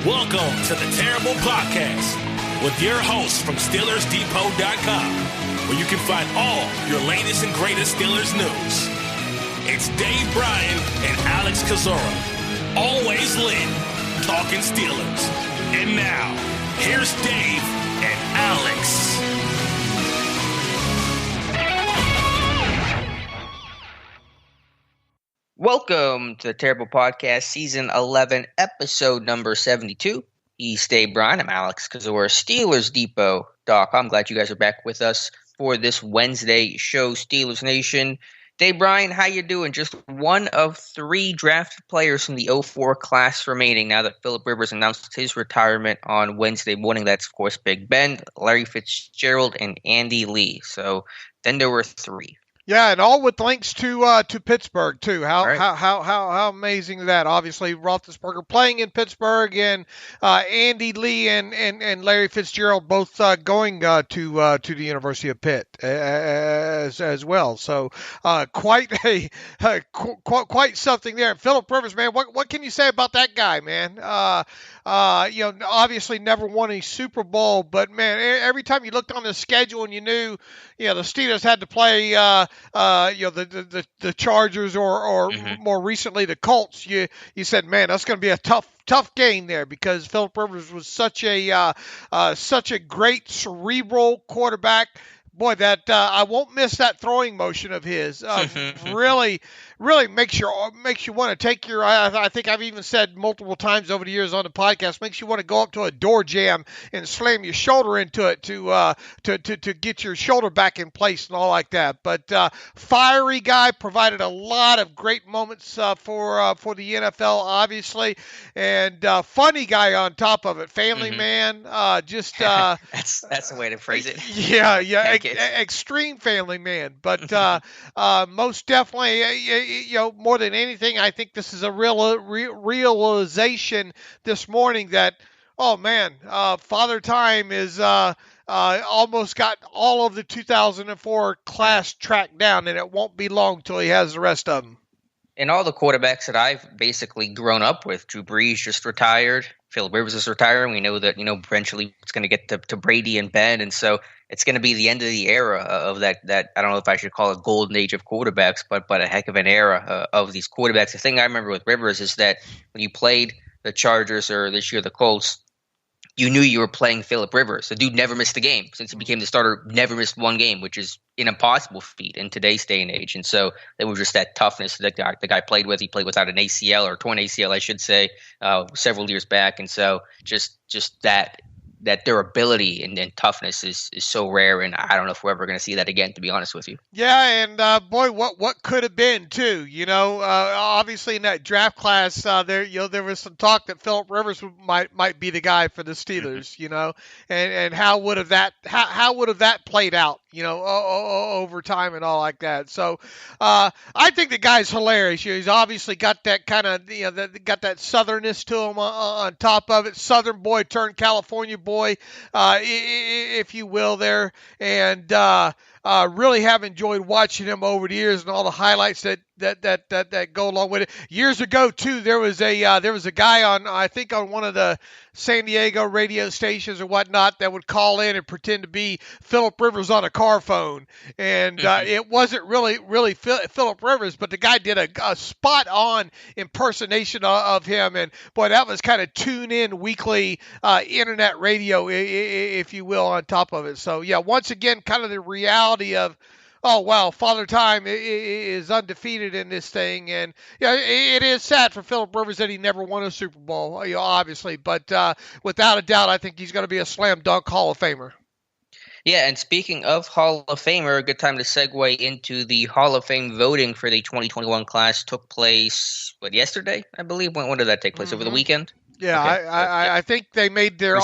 Welcome to the Terrible Podcast with your hosts from SteelersDepot.com, where you can find all your latest and greatest Steelers news. It's Dave Bryan and Alex Kozora, always lit, talking Steelers. And now, here's Dave and Alex. Welcome to the Terrible Podcast, Season 11, Episode number 72. He's Dave Bryan. I'm Alex Kozora, SteelersDepot.com. I'm glad you guys are back with us for this Wednesday show, Steelers Nation. Dave Bryan, how you doing? Just one of three drafted players from the 04 class remaining now that Philip Rivers announced his retirement on Wednesday morning. That's, of course, Big Ben, Larry Fitzgerald, and Andy Lee. So then there were three. Yeah, and all with links to Pittsburgh too. How amazing is that? Obviously, Roethlisberger playing in Pittsburgh, and Andy Lee and Larry Fitzgerald both going to the University of Pitt as well. So quite something there. Philip Rivers, man, what can you say about that guy, man? Obviously never won a Super Bowl, but man, every time you looked on the schedule and you knew, the Steelers had to play, the Chargers or more recently the Colts, you said, man, that's going to be a tough game there because Philip Rivers was such a great cerebral quarterback. Boy, that I won't miss that throwing motion of his. Really makes you want to take your. I think I've even said multiple times over the years on the podcast. Makes you want to go up to a door jamb and slam your shoulder into it to get your shoulder back in place and all like that. But fiery guy, provided a lot of great moments for the NFL, obviously, and funny guy on top of it. Family man, just that's the way to phrase it. Yeah, extreme family man. But most definitely. More than anything, I think this is a realization this morning that, oh man, Father Time is almost got all of the 2004 class tracked down, and it won't be long till he has the rest of them. And all the quarterbacks that I've basically grown up with, Drew Brees just retired, Philip Rivers is retiring. We know that, eventually it's going to get to Brady and Ben. And so it's going to be the end of the era of that I don't know if I should call it golden age of quarterbacks, but a heck of an era of these quarterbacks. The thing I remember with Rivers is that when you played the Chargers or this year the Colts, you knew you were playing Philip Rivers. The dude never missed a game. Since he became the starter, never missed one game, which is an impossible feat in today's day and age. And so it was just that toughness that the guy played with. He played without an ACL or torn ACL, I should say, several years back. And so just that durability and toughness is so rare, and I don't know if we're ever going to see that again, to be honest with you. Yeah, and boy, what could have been too? Obviously in that draft class, there was some talk that Philip Rivers might be the guy for the Steelers. And how would have that played out? Over time and all like that. So I think the guy's hilarious. He's obviously got that kind of, got that southernness to him on top of it. Southern boy turned California boy, if you will there. And really have enjoyed watching him over the years and all the highlights that go along with it. Years ago too, there was a guy on one of the San Diego radio stations or whatnot that would call in and pretend to be Philip Rivers on a car phone, and it wasn't really Philip Rivers, but the guy did a spot on impersonation of him, and boy, that was kind of tune in weekly internet radio, if you will, on top of it. So yeah, once again, kind of the reality of, oh, wow, Father Time is undefeated in this thing. And it is sad for Philip Rivers that he never won a Super Bowl, obviously. But without a doubt, I think he's going to be a slam dunk Hall of Famer. Yeah, and speaking of Hall of Famer, a good time to segue into the Hall of Fame voting for the 2021 class took place, yesterday, I believe? When did that take place? Over the weekend? Yeah, okay. I think they made their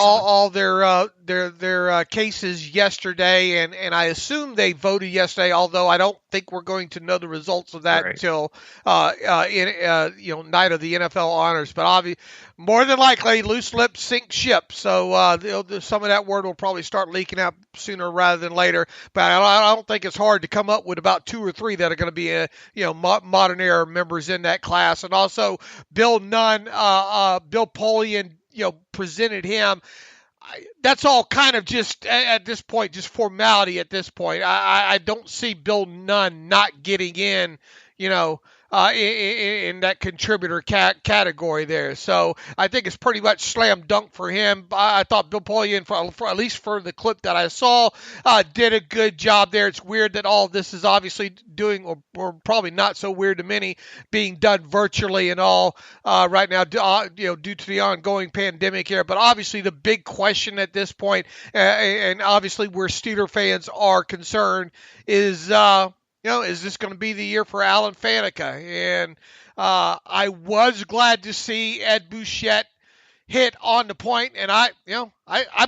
their cases yesterday, and I assume they voted yesterday. Although I don't think we're going to know the results of that until night of the NFL honors. But more than likely, loose lips sink ships. So some of that word will probably start leaking out sooner rather than later. But I don't think it's hard to come up with about 2 or 3 that are going to be modern era members in that class, and also Bill Nunn, Bill Polian, presented him. That's all kind of just at this point, just formality at this point. I don't see Bill Nunn not getting in, in that contributor category there. So I think it's pretty much slam dunk for him. I thought Bill Polian, for at least for the clip that I saw, did a good job there. It's weird that all this is obviously doing, or probably not so weird to many, being done virtually and all right now, due to the ongoing pandemic here. But obviously the big question at this point, and obviously where Steeler fans are concerned, is is this going to be the year for Alan Faneca? And I was glad to see Ed Bouchette hit on the point, and I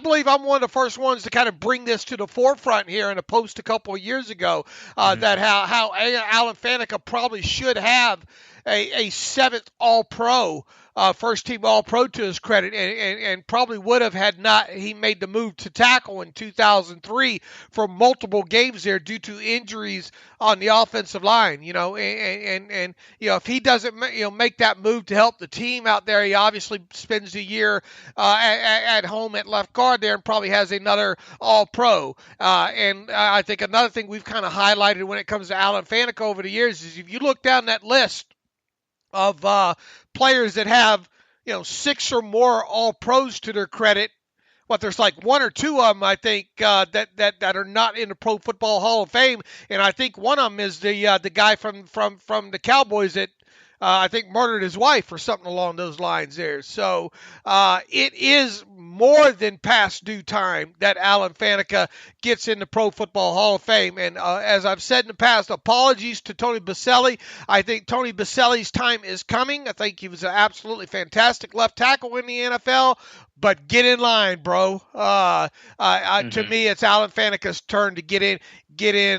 believe I'm one of the first ones to kind of bring this to the forefront here in a post a couple of years ago, that how Alan Faneca probably should have a seventh All-Pro, first team All-Pro to his credit, and probably would have had not he made the move to tackle in 2003 for multiple games there due to injuries on the offensive line. And if he doesn't make that move to help the team out there, he obviously spends the year at home at left guard there and probably has another All-Pro. And I think another thing we've kind of highlighted when it comes to Alan Faneca over the years is if you look down that list of players that have, 6 or more All-Pros to their credit. There's like 1 or 2 of them, I think, that are not in the Pro Football Hall of Fame, and I think one of them is the guy from the Cowboys that I think murdered his wife or something along those lines there. So it is more than past due time that Alan Faneca gets in the Pro Football Hall of Fame. And as I've said in the past, apologies to Tony Baselli. I think Tony Baselli's time is coming. I think he was an absolutely fantastic left tackle in the NFL. But get in line, bro. To me, it's Alan Faneca's turn to get in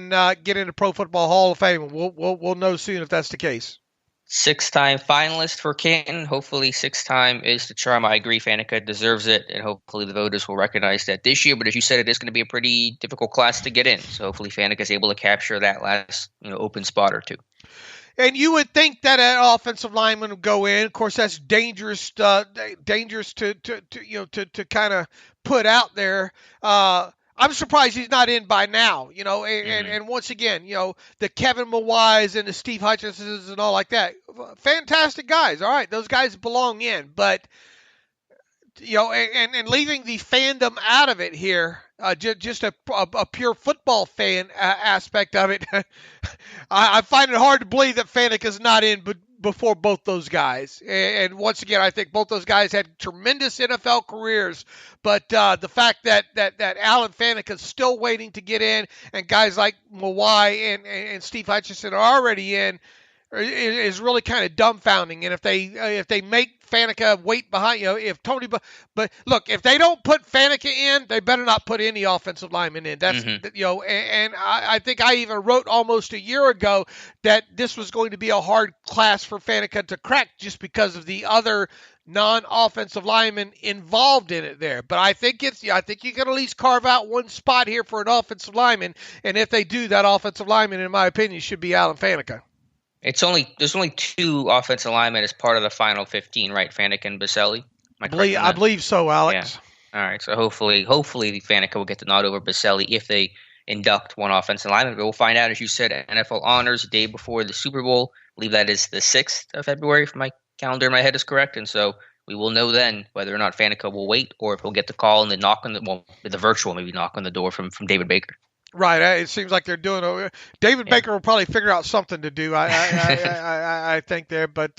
the Pro Football Hall of Fame. We'll know soon if that's the case. 6-time finalist for Canton. Hopefully 6-time is the charm. I agree, Faneca deserves it, and hopefully the voters will recognize that this year. But as you said, it is going to be a pretty difficult class to get in. So hopefully Faneca is able to capture that last open spot or two. And you would think that an offensive lineman would go in. Of course, that's dangerous to kind of put out there. I'm surprised he's not in by now, and once again, the Kevin Mawais and the Steve Hutchinsons and all like that. Fantastic guys. All right. Those guys belong in, but, and leaving the fandom out of it here, just a pure football fan aspect of it. I find it hard to believe that Faneca's not in, but before both those guys. And once again, I think both those guys had tremendous NFL careers, but the fact that Alan Faneca is still waiting to get in, and guys like Mawai and Steve Hutchinson are already in, is really kind of dumbfounding. And if they make Faneca wait behind, if Tony, but look, if they don't put Faneca in, they better not put any offensive lineman in. That's and I think I even wrote almost a year ago that this was going to be a hard class for Faneca to crack just because of the other non-offensive linemen involved in it there. But I think you can at least carve out one spot here for an offensive lineman, and if they do, that offensive lineman, in my opinion, should be Alan Faneca. There's only 2 offensive linemen as part of the final 15, right? Faneca and Baselli. I believe so, Alex. Yeah. All right. So hopefully Faneca will get the nod over Baselli if they induct one offensive lineman. But we'll find out, as you said, NFL honors the day before the Super Bowl. I believe that is the 6th of February, if my calendar in my head is correct. And so we will know then whether or not Faneca will wait or if he'll get the call and the knock on the virtual maybe knock on the door from David Baker. Right. It seems like they're doing David Baker will probably figure out something to do, I think there. But,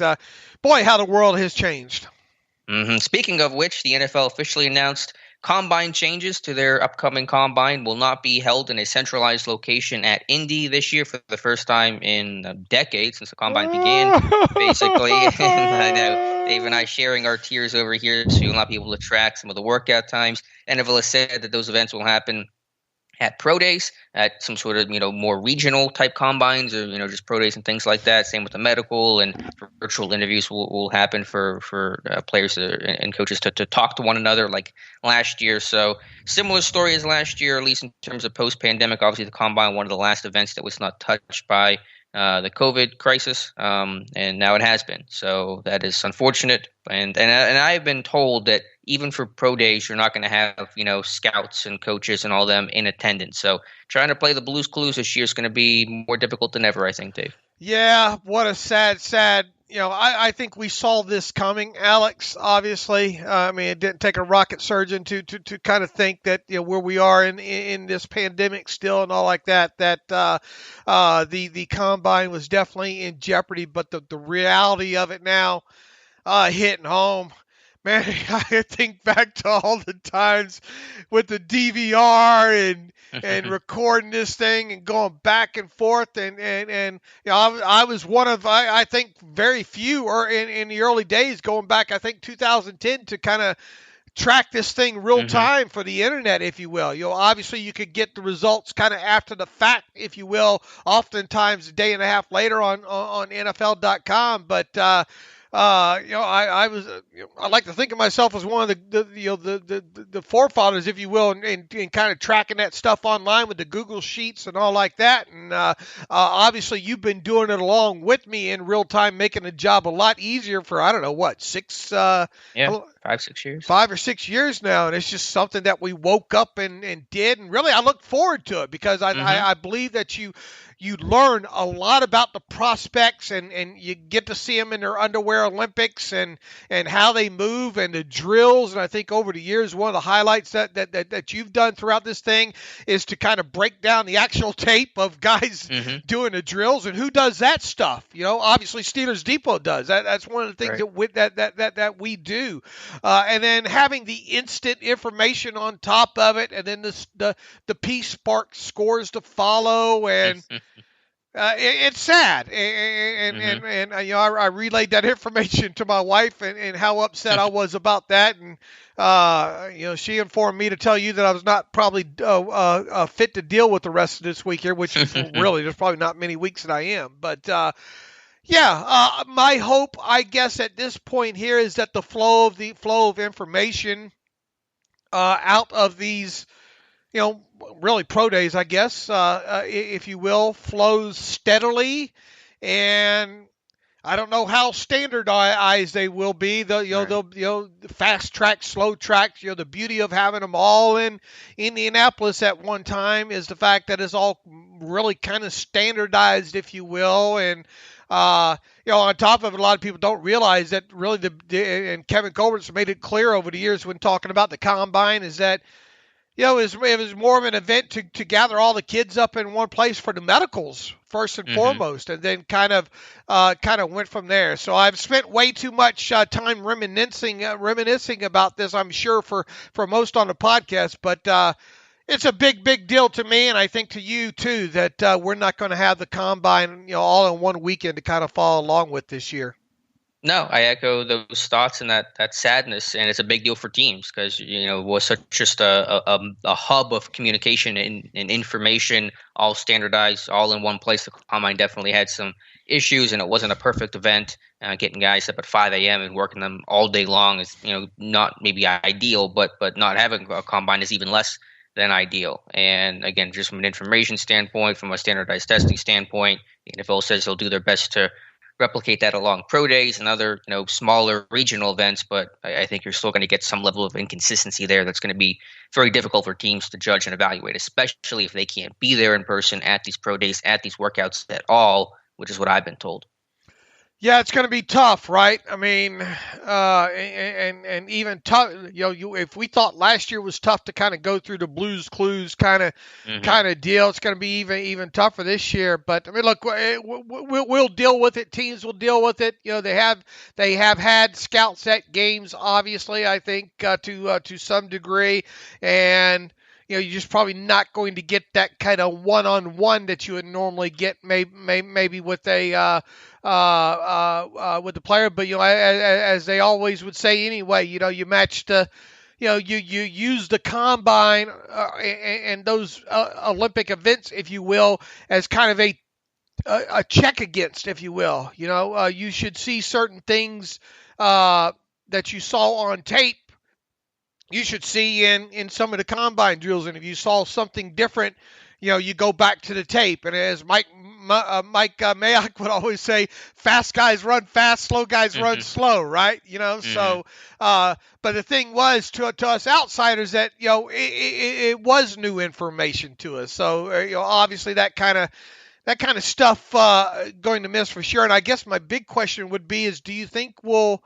boy, how the world has changed. Mm-hmm. Speaking of which, the NFL officially announced combine changes to their upcoming combine will not be held in a centralized location at Indy this year for the first time in a decade since the combine began, basically. And I know Dave and I sharing our tears over here, so you'll not be able to track some of the workout times. NFL has said that those events will happen at pro days, at some sort of, more regional type combines or, just pro days and things like that. Same with the medical and virtual interviews will happen for players and coaches to talk to one another like last year. So similar story as last year, at least in terms of post-pandemic. Obviously, the combine, one of the last events that was not touched by the COVID crisis, and now it has been. So that is unfortunate. And I've been told that even for pro days, you're not going to have scouts and coaches and all them in attendance. So trying to play the Blues Clues this year is going to be more difficult than ever, I think, Dave. Yeah, what a sad. I think we saw this coming, Alex. Obviously, I mean, it didn't take a rocket surgeon to kind of think that where we are in this pandemic still and all like that the combine was definitely in jeopardy. But the reality of it now, hitting home. Man, I think back to all the times with the DVR and recording this thing and going back and forth and I was one of I think very few or in the early days going back I think 2010 to kind of track this thing real time for the internet, if you will. Obviously you could get the results kind of after the fact, if you will, oftentimes a day and a half later on NFL.com, but I was. I like to think of myself as one of the forefathers, if you will, in kind of tracking that stuff online with the Google Sheets and all like that. And obviously, you've been doing it along with me in real time, making the job a lot easier for 5, 6 years. 5 or 6 years now, and it's just something that we woke up and did, and really I look forward to it because I believe that you learn a lot about the prospects and you get to see them in their underwear Olympics and how they move and the drills. And I think over the years, one of the highlights that you've done throughout this thing is to kind of break down the actual tape of guys doing the drills and who does that stuff. Obviously Steelers Depot does. That's one of the things that we do. And then having the instant information on top of it, and then the P-Spark scores to follow, and it's sad. And I relayed that information to my wife and how upset I was about that. And she informed me to tell you that I was not probably fit to deal with the rest of this week here, which really there's probably not many weeks that I am, but. My hope, I guess, at this point here is that the flow of information out of these, really pro days, I guess, if you will, flows steadily, and I don't know how standardized they will be. They'll fast track, slow track. The beauty of having them all in Indianapolis at one time is the fact that it's all really kind of standardized, if you will, and. On top of it, a lot of people don't realize that really and Kevin Colbert's made it clear over the years when talking about the combine is that, it was more of an event to gather all the kids up in one place for the medicals first and foremost, and then kind of went from there. So I've spent way too much time reminiscing about this, I'm sure for most on the podcast, but, it's a big deal to me, and I think to you too, that we're not going to have the combine, all in one weekend to kind of follow along with this year. No, I echo those thoughts and that sadness, and it's a big deal for teams because it was such just a hub of communication and information, all standardized, all in one place. The combine definitely had some issues, and it wasn't a perfect event. Getting guys up at 5 a.m. and working them all day long is not maybe ideal, but not having a combine is even less than ideal. And again, just from an information standpoint, from a standardized testing standpoint, the NFL says they'll do their best to replicate that along pro days and other, smaller regional events. But I think you're still going to get some level of inconsistency there. That's going to be very difficult for teams to judge and evaluate, especially if they can't be there in person at these pro days, at these workouts at all, which is what I've been told. Yeah, it's going to be tough, right? I mean, and even tough. If we thought last year was tough to kind of go through the Blues Clues kind of deal, it's going to be even tougher this year. But I mean, look, we'll deal with it. Teams will deal with it. They have had scouts at games, obviously. I think to some degree, and. You're just probably not going to get that kind of one-on-one that you would normally get, maybe with a with the player. But as they always would say anyway, you match the, you use the combine and those Olympic events, if you will, as kind of a check against, if you will. You should see certain things that you saw on tape. You should see in some of the combine drills, and if you saw something different, you go back to the tape. And as Mike Mike Mayock would always say, "Fast guys run fast, slow guys run slow." Right? So. But the thing was to us outsiders that it was new information to us. So obviously that kind of stuff going to miss for sure. And I guess my big question would be is, do you think we'll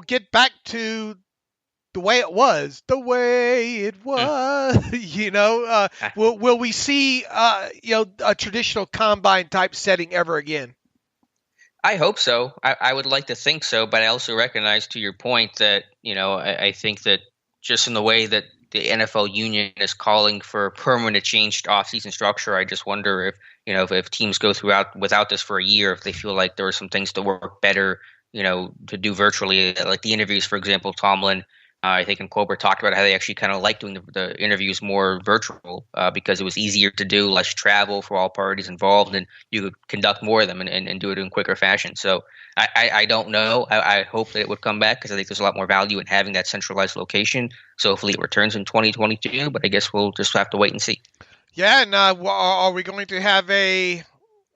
get back to the way it was? Will we see a traditional combine type setting ever again? I hope so. I would like to think so, but I also recognize, to your point, that I think that just in the way that the NFL union is calling for a permanent change to offseason structure, I just wonder if teams go without this for a year, if they feel like there are some things to work better, to do virtually, like the interviews, for example. Tomlin, I think, and Colbert talked about how they actually kind of like doing the interviews more virtual because it was easier to do, less travel for all parties involved, and you could conduct more of them and do it in quicker fashion. So I don't know. I hope that it would come back because I think there's a lot more value in having that centralized location. So hopefully it returns in 2022, but I guess we'll just have to wait and see. Yeah, and are we going to have a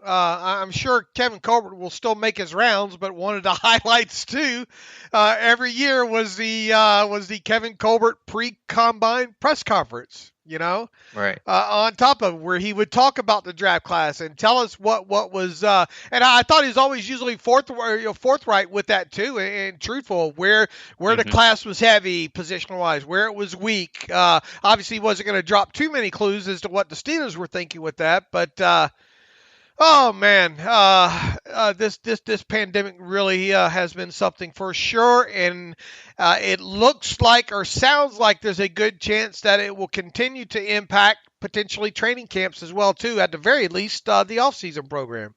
I'm sure Kevin Colbert will still make his rounds, but one of the highlights too every year was the Kevin Colbert pre-combine press conference. Right. On top of where he would talk about the draft class and tell us what was, and I thought he was always usually forthright with that too, and truthful where the class was heavy positional wise, where it was weak. Obviously, he wasn't going to drop too many clues as to what the Steelers were thinking with that, but. Oh man, this pandemic really has been something for sure, and it looks like or sounds like there's a good chance that it will continue to impact potentially training camps as well too. At the very least, the offseason program.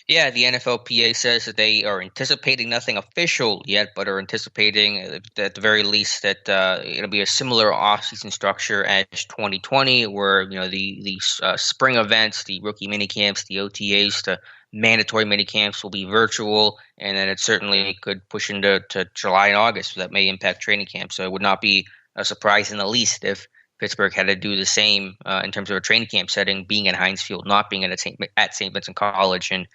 Yeah, the NFLPA says that they are anticipating nothing official yet, but are anticipating at the very least that it'll be a similar offseason structure as 2020, where the spring events, the rookie minicamps, the OTAs, the mandatory minicamps will be virtual, and then it certainly could push into July and August. So that may impact training camp. So it would not be a surprise in the least if Pittsburgh had to do the same in terms of a training camp setting, being at Heinz Field, not being at St. Vincent College, and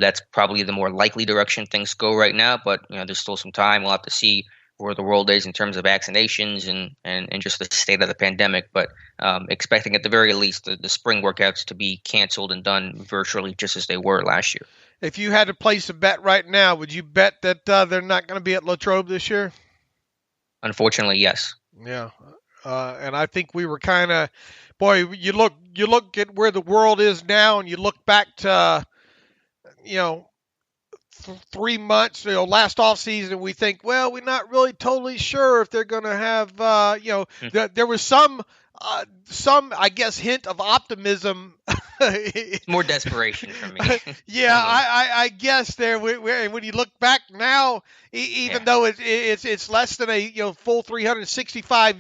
that's probably the more likely direction things go right now. But there's still some time. We'll have to see where the world is in terms of vaccinations and just the state of the pandemic. But expecting at the very least the spring workouts to be canceled and done virtually, just as they were last year. If you had to place a bet right now, would you bet that they're not going to be at Latrobe this year? Unfortunately, yes. Yeah. And I think we were kind of, boy, you look at where the world is now, and you look back to, 3 months, last offseason, we think, well, we're not really totally sure if they're going to have, there was some, I guess, hint of optimism. More desperation for me. Yeah, I guess there. When you look back now, even though it's less than a full 365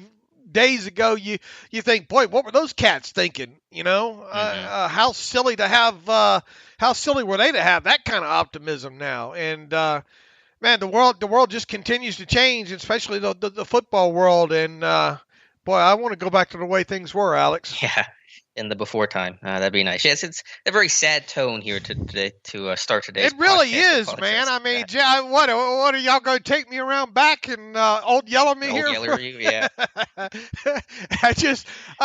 days ago, you think, boy, what were those cats thinking? How silly to have. How silly were they to have that kind of optimism now? And man, the world just continues to change, especially the football world. And boy, I want to go back to the way things were, Alex. Yeah. In the before time. That'd be nice. Yes, it's a very sad tone here to start today's It really podcast. is, man. I mean, what are y'all going to take me around back and old yellow me here? Yeller you, yeah.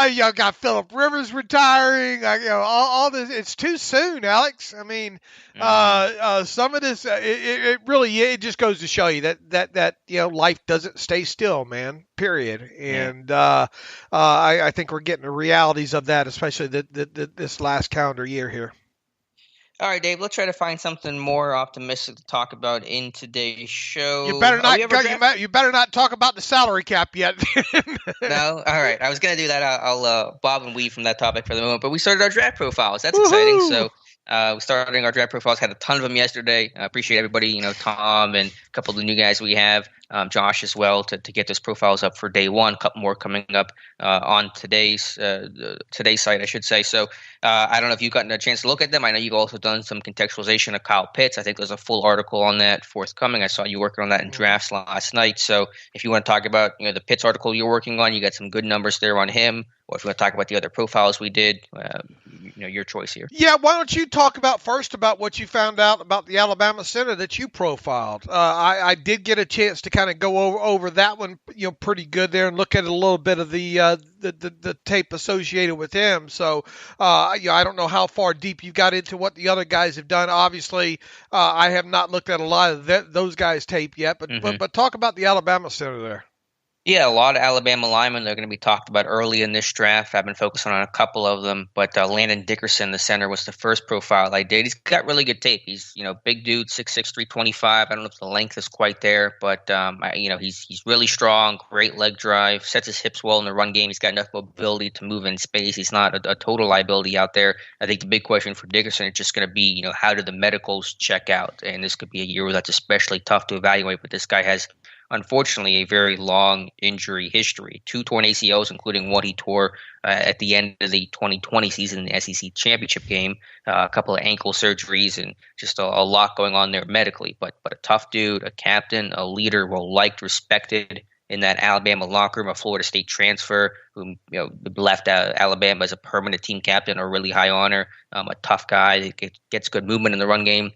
Y'all got Phillip Rivers retiring. All this. It's too soon, Alex. I mean, some of this, it really just goes to show you that life doesn't stay still, man. Period. And I think we're getting the realities of that, especially this last calendar year here. All right, Dave, let's try to find something more optimistic to talk about in today's show. You better not talk about the salary cap yet. No? All right. I was going to do that. I'll bob and weave from that topic for the moment. But we started our draft profiles. That's exciting. So we started our draft profiles. Had a ton of them yesterday. I appreciate everybody, Tom and a couple of the new guys we have. Josh as well to get those profiles up for day one. A couple more coming up on today's site, I should say. So I don't know if you've gotten a chance to look at them. I know you've also done some contextualization of Kyle Pitts. I think there's a full article on that forthcoming. I saw you working on that in drafts last night. So if you want to talk about the Pitts article you're working on, you got some good numbers there on him. Or if you want to talk about the other profiles we did, your choice here. Yeah, why don't you talk first about what you found out about the Alabama center that you profiled? I did get a chance to kind of go over that one, pretty good there, and look at a little bit of the tape associated with him. So, I don't know how far deep you got into what the other guys have done. Obviously, I have not looked at a lot of those guys' tape yet, but talk about the Alabama center there. Yeah, a lot of Alabama linemen are going to be talked about early in this draft. I've been focusing on a couple of them, but Landon Dickerson, the center, was the first profile I did. He's got really good tape. He's big dude, 6'6", 325. I don't know if the length is quite there, but he's really strong, great leg drive, sets his hips well in the run game. He's got enough mobility to move in space. He's not a total liability out there. I think the big question for Dickerson is just going to be, how do the medicals check out? And this could be a year where that's especially tough to evaluate, but this guy has unfortunately a very long injury history. 2 torn ACLs, including one he tore at the end of the 2020 season in the SEC championship game, a couple of ankle surgeries, and just a lot going on there medically. But a tough dude, a captain, a leader, well-liked, respected in that Alabama locker room, a Florida State transfer who left Alabama as a permanent team captain, a really high honor, a tough guy that gets good movement in the run game.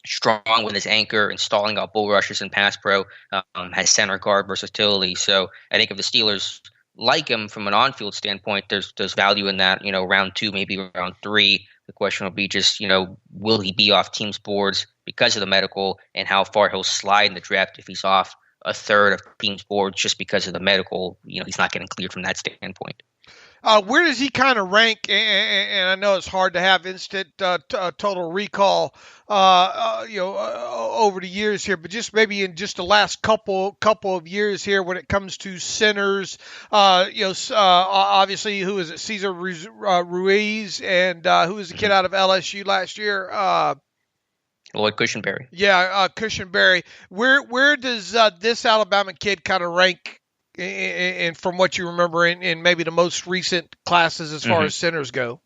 Strong with his anchor, installing out bull rushers in pass pro, has center guard versatility. So I think if the Steelers like him from an on-field standpoint, there's value in that, round 2, maybe round 3. The question will be just, will he be off teams' boards because of the medical, and how far he'll slide in the draft if he's off a third of teams' boards just because of the medical. He's not getting cleared from that standpoint. Where does he kind of rank? And I know it's hard to have instant total recall, over the years here, but just maybe in just the last couple of years here, when it comes to centers, obviously, who is it? Cesar Ruiz, and who is the kid out of LSU last year? Lloyd Cushenberry. Yeah, Cushenberry. Where does this Alabama kid kind of rank? And from what you remember in maybe the most recent classes as far as centers go?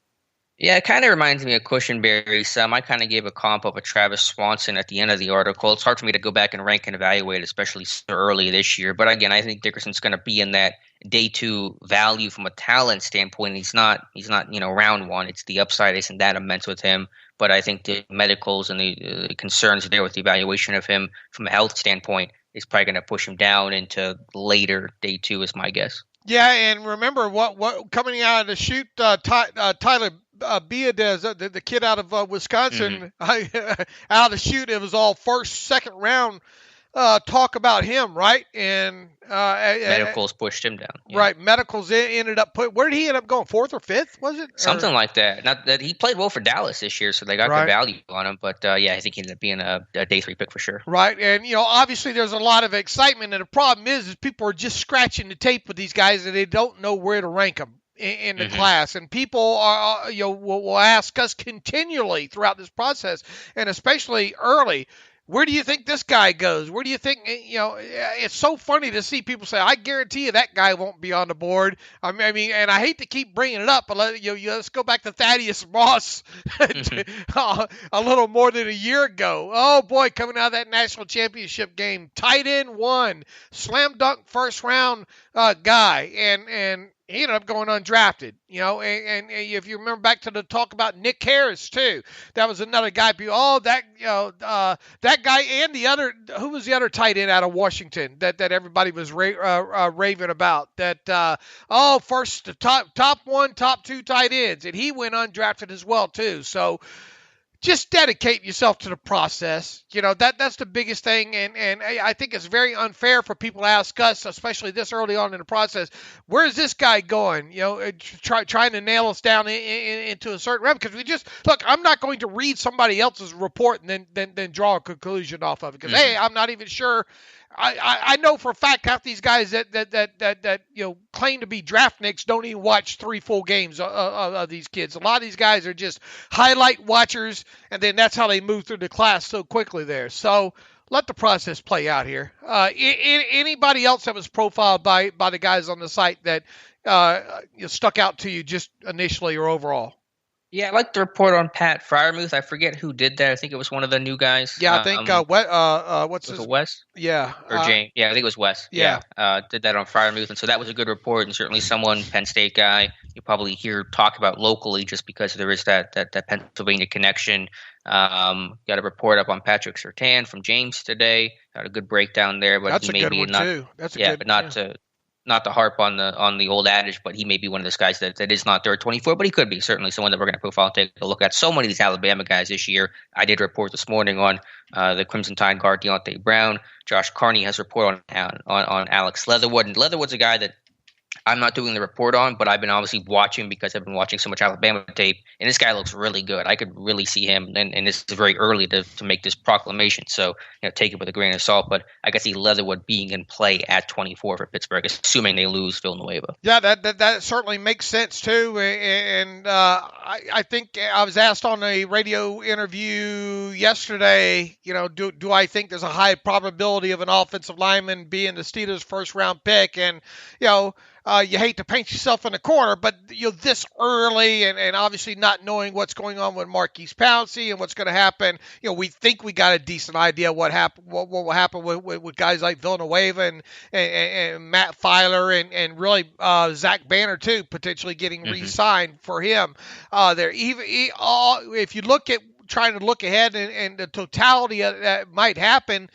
Yeah, it kind of reminds me of Cushenberry some. I kind of gave a comp of a Travis Swanson at the end of the article. It's hard for me to go back and rank and evaluate, especially so early this year. But again, I think Dickerson's going to be in that day 2 value from a talent standpoint. He's not round 1. It's the upside isn't that immense with him. But I think the medicals and the concerns there with the evaluation of him from a health standpoint is probably going to push him down into later day 2 is my guess. Yeah, and remember what coming out of the chute, Tyler Biadasz, the kid out of Wisconsin, out of the chute, it was all first, second round talk about him, right? And medicals pushed him down. Yeah. Right, medicals ended up where did he end up going? 4th or 5th, was it? Something like that. Not that he played well for Dallas this year, so they got good value on him. But I think he ended up being a day 3 pick for sure. Right, and obviously there's a lot of excitement, and the problem is people are just scratching the tape with these guys, and they don't know where to rank them in the class, and people are will ask us continually throughout this process, and especially early. Where do you think this guy goes? Where do you think, it's so funny to see people say, I guarantee you that guy won't be on the board. I mean, and I hate to keep bringing it up, but let's go back to Thaddeus Moss a little more than a year ago. Oh, boy, coming out of that national championship game, tight end 1, slam dunk first round guy, and he ended up going undrafted, and if you remember back to the talk about Nick Harris too, that was another guy. That guy and the other, who was the other tight end out of Washington that everybody was raving about? That first the top 1, top 2 tight ends, and he went undrafted as well too. So just dedicate yourself to the process. That's the biggest thing. And I think it's very unfair for people to ask us, especially this early on in the process, where is this guy going? Trying to nail us down into a certain realm. Because I'm not going to read somebody else's report and then draw a conclusion off of it. Because, hey, I'm not even sure. I know for a fact half these guys that claim to be draft nicks don't even watch 3 full games of these kids. A lot of these guys are just highlight watchers, and then that's how they move through the class so quickly there. So let the process play out here. Anybody else that was profiled by the guys on the site that stuck out to you just initially or overall? Yeah, I like the report on Pat Fryermuth. I forget who did that. I think it was one of the new guys. Yeah, I think what's was his? it Wes? Yeah, Or James? Yeah, I think it was Wes. Yeah. Did that on Fryermuth, and so that was a good report, and certainly someone, Penn State guy, you probably hear talk about locally just because there is that Pennsylvania connection. Got a report up on Patrick Surtain from James today. Got a good breakdown there, but that's he a may good be one not, too. That's a yeah, good, but not to harp on the old adage, but he may be one of those guys that is not there at 24, but he could be certainly someone that we're going to profile and take a look at. So many of these Alabama guys this year. I did report this morning on the Crimson Tide guard Deontay Brown. Josh Carney has a report on Alex Leatherwood, and Leatherwood's a guy that I'm not doing the report on, but I've been obviously watching because I've been watching so much Alabama tape, and this guy looks really good. I could really see him, and this is very early to make this proclamation, so take it with a grain of salt. But I could see Leatherwood being in play at 24 for Pittsburgh, assuming they lose Villanueva. Yeah, that certainly makes sense too. And I think I was asked on a radio interview yesterday, do I think there's a high probability of an offensive lineman being the Steelers' first round pick? And you hate to paint yourself in a corner, but this early and obviously not knowing what's going on with Marquise Pouncey and what's going to happen, we think we got a decent idea what will happen with guys like Villanueva and Matt Filer and really Zach Banner too, potentially getting re-signed for him. If you look at trying to look ahead and the totality that might happen,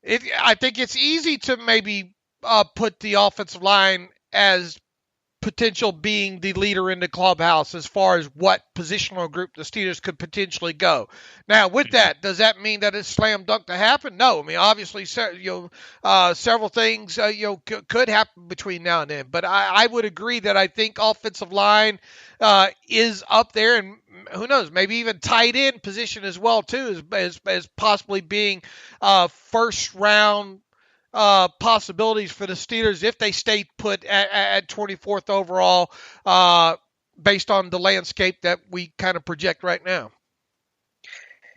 I think it's easy to maybe put the offensive line as potential being the leader in the clubhouse as far as what positional group the Steelers could potentially go. Now, with that, does that mean that it's slam dunk to happen? No. I mean, obviously, several things could happen between now and then. But I would agree that I think offensive line is up there, and who knows, maybe even tight end position as well too, as possibly being first round possibilities for the Steelers if they stay put at 24th overall, based on the landscape that we kind of project right now.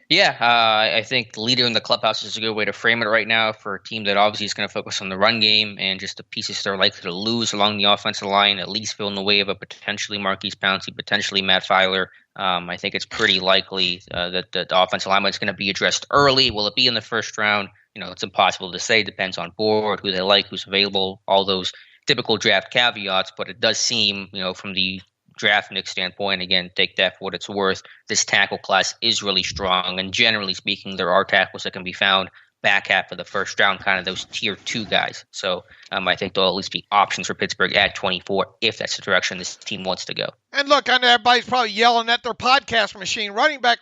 Yeah, I think leader in the clubhouse is a good way to frame it right now for a team that obviously is going to focus on the run game and just the pieces they're likely to lose along the offensive line, at least Villanueva, potentially Marquise Pouncey, potentially Matt Filer. I think it's pretty likely that the offensive line is going to be addressed early. Will it be in the first round? It's impossible to say. Depends on board, who they like, who's available, all those typical draft caveats. But it does seem, from the draft Nick standpoint, again, take that for what it's worth, this tackle class is really strong. And generally speaking, there are tackles that can be found back half of the first round, kind of those tier 2 guys. So I think there'll at least be options for Pittsburgh at 24 if that's the direction this team wants to go. And look, I know everybody's probably yelling at their podcast machine, running back.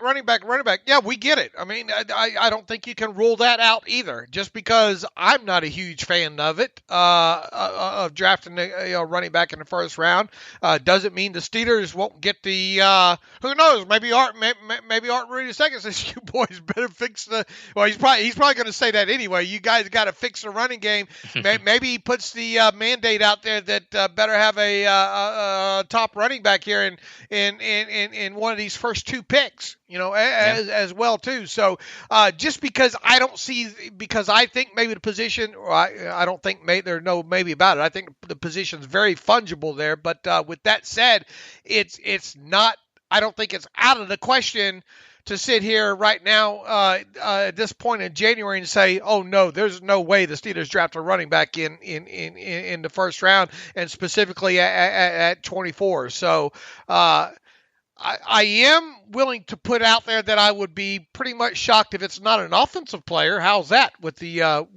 Yeah, we get it. I mean, I don't think you can rule that out either, just because I'm not a huge fan of it, of drafting a running back in the first round. Doesn't mean the Steelers won't get the, who knows, maybe Art Rudy II says, you boys better fix the, well, he's probably going to say that anyway. You guys got to fix the running game. Maybe he puts the mandate out there that better have a top running back here in one of these first 2 picks, as well too. So just because I think maybe the position, or I don't think there's no maybe about it. I think the position's very fungible there. But with that said, it's not. I don't think it's out of the question to sit here right now at this point in January and say, oh no, there's no way the Steelers draft a running back in the first round, and specifically at 24. So I am willing to put out there that I would be pretty much shocked if it's not an offensive player. How's that with the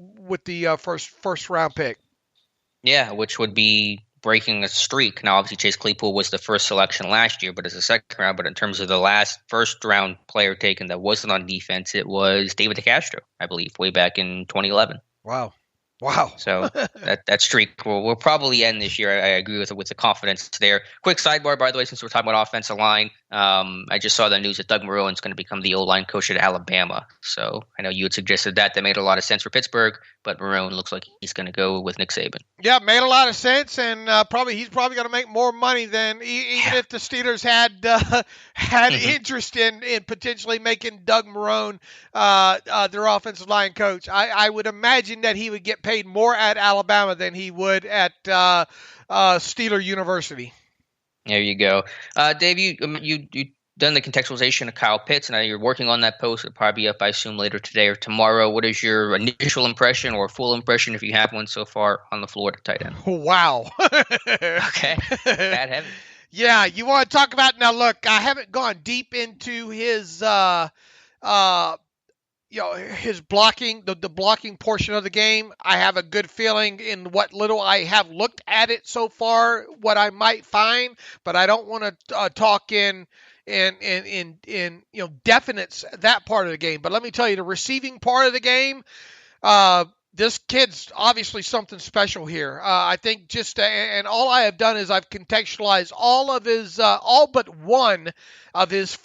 first round pick? Yeah, which would be breaking a streak. Now, obviously, Chase Claypool was the first selection last year, but as a second round. But in terms of the last first round player taken that wasn't on defense, it was David DeCastro, I believe, way back in 2011. Wow. So that streak will probably end this year. I agree with the confidence there. Quick sidebar, by the way, since we're talking about offensive line, I just saw the news that Doug Marrone's going to become the O-line coach at Alabama. So I know you had suggested that. That made a lot of sense for Pittsburgh, but Marone looks like he's going to go with Nick Saban. Yeah, made a lot of sense, and he's probably going to make more money than even if the Steelers had interest in potentially making Doug Marone their offensive line coach. I would imagine that he would get paid more at Alabama than he would at Steeler University. There you go, Dave. You done the contextualization of Kyle Pitts. Now you're working on that post. It'll probably be up, I assume, later today or tomorrow. What is your initial impression or full impression, if you have one so far, on the Florida tight end? Wow. Okay. That heavy. Yeah, you want to talk about now? Look, I haven't gone deep into his his blocking, the blocking portion of the game. I have a good feeling in what little I have looked at it so far, what I might find, but I don't want to talk in definites that part of the game. But let me tell you, the receiving part of the game, this kid's obviously something special here. I think and all I have done is I've contextualized all of his, all but one of his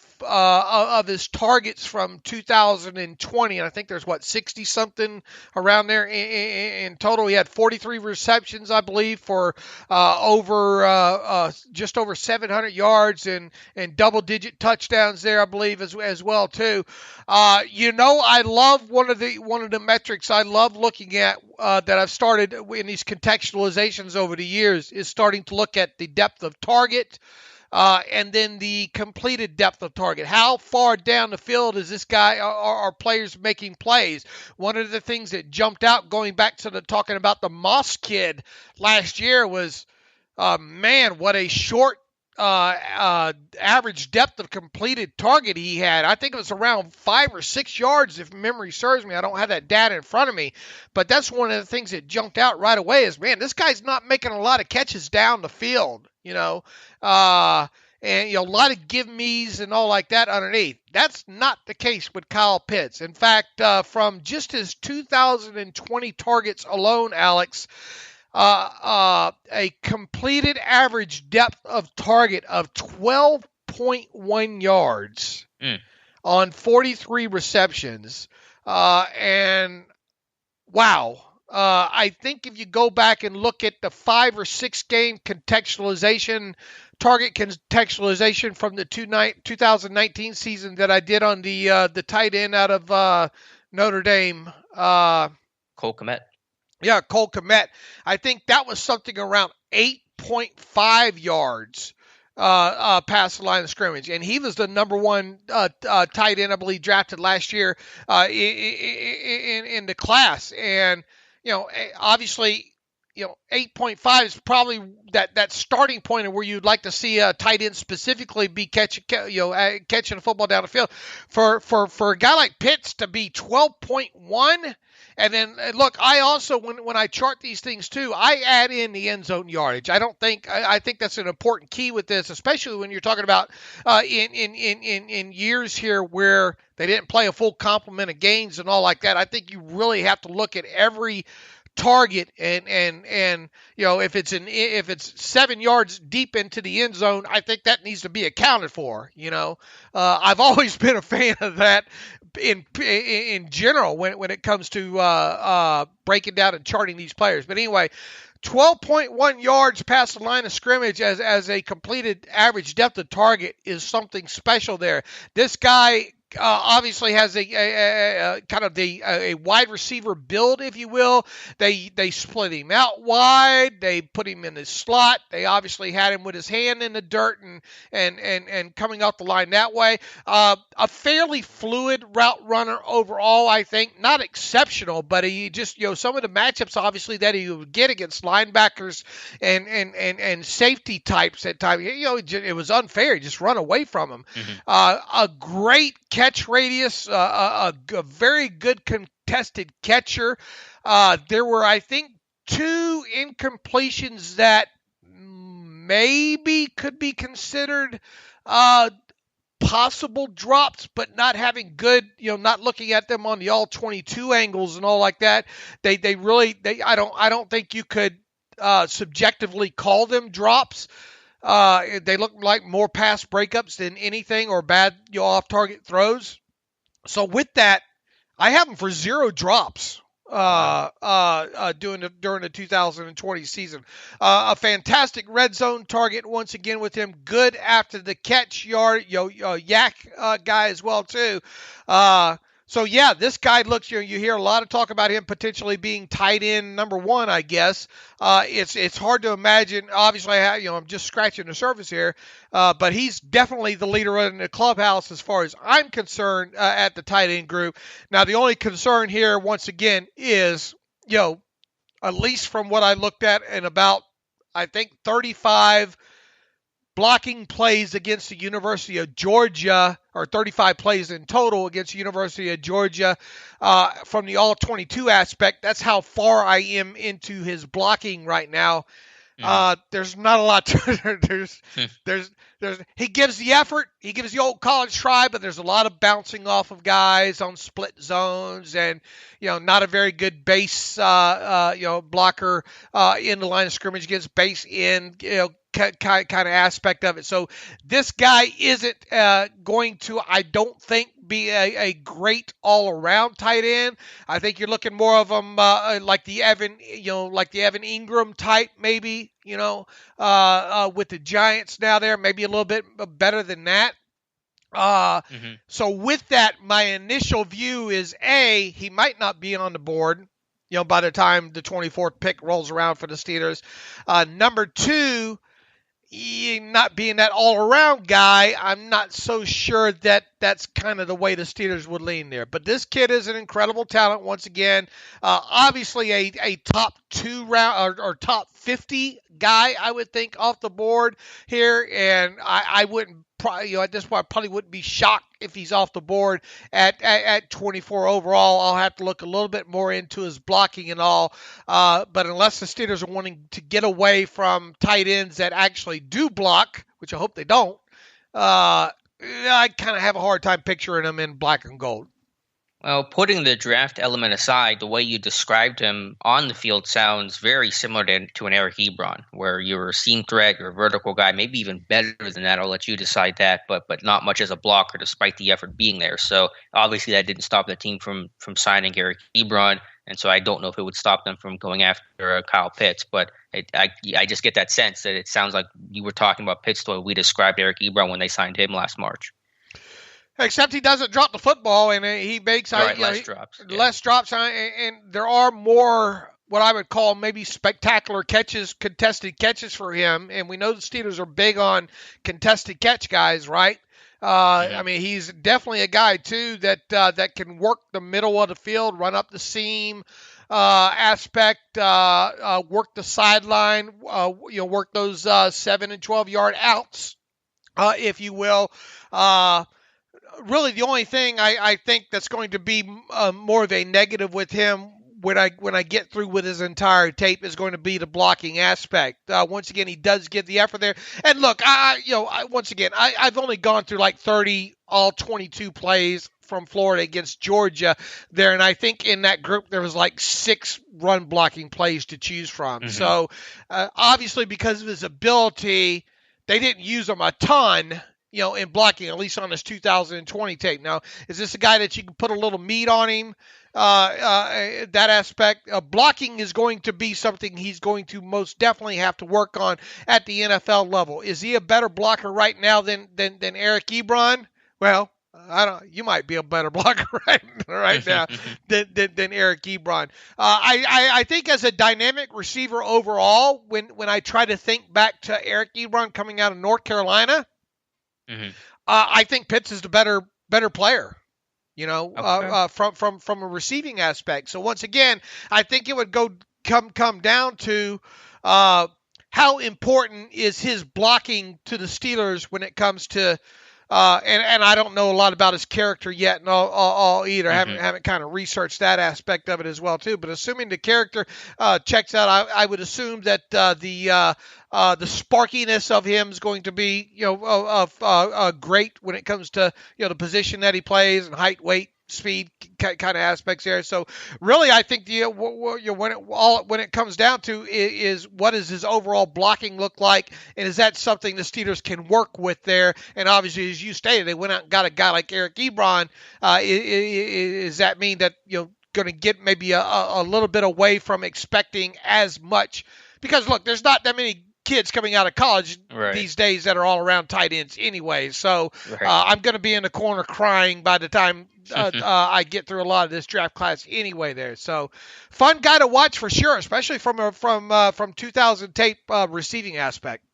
targets from 2020, and I think there's 60 something around there in total. He had 43 receptions, I believe, for just over 700 yards and double digit touchdowns there, I believe, as well too. I love one of the metrics I love looking at that I've started in these contextualizations over the years is starting to look at the depth of target. And then the completed depth of target. How far down the field is this guy, are players making plays? One of the things that jumped out going back to talking about the Moss kid last year was, what a short average depth of completed target he had. I think it was around 5 or 6 yards, if memory serves me. I don't have that data in front of me, but that's one of the things that jumped out right away is, man, this guy's not making a lot of catches down the field, and a lot of give me's and all like that underneath. That's not the case with Kyle Pitts. In fact, from just his 2020 targets alone, Alex, a completed average depth of target of 12.1 yards on 43 receptions. And wow. I think if you go back and look at the 5 or 6 game target contextualization from the 2019 season that I did on the tight end out of Notre Dame, Cole Kmet. Yeah, Cole Kmet. I think that was something around 8.5 yards past the line of scrimmage, and he was the number one tight end, I believe, drafted last year in the class. And obviously, 8.5 is probably that starting point of where you'd like to see a tight end specifically be catching a football down the field. For a guy like Pitts to be 12.1. And then, look, I also, when I chart these things too, I add in the end zone yardage. I think that's an important key with this, especially when you're talking about in years here where they didn't play a full complement of games and all like that. I think you really have to look at every target and if it's 7 yards deep into the end zone, I think that needs to be accounted for. I've always been a fan of that in general when it comes to breaking down and charting these players. But anyway, 12.1 yards past the line of scrimmage as a completed average depth of target is something special there. This guy obviously has a kind of a wide receiver build, if you will. They split him out wide. They put him in the slot. They obviously had him with his hand in the dirt and coming off the line that way. A fairly fluid route runner overall, I think. Not exceptional, but he just, some of the matchups obviously that he would get against linebackers and safety types at times, it was unfair. He just run away from him. A great catch radius, a very good contested catcher. There were, I think, 2 incompletions that maybe could be considered possible drops, but not having good, not looking at them on the all 22 angles and all like that. I don't think you could subjectively call them drops. They look like more pass breakups than anything or bad off-target throws. So with that, I have them for 0 drops during the 2020 season. A fantastic red zone target once again with him. Good after the catch yak guy as well too. So yeah, this guy looks. You hear a lot of talk about him potentially being tight end number one. I guess it's hard to imagine. Obviously, I'm just scratching the surface here, but he's definitely the leader in the clubhouse as far as I'm concerned at the tight end group. Now, the only concern here, once again, is at least from what I looked at, in about I think 35 blocking plays against the University of Georgia, or 35 plays in total against the University of Georgia from the all-22 aspect. That's how far I am into his blocking right now. There's not a lot to he gives the effort, he gives the old college try, but there's a lot of bouncing off of guys on split zones, and not a very good base blocker in the line of scrimmage against base end kind of aspect of it. So this guy isn't going to, I don't think, be a great all-around tight end. I think you're looking more of him like the Evan Ingram type, maybe, with the Giants now there, maybe a little bit better than that. So with that, my initial view is he might not be on the board, by the time the 24th pick rolls around for the Steelers. Number two, not being that all-around guy, I'm not so sure that that's kind of the way the Steelers would lean there. But this kid is an incredible talent once again. Obviously a top 2 round or top 50 guy, I would think, off the board here. And I wouldn't probably, at this point, I probably wouldn't be shocked if he's off the board at 24 overall. I'll have to look a little bit more into his blocking and all. But unless the Steelers are wanting to get away from tight ends that actually do block, which I hope they don't, I kind of have a hard time picturing him in black and gold. Well, putting the draft element aside, the way you described him on the field sounds very similar to an Eric Ebron, where you're a seam threat, you're a vertical guy, maybe even better than that. I'll let you decide that, but not much as a blocker, despite the effort being there. So obviously that didn't stop the team from signing Eric Ebron, and so I don't know if it would stop them from going after Kyle Pitts. But I just get that sense that it sounds like you were talking about Pitts the way we described Eric Ebron when they signed him last March. Except he doesn't drop the football, and he makes less drops. Less drops, and there are more what I would call maybe spectacular catches, contested catches for him. And we know the Steelers are big on contested catch guys, right? I mean, he's definitely a guy too that can work the middle of the field, run up the seam aspect, work the sideline, work those 7 and 12 yard outs, if you will. Really, the only thing I think that's going to be more of a negative with him when I get through with his entire tape is going to be the blocking aspect. Once again, he does give the effort there. And look, I've only gone through like 30 all 22 plays from Florida against Georgia there, and I think in that group there was like 6 run blocking plays to choose from. So obviously, because of his ability, they didn't use him a ton, in blocking, at least on this 2020 tape. Now, is this a guy that you can put a little meat on him? That aspect. Blocking is going to be something he's going to most definitely have to work on at the NFL level. Is he a better blocker right now than Eric Ebron? Well, I don't. You might be a better blocker right now than Eric Ebron. I think as a dynamic receiver overall, when I try to think back to Eric Ebron coming out of North Carolina, I think Pitts is the better player, from a receiving aspect. So once again, I think it would come down to how important is his blocking to the Steelers when it comes to and I don't know a lot about his character yet, and I'll either haven't kind of researched that aspect of it as well too. But assuming the character checks out, I would assume that the sparkiness of him is going to be great when it comes to the position that he plays and height, weight, speed kind of aspects there. So really, I think when it comes down to is what does his overall blocking look like, and is that something the Steelers can work with there? And obviously, as you stated, they went out and got a guy like Eric Ebron. Does that mean that going to get maybe a little bit away from expecting as much. Because, look, there's not that many kids coming out of college these days that are all around tight ends anyway. So I'm going to be in the corner crying by the time I get through a lot of this draft class anyway there. So fun guy to watch for sure, especially from 2000 tape receiving aspect.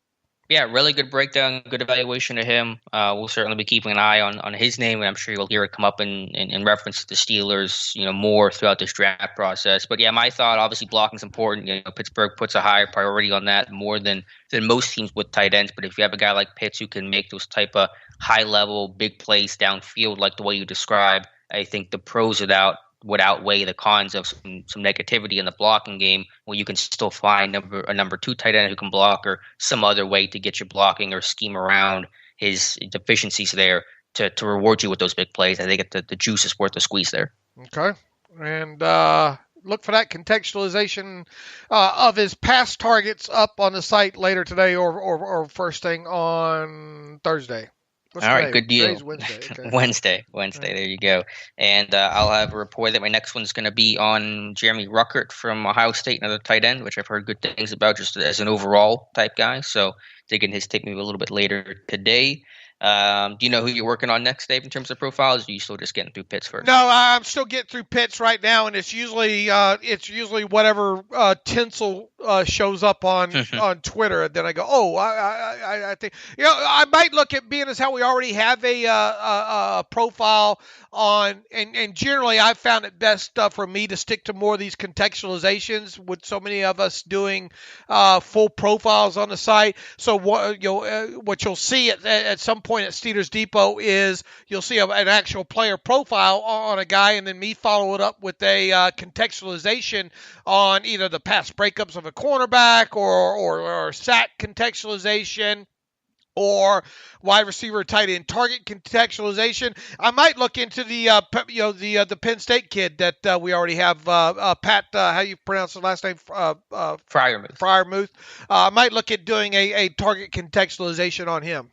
Yeah, really good breakdown, good evaluation of him. We'll certainly be keeping an eye on his name, and I'm sure you'll hear it come up in reference to the Steelers, more throughout this draft process. But yeah, my thought, obviously blocking is important. Pittsburgh puts a higher priority on that more than most teams with tight ends. But if you have a guy like Pitts who can make those type of high level, big plays downfield, like the way you describe, I think the pros of that would outweigh the cons of some negativity in the blocking game, where you can still find a number 2 tight end who can block, or some other way to get you blocking or scheme around his deficiencies there to reward you with those big plays. I think the juice is worth the squeeze there. Okay. And look for that contextualization of his past targets up on the site later today or first thing on Thursday. All right, good deal. Today's Wednesday. Okay. Wednesday. There you go. And I'll have a report that my next one's going to be on Jeremy Ruckert from Ohio State, another tight end, which I've heard good things about just as an overall type guy. So digging his tape maybe a little bit later today. Do you know who you're working on next, Dave, in terms of profiles? Or are you still just getting through Pitts first? No, I'm still getting through Pitts right now, and it's usually whatever tinsel shows up on Twitter, and then I go, I think I might look at, being as how we already have a profile on, and generally I've found it best for me to stick to more of these contextualizations with so many of us doing full profiles on the site. So what you'll see at some point at Steelers Depot is you'll see an actual player profile on a guy, and then me follow it up with a contextualization on either the past breakups of a cornerback or sack contextualization, or wide receiver, tight end target contextualization. I might look into the Penn State kid that we already have, Pat. How you pronounce his last name? Freiermuth. I might look at doing a target contextualization on him.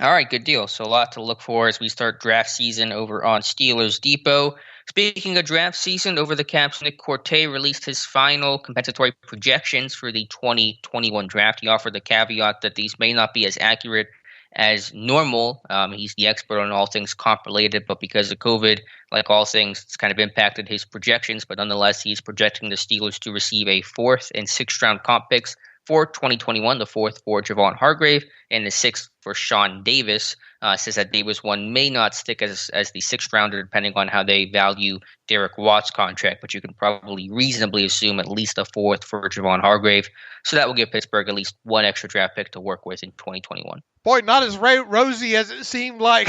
All right, good deal. So a lot to look for as we start draft season over on Steelers Depot. Speaking of draft season, over the Caps, Nick Corte released his final compensatory projections for the 2021 draft. He offered the caveat that these may not be as accurate as normal. He's the expert on all things comp-related, but because of COVID, like all things, it's kind of impacted his projections. But nonetheless, he's projecting the Steelers to receive a 4th and 6th round comp picks for 2021, the 4th for Javon Hargrave, and the 6th for Sean Davis. Says that Davis one may not stick as the 6th rounder, depending on how they value Derek Watt's contract, but you can probably reasonably assume at least a 4th for Javon Hargrave. So that will give Pittsburgh at least one extra draft pick to work with in 2021. Boy, not as rosy as it seemed like.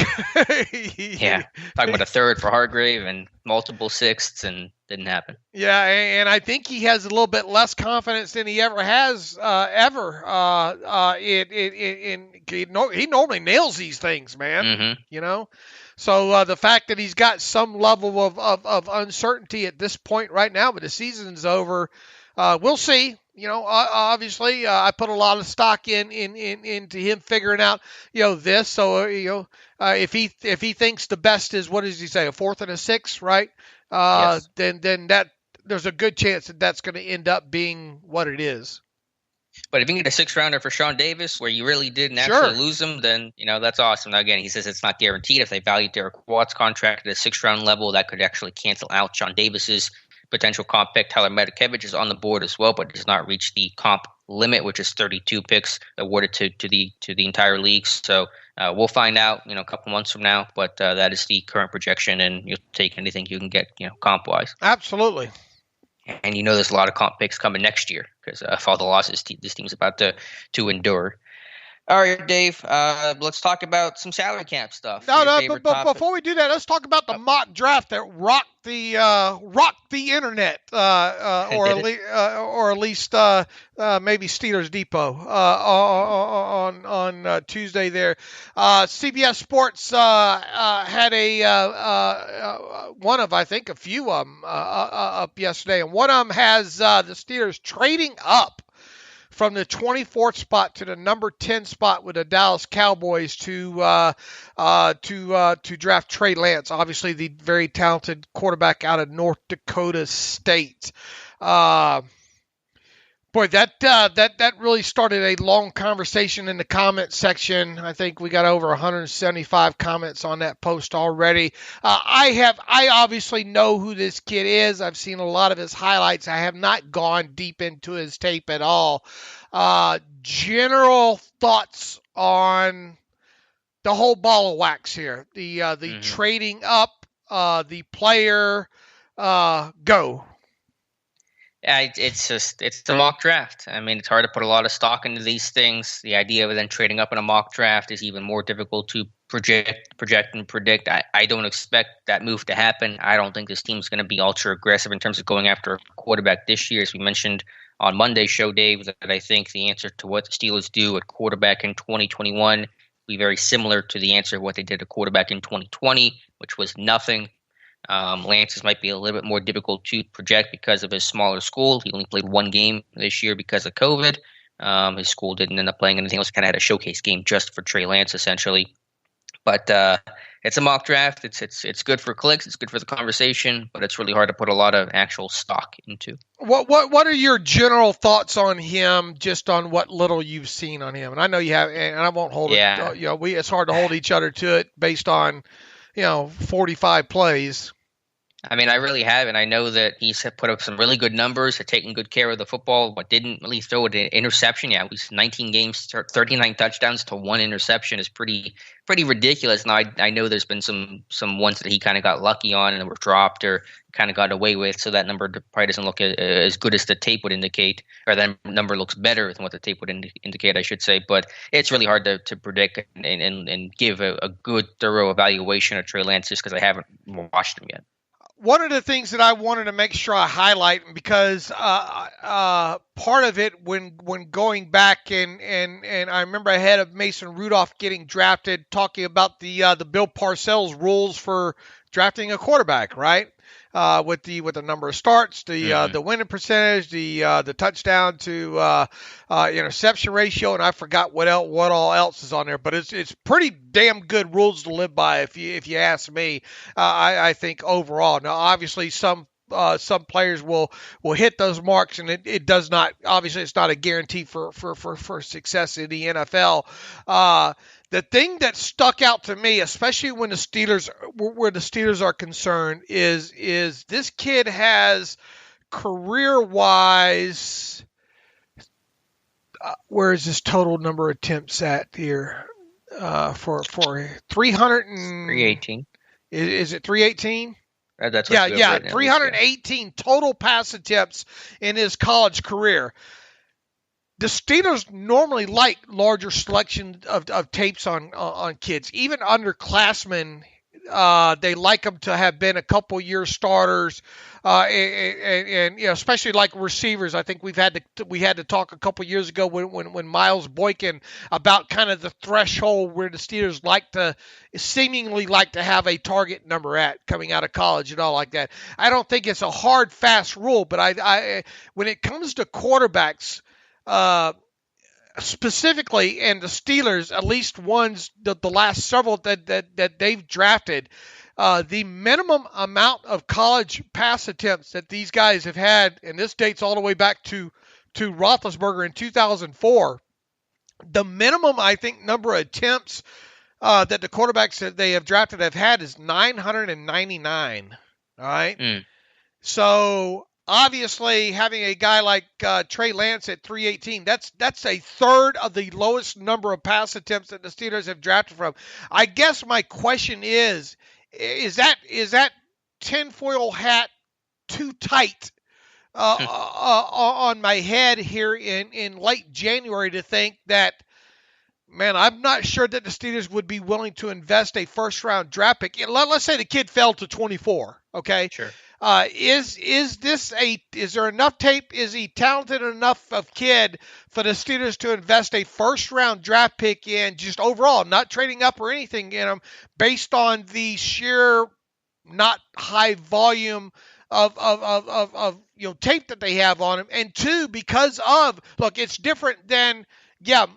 Yeah, talking about a 3rd for Hargrave and multiple 6ths, and didn't happen. Yeah, and I think he has a little bit less confidence than he ever has he normally nails these things, man. Mm-hmm. So the fact that he's got some level of uncertainty at this point right now, but the season's over, we'll see. Obviously, I put a lot of stock into him figuring out, this. So, if he thinks the best is, what does he say, a 4th and a 6th, right? Yes. Then that there's a good chance that that's going to end up being what it is. But if you can get a 6th rounder for Sean Davis, where you really didn't actually lose him, then that's awesome. Now again, he says it's not guaranteed. If they value Derek Watt's contract at a 6th round level, that could actually cancel out Sean Davis's potential comp pick. Tyler Medikevich is on the board as well, but does not reach the comp limit, which is 32 picks awarded to the entire league. So we'll find out, a couple months from now. But that is the current projection, and you'll take anything you can get, comp wise. Absolutely. And there's a lot of comp picks coming next year because of all the losses this team's about to endure. All right, Dave, let's talk about some salary cap stuff. But before we do that, let's talk about the mock draft that rocked the internet, or at least maybe Steelers Depot on Tuesday there. CBS Sports had one of, I think, a few of them up yesterday, and one of them has the Steelers trading up from the 24th spot to the number 10 spot with the Dallas Cowboys to draft Trey Lance, obviously the very talented quarterback out of North Dakota State. Boy, that really started a long conversation in the comment section. I think we got over 175 comments on that post already. I obviously know who this kid is. I've seen a lot of his highlights. I have not gone deep into his tape at all. General thoughts on the whole ball of wax here. The trading up, the player, go. Yeah, it's a mock draft. I mean, it's hard to put a lot of stock into these things. The idea of then trading up in a mock draft is even more difficult to project and predict. I don't expect that move to happen. I don't think this team's going to be ultra aggressive in terms of going after a quarterback this year. As we mentioned on Monday's show, Dave, that I think the answer to what the Steelers do at quarterback in 2021 will be very similar to the answer of what they did at quarterback in 2020, which was nothing. Lance's might be a little bit more difficult to project because of his smaller school. He only played one game this year because of COVID. His school didn't end up playing anything else. Kind of had a showcase game just for Trey Lance, essentially. But it's a mock draft. It's good for clicks. It's good for the conversation. But it's really hard to put a lot of actual stock into. What are your general thoughts on him? Just on what little you've seen on him, and I know you have, and I won't hold it. It's hard to hold each other to it based on 45 plays. I mean, I really haven't. I know that he's put up some really good numbers, had taken good care of the football, but didn't really throw an interception. Yeah, it was 19 games, 39 touchdowns to one interception is pretty ridiculous. Now, I know there's been some ones that he kind of got lucky on and were dropped or kind of got away with, so that number probably doesn't look as good as the tape would indicate, or that number looks better than what the tape would indicate, I should say. But it's really hard to predict and give a good, thorough evaluation of Trey Lance just because I haven't watched him yet. One of the things that I wanted to make sure I highlight, because part of it when going back and I remember ahead of Mason Rudolph getting drafted, talking about the Bill Parcells rules for drafting a quarterback, right? With the number of starts, the winning percentage, the touchdown to interception ratio, and I forgot what all else is on there. But it's pretty damn good rules to live by if you ask me. I think overall. Now, obviously, some players will hit those marks, and it does not. Obviously, it's not a guarantee for success in the NFL. The thing that stuck out to me, especially when the Steelers are concerned, is this kid has career-wise. Where is his total number of attempts at here? For 318. Is it 318? That's what 318 total pass attempts in his college career. The Steelers normally like larger selection of tapes on kids. Even underclassmen, they like them to have been a couple year starters, and especially like receivers. I think we had to talk a couple years ago when Miles Boykin about kind of the threshold where the Steelers seemingly like to have a target number at coming out of college and all like that. I don't think it's a hard, fast rule, but I when it comes to quarterbacks, specifically, and the Steelers, at least ones the last several that they've drafted, the minimum amount of college pass attempts that these guys have had, and this dates all the way back to Roethlisberger in 2004. The minimum, I think, number of attempts that the quarterbacks that they have drafted have had is 999. All right, so. Obviously, having a guy like Trey Lance at 318, that's a third of the lowest number of pass attempts that the Steelers have drafted from. I guess my question is that tinfoil hat too tight on my head here in late January to think that, man, I'm not sure that the Steelers would be willing to invest a first-round draft pick. Let's say the kid fell to 24, okay? Sure. Is there enough tape? Is he talented enough of kid for the Steelers to invest a first round draft pick in, just overall, not trading up or anything in him, based on the sheer not high volume of tape that they have on him, and two, because of, look, it's different than, Ben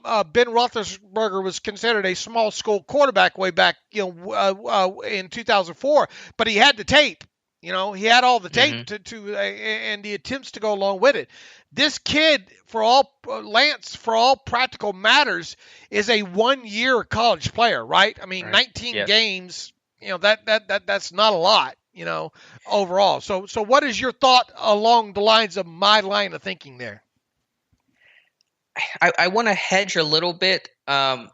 Roethlisberger was considered a small school quarterback way back in 2004, but he had the tape. He had all the tape and the attempts to go along with it. This kid, Lance, for all practical matters, is a 1-year college player, right? I mean, 19 games, that's not a lot, overall. So what is your thought along the lines of my line of thinking there? I want to hedge a little bit. I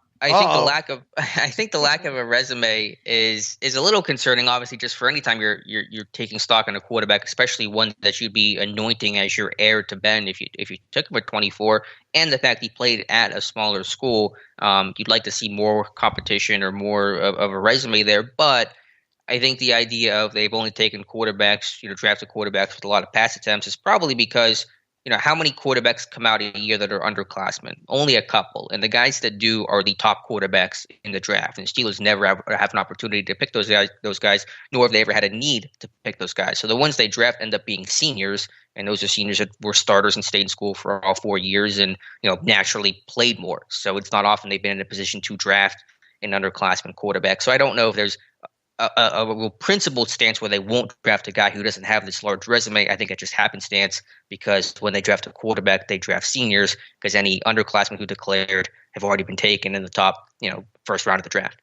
think the lack of a resume is a little concerning. Obviously, just for any time you're taking stock on a quarterback, especially one that you'd be anointing as your heir to Ben if you took him at 24, and the fact he played at a smaller school, you'd like to see more competition or more of a resume there. But I think the idea of they've only taken quarterbacks, drafted quarterbacks with a lot of pass attempts is probably because how many quarterbacks come out a year that are underclassmen? Only a couple. And the guys that do are the top quarterbacks in the draft. And the Steelers never have an opportunity to pick those guys, nor have they ever had a need to pick those guys. So the ones they draft end up being seniors, and those are seniors that were starters and stayed in school for all 4 years and, naturally played more. So it's not often they've been in a position to draft an underclassman quarterback. So I don't know if there's a real principled stance where they won't draft a guy who doesn't have this large resume. I think it just happenstance because when they draft a quarterback, they draft seniors because any underclassmen who declared have already been taken in the top, first round of the draft.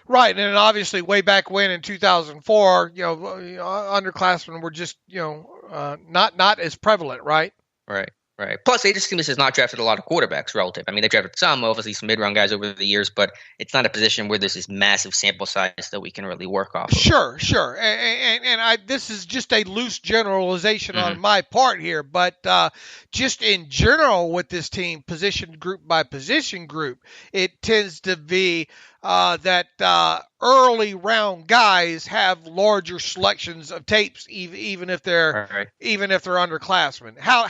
Right, and obviously way back when in 2004, underclassmen were just, not as prevalent, right? Right. Plus, they just seem to have not drafted a lot of quarterbacks relative. I mean, they drafted obviously some mid-round guys over the years, but it's not a position where there's this massive sample size that we can really work off of. Sure. And this is just a loose generalization on my part here, but just in general with this team, position group by position group, it tends to be that early round guys have larger selections of tapes, even if they're underclassmen. How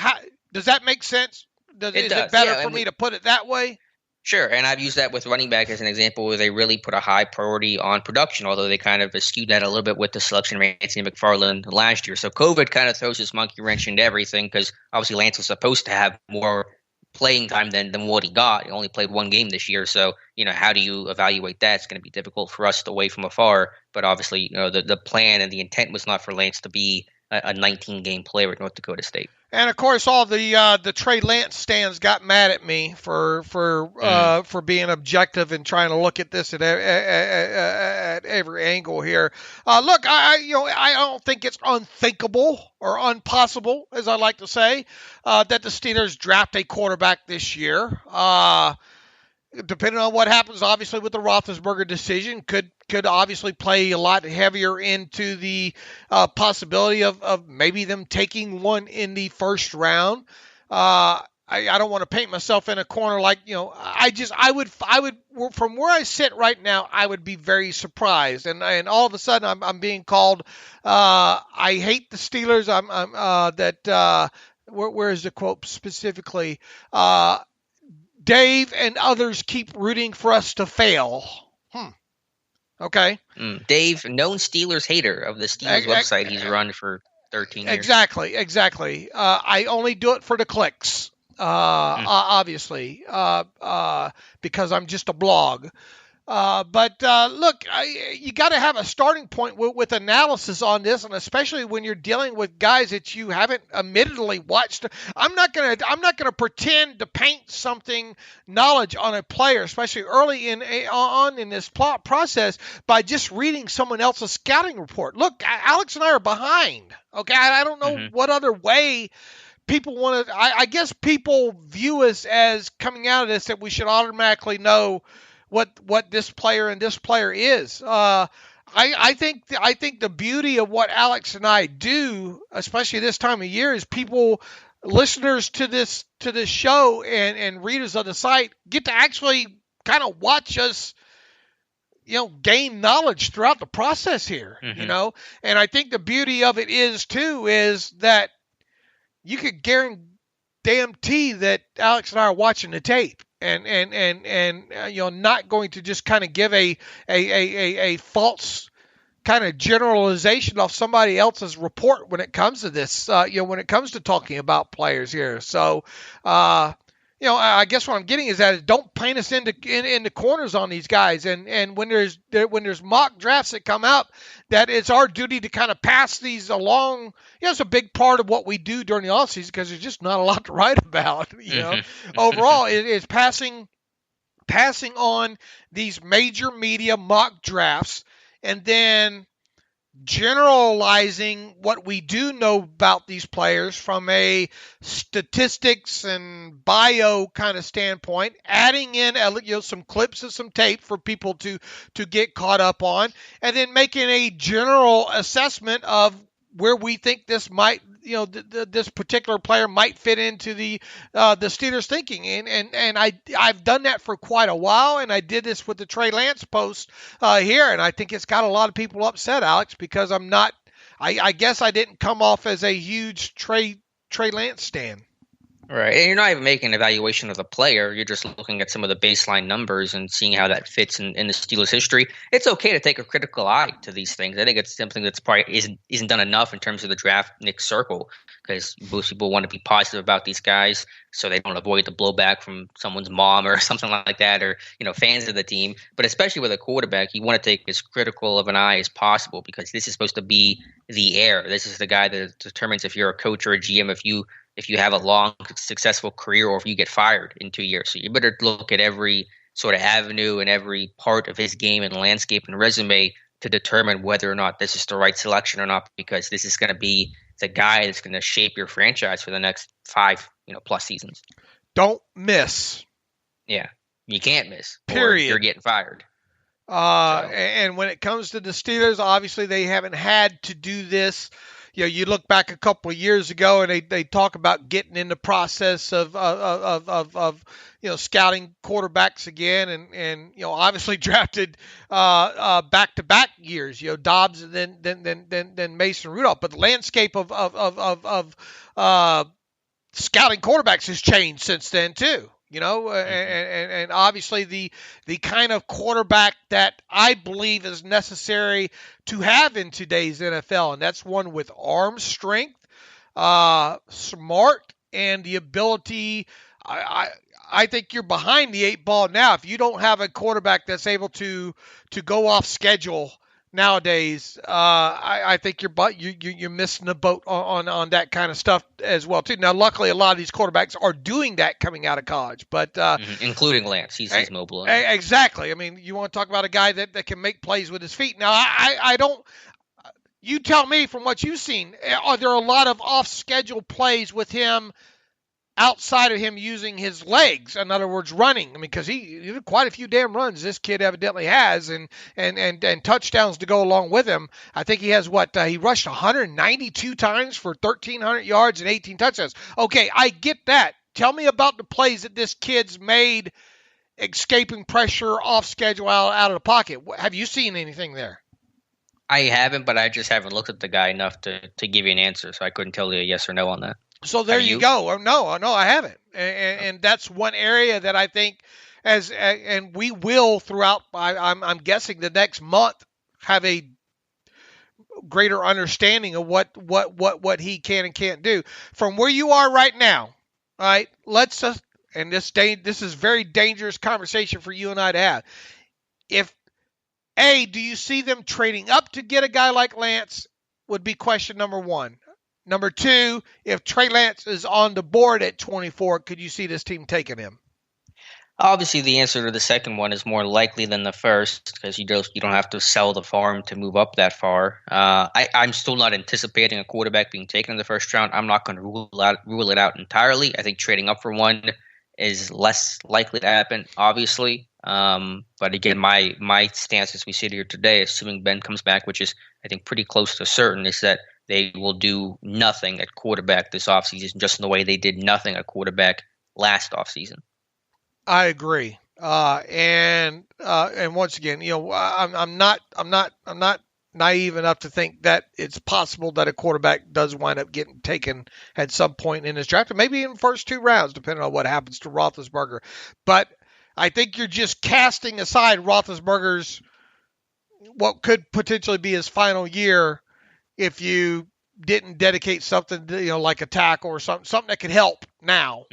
does that make sense? Is it better for me to put it that way? Sure, and I've used that with running back as an example where they really put a high priority on production, although they kind of skewed that a little bit with the selection of Anthony McFarland last year. So COVID kind of throws this monkey wrench into everything because obviously Lance was supposed to have more playing time than what he got. He only played one game this year, so how do you evaluate that? It's going to be difficult for us away from afar, but obviously the plan and the intent was not for Lance to be a 19-game player at North Dakota State. And of course, all the Trey Lance stands got mad at me for being objective and trying to look at this at every angle here. Look, I don't think it's unthinkable or impossible, as I like to say, that the Steelers draft a quarterback this year. Depending on what happens, obviously, with the Roethlisberger decision, could obviously play a lot heavier into the possibility of maybe them taking one in the first round. I don't want to paint myself in a corner like, I would from where I sit right now, I would be very surprised. And all of a sudden I'm being called, I hate the Steelers. Where is the quote specifically? Dave and others keep rooting for us to fail. Okay. Dave, known Steelers hater of the Steelers website. He's run for 13 years. Exactly. I only do it for the clicks, obviously, because I'm just a blog. But look, you got to have a starting point with analysis on this, and especially when you're dealing with guys that you haven't admittedly watched. I'm not gonna pretend to paint something knowledge on a player, especially early in this plot process, by just reading someone else's scouting report. Look, Alex and I are behind. Okay, I don't know what other way people want to. I guess people view us as coming out of this that we should automatically know what this player and this player is. I think the beauty of what Alex and I do, especially this time of year, is listeners to this show and readers of the site get to actually kind of watch us, gain knowledge throughout the process here, And I think the beauty of it is that you could guarantee that Alex and I are watching the tape. And not going to just kind of give a false kind of generalization off somebody else's report when it comes to this, when it comes to talking about players here. So, I guess what I'm getting is that don't paint us into corners on these guys. And when there's mock drafts that come out, that it's our duty to kind of pass these along. It's a big part of what we do during the offseason because there's just not a lot to write about. Overall, it is passing on these major media mock drafts and then generalizing what we do know about these players from a statistics and bio kind of standpoint, adding in some clips of some tape for people to get caught up on, and then making a general assessment of where we think this might, this particular player might fit into the Steelers' thinking. And I've done that for quite a while, and I did this with the Trey Lance post here, and I think it's got a lot of people upset, Alex, because I guess I didn't come off as a huge Trey Lance stan. Right. And you're not even making an evaluation of the player. You're just looking at some of the baseline numbers and seeing how that fits in the Steelers' history. It's okay to take a critical eye to these things. I think it's something that's probably isn't done enough in terms of the draft Nick circle, because most people want to be positive about these guys so they don't avoid the blowback from someone's mom or something like that, or fans of the team. But especially with a quarterback, you want to take as critical of an eye as possible, because this is supposed to be the heir. This is the guy that determines if you're a coach or a GM, if you have a long, successful career, or if you get fired in 2 years. So you better look at every sort of avenue and every part of his game and landscape and resume to determine whether or not this is the right selection or not, because this is going to be the guy that's going to shape your franchise for the next 5 plus seasons. Don't miss. Yeah, you can't miss. Period. Or you're getting fired. And when it comes to the Steelers, obviously they haven't had to do this. You look back a couple of years ago, and they talk about getting in the process of scouting quarterbacks again, and obviously drafted back-to-back years, Dobbs and then Mason Rudolph. But the landscape of scouting quarterbacks has changed since then too. And obviously the kind of quarterback that I believe is necessary to have in today's NFL, and that's one with arm strength, smart, and the ability. I think you're behind the 8 ball now if you don't have a quarterback that's able to go off schedule nowadays. I think you're missing the boat on that kind of stuff as well too. Now, luckily, a lot of these quarterbacks are doing that coming out of college, but including Lance, he's mobile. Exactly. I mean, you want to talk about a guy that can make plays with his feet. Now, I don't. You tell me from what you've seen, are there a lot of off-schedule plays with him outside of him using his legs? In other words, running. I mean, because he quite a few damn runs this kid evidently has, and touchdowns to go along with him. I think he has he rushed 192 times for 1,300 yards and 18 touchdowns. Okay, I get that. Tell me about the plays that this kid's made, escaping pressure, off schedule, out of the pocket. Have you seen anything there? I haven't, but I just haven't looked at the guy enough to give you an answer, so I couldn't tell you a yes or no on that. So there you go. No, I haven't. And that's one area that I think and we will throughout, I'm guessing the next month, have a greater understanding of what he can and can't do. From where you are right now, all right, let's just, and this is very dangerous conversation for you and I to have. Do you see them trading up to get a guy like Lance would be question number one. Number two, if Trey Lance is on the board at 24, could you see this team taking him? Obviously, the answer to the second one is more likely than the first, because you don't have to sell the farm to move up that far. I'm still not anticipating a quarterback being taken in the first round. I'm not going to rule it out entirely. I think trading up for one is less likely to happen, obviously. But again, my stance as we sit here today, assuming Ben comes back, which is I think pretty close to certain, is that they will do nothing at quarterback this offseason, just in the way they did nothing at quarterback last offseason. I agree. And once again, I'm not naive enough to think that it's possible that a quarterback does wind up getting taken at some point in his draft, or maybe in the first 2 rounds, depending on what happens to Roethlisberger. But I think you're just casting aside Roethlisberger's what could potentially be his final year if you didn't dedicate something to, like a tackle or something that could help now,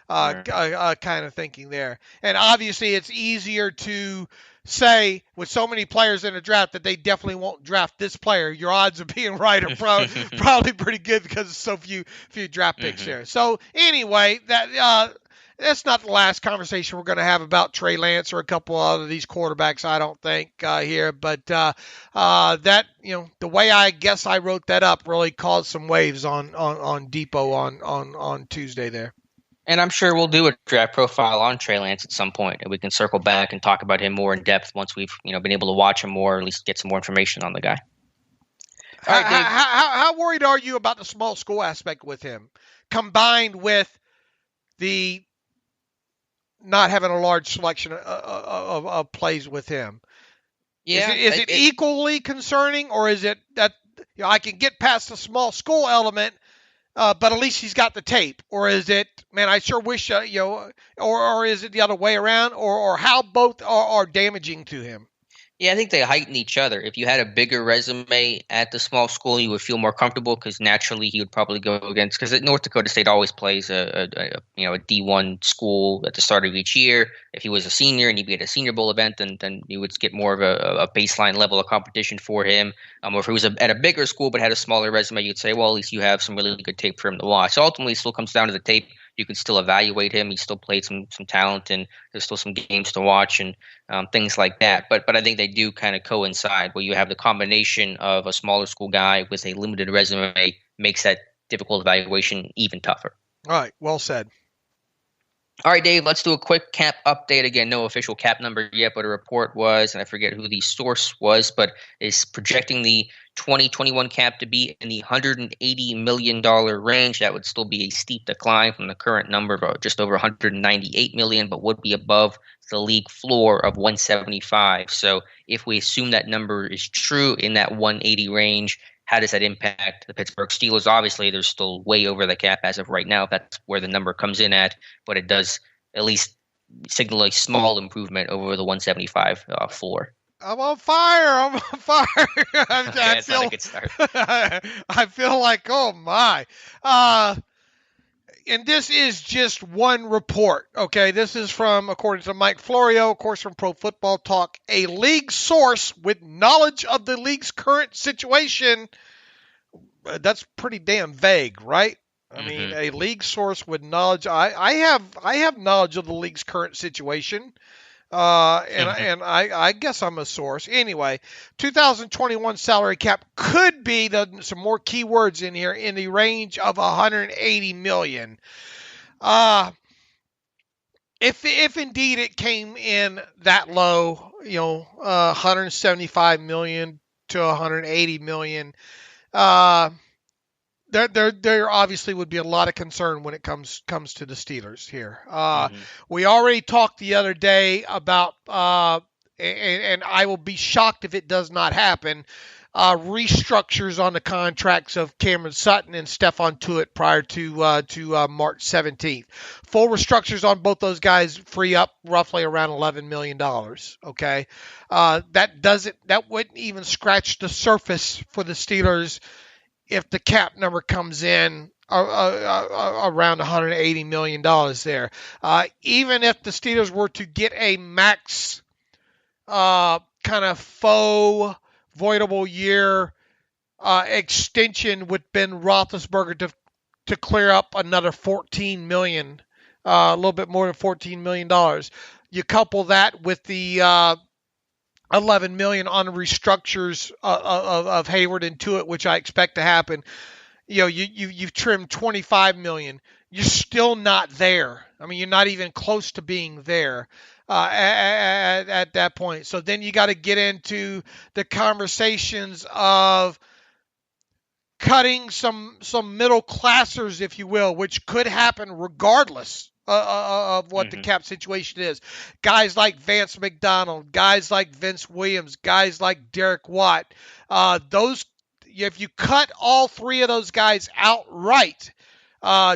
kind of thinking there. And obviously it's easier to say with so many players in the draft that they definitely won't draft this player. Your odds of being right are probably pretty good because of so few draft picks there. So anyway, that's not the last conversation we're going to have about Trey Lance or a couple of these quarterbacks, I don't think, here. But that, the way I guess I wrote that up really caused some waves on Depot on Tuesday there. And I'm sure we'll do a draft profile on Trey Lance at some point, and we can circle back and talk about him more in depth once we've been able to watch him more, or at least get some more information on the guy. All right, Dave. How worried are you about the small school aspect with him, combined with the not having a large selection of plays with him? Yeah, is it equally concerning, or is it that I can get past the small school element, but at least he's got the tape? Or is it, man, I sure wish or is it the other way around, or how both are damaging to him? Yeah, I think they heighten each other. If you had a bigger resume at the small school, you would feel more comfortable because naturally he would probably go against, because North Dakota State always plays a D1 school at the start of each year. If he was a senior and he'd be at a Senior Bowl event, then you would get more of a baseline level of competition for him. Or if he was at a bigger school but had a smaller resume, you'd say, well, at least you have some really good tape for him to watch. So ultimately, it still comes down to the tape. You can still evaluate him. He still played some talent, and there's still some games to watch and things like that. But I think they do kind of coincide, where you have the combination of a smaller school guy with a limited resume makes that difficult evaluation even tougher. All right, well said. All right, Dave, let's do a quick cap update. Again, no official cap number yet, but a report was, and I forget who the source was, but is projecting the 2021 cap to be in the $180 million range. That would still be a steep decline from the current number of just over $198 million, but would be above the league floor of $175. So if we assume that number is true in that 180 range, how does that impact the Pittsburgh Steelers? Obviously, they're still way over the cap as of right now. That's where the number comes in at, but it does at least signal a small improvement over the 175 floor. I'm on fire. That's not a good start. I feel like, oh my. And this is just one report, okay? This is from, according to Mike Florio, of course, from Pro Football Talk, a league source with knowledge of the league's current situation. That's pretty damn vague, right? I mean, a league source with knowledge. I have knowledge of the league's current situation. And I guess I'm a source. Anyway, 2021 salary cap could be some more keywords in here in the range of $180 million. If indeed it came in that low, $175 million to $180 million, there obviously would be a lot of concern when it comes to the Steelers here. We already talked the other day about, and I will be shocked if it does not happen, restructures on the contracts of Cameron Sutton and Stephon Tuitt prior to March 17th. Full restructures on both those guys free up roughly around $11 million. Okay, that wouldn't even scratch the surface for the Steelers if the cap number comes in around $180 million there. Even if the Steelers were to get a max kind of faux voidable year extension with Ben Roethlisberger to clear up another $14 million, a little bit more than $14 million. You couple that with the $11 million on restructures of Hayward and Tuitt, which I expect to happen. You've trimmed $25 million. You're still not there. I mean, you're not even close to being there at that point. So then you got to get into the conversations of cutting some middle classers, if you will, which could happen regardless of what the cap situation is. Guys like Vance McDonald, guys like Vince Williams, guys like Derek Watt, if you cut all three of those guys outright,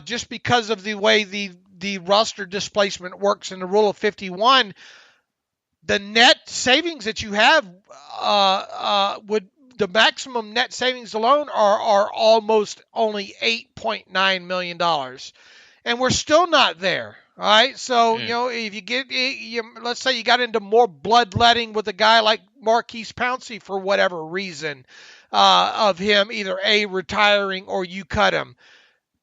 just because of the way the roster displacement works in the rule of 51, the net savings that you have would the maximum net savings alone are almost only $8.9 million. And we're still not there. All right. So, if let's say you got into more bloodletting with a guy like Marquise Pouncey for whatever reason, of him either retiring or you cut him.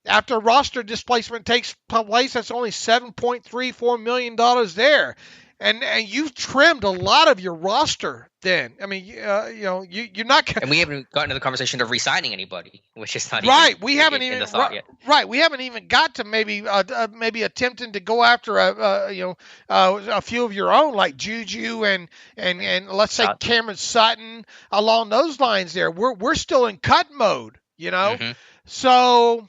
After roster displacement takes place, that's only $7.34 million there. And you've trimmed a lot of your roster then. I mean, you're not. And we haven't gotten to the conversation of re-signing anybody, which is not right. Even we haven't in even the thought yet. Right. We haven't even got to maybe attempting to go after a few of your own like Juju and let's say Cameron Sutton along those lines. There, we're still in cut mode. Mm-hmm. So.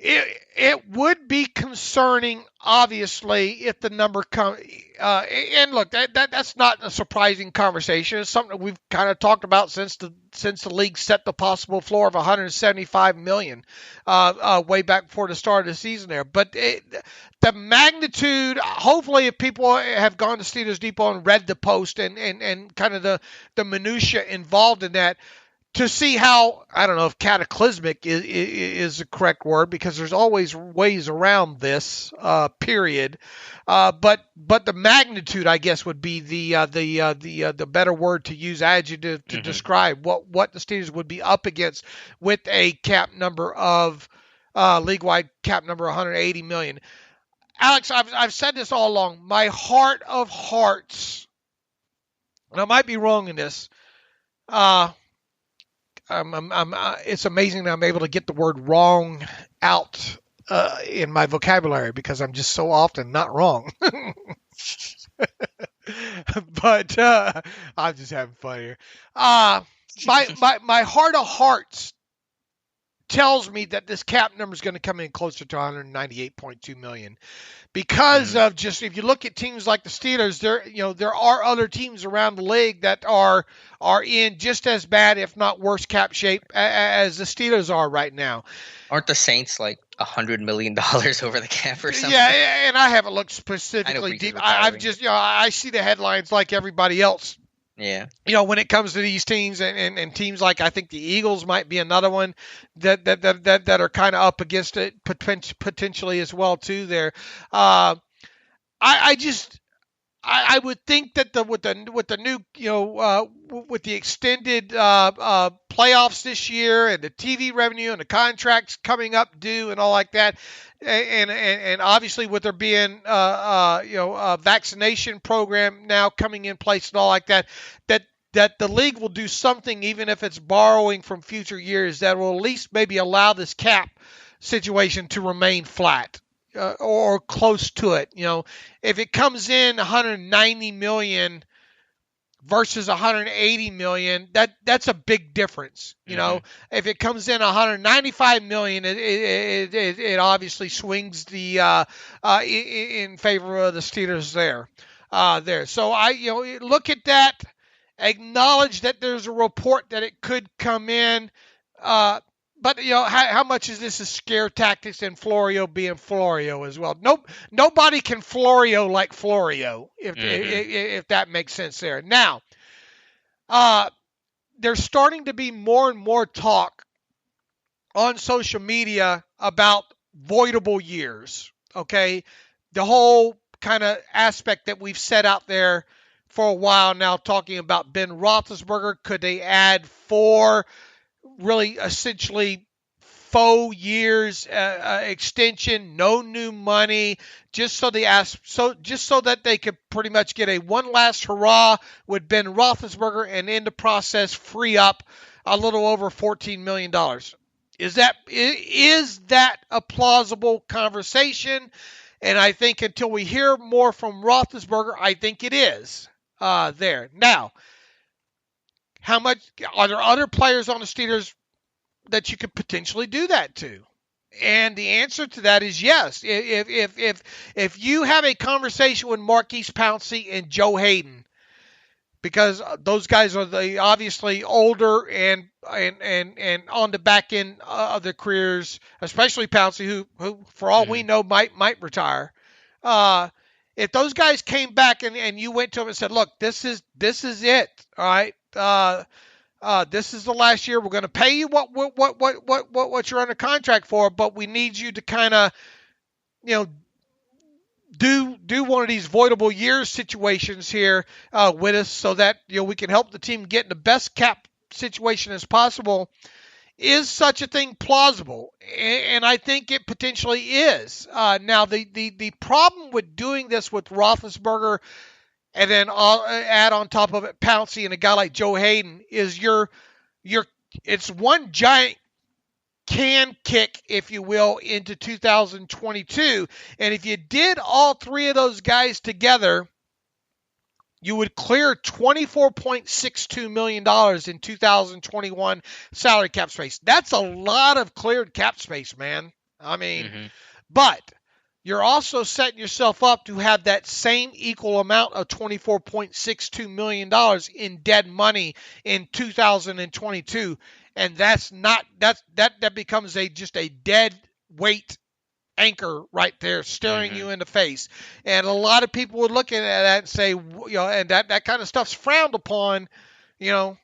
It would be concerning, obviously, if the number comes. And look, that's not a surprising conversation. It's something that we've kind of talked about since the league set the possible floor of $175 million way back before the start of the season there. But the magnitude, hopefully, if people have gone to Steelers Depot and read the post and kind of the minutia involved in that, to see how, I don't know if cataclysmic is the correct word, because there's always ways around this period, but the magnitude, I guess, would be the better word to use, adjective to describe what the Steelers would be up against with a cap number of league-wide cap number 180 million. Alex, I've said this all along. My heart of hearts, and I might be wrong in this. It's amazing that I'm able to get the word wrong out in my vocabulary, because I'm just so often not wrong. But I'm just having fun here. My heart of hearts tells me that this cap number is going to come in closer to 198.2 million, because of just, if you look at teams like the Steelers, there are other teams around the league that are in just as bad, if not worse, cap shape as the Steelers are right now. Aren't the Saints like $100 million over the cap or something? Yeah, and I haven't looked specifically deep. I've just, I see the headlines like everybody else. Yeah. When it comes to these teams and teams like, I think the Eagles might be another one that are kind of up against it potentially as well too there. I would think that with the new, with the extended playoffs this year and the TV revenue and the contracts coming up due and all like that, and obviously with there being a vaccination program now coming in place and all like that the league will do something, even if it's borrowing from future years, that will at least maybe allow this cap situation to remain flat. Or close to it. If it comes in 190 million versus 180 million, that's a big difference. If it comes in 195 million, it obviously swings the in favor of the Steelers there. So I look at that, acknowledge that there's a report that it could come in. But how much is this a scare tactics and Florio being Florio as well? Nobody can Florio like Florio, if that makes sense there. Now, there's starting to be more and more talk on social media about voidable years. Okay, the whole kind of aspect that we've set out there for a while now, talking about Ben Roethlisberger. Could they add 4? Really, essentially, faux years extension, no new money, just so that they could pretty much get a one last hurrah with Ben Roethlisberger, and in the process free up a little over $14 million. Is that a plausible conversation? And I think until we hear more from Roethlisberger, I think it is there. Now, how much are there other players on the Steelers that you could potentially do that to? And the answer to that is yes. If you have a conversation with Marquise Pouncey and Joe Hayden, because those guys are the obviously older and on the back end of their careers, especially Pouncey, who for all we know might retire. if those guys came back and you went to them and said, look, this is it, all right. This is the last year. We're going to pay you what you're under contract for, but we need you to kind of, do one of these voidable years situations here with us, so that we can help the team get in the best cap situation as possible. Is such a thing plausible? And I think it potentially is. Now, the problem with doing this with Roethlisberger, and then I'll add on top of it Pouncey and a guy like Joe Hayden, is it's one giant can kick, if you will, into 2022. And if you did all three of those guys together, you would clear $24.62 million in 2021 salary cap space. That's a lot of cleared cap space, man. I mean, but you're also setting yourself up to have that same equal amount of $24.62 million in dead money in 2022. And that becomes just a dead weight anchor right there staring you in the face. And a lot of people would look at that and say, and that kind of stuff's frowned upon, where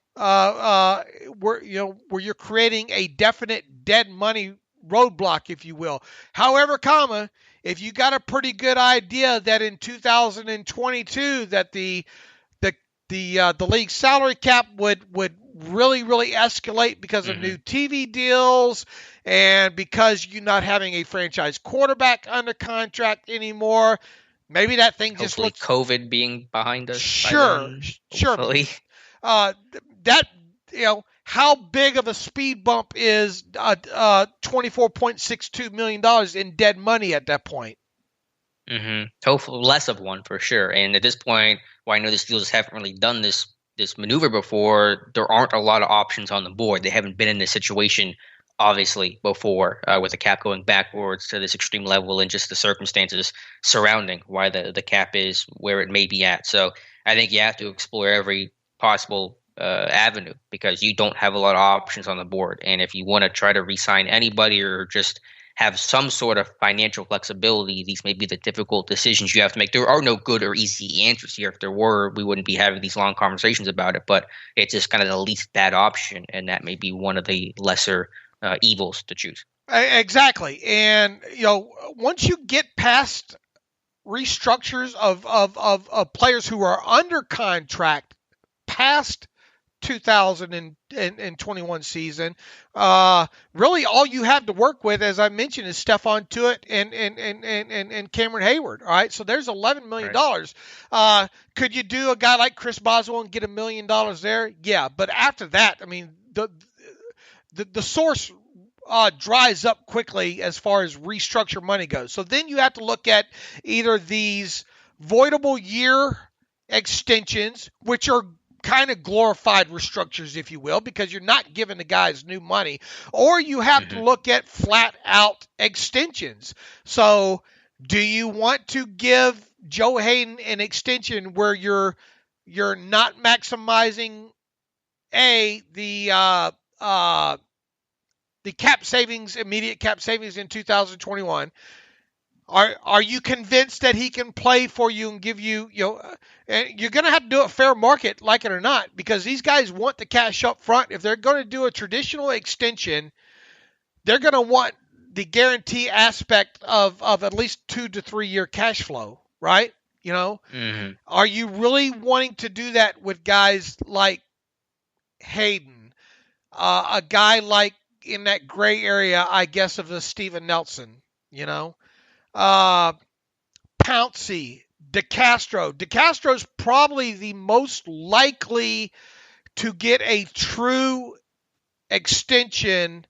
you're creating a definite dead money roadblock, if you will. However, if you got a pretty good idea that in 2022 that the league salary cap would really, really escalate because of new TV deals and because you're not having a franchise quarterback under contract anymore. Maybe that thing just looks... COVID being behind us. Sure. How big of a speed bump is $24.62 million in dead money at that point? Hopefully less of one for sure. And at this point, I know the Steelers haven't really done this maneuver before. There aren't a lot of options on the board. They haven't been in this situation, obviously, before with the cap going backwards to this extreme level and just the circumstances surrounding why the cap is where it may be at. So I think you have to explore every possible avenue because you don't have a lot of options on the board. And if you want to try to re-sign anybody or just have some sort of financial flexibility, these may be the difficult decisions you have to make. There are no good or easy answers here. If there were, we wouldn't be having these long conversations about it, but it's just kind of the least bad option, and that may be one of the lesser evils to choose. Exactly. And, once you get past restructures of players who are under contract past 2021 season, really all you have to work with, as I mentioned, is Stephon Tuitt and Cameron Hayward. All right, so there's $11 million. Right. Could you do a guy like Chris Boswell and get $1 million there? Yeah, but after that, I mean, the source dries up quickly as far as restructure money goes. So then you have to look at either these voidable year extensions, which are kind of glorified restructures, if you will, because you're not giving the guys new money, or you have to look at flat out extensions. So do you want to give Joe Hayden an extension where you're not maximizing the cap savings, immediate cap savings in 2021? Are you convinced that he can play for you and give you, and you're going to have to do a fair market, like it or not, because these guys want the cash up front. If they're going to do a traditional extension, they're going to want the guarantee aspect of at least 2 to 3 year cash flow, right? Are you really wanting to do that with guys like Hayden, a guy like in that gray area, I guess, of the Steven Nelson, Pouncey, DeCastro. DeCastro's probably the most likely to get a true extension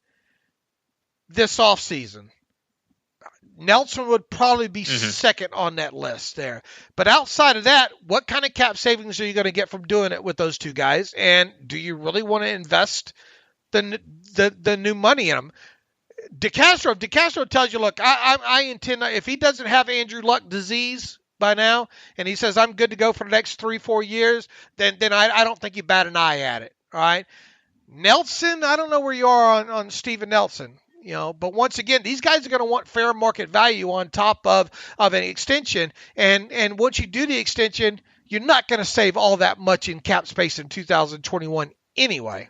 this offseason. Nelson would probably be second on that list there. But outside of that, what kind of cap savings are you going to get from doing it with those two guys? And do you really want to invest the new money in them? DeCastro tells you, look, I intend, if he doesn't have Andrew Luck disease by now, and he says I'm good to go for the next 3-4 years, then I don't think you bat an eye at it. All right, Nelson, I don't know where you are on Steven Nelson. But once again, these guys are going to want fair market value on top of an extension. And once you do the extension, you're not going to save all that much in cap space in 2021 anyway.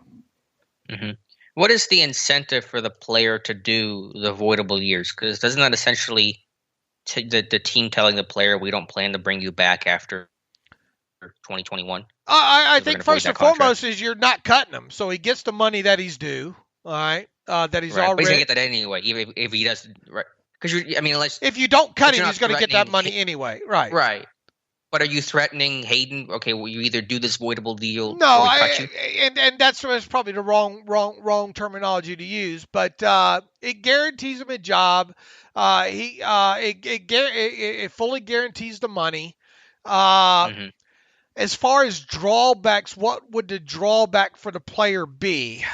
Mm-hmm. What is the incentive for the player to do the voidable years? Because doesn't that essentially the team telling the player, we don't plan to bring you back after 2021? I think first and foremost is you're not cutting him, so he gets the money that he's due. All right, that he's already. But he's gonna get that anyway, even if he does. Right? Because unless if you don't cut him, he's going to get that money anyway. Right. Right. But are you threatening Hayden? Okay, will you either do this voidable deal? No, and that's probably the wrong terminology to use. But it guarantees him a job. It fully guarantees the money. As far as drawbacks, what would the drawback for the player be?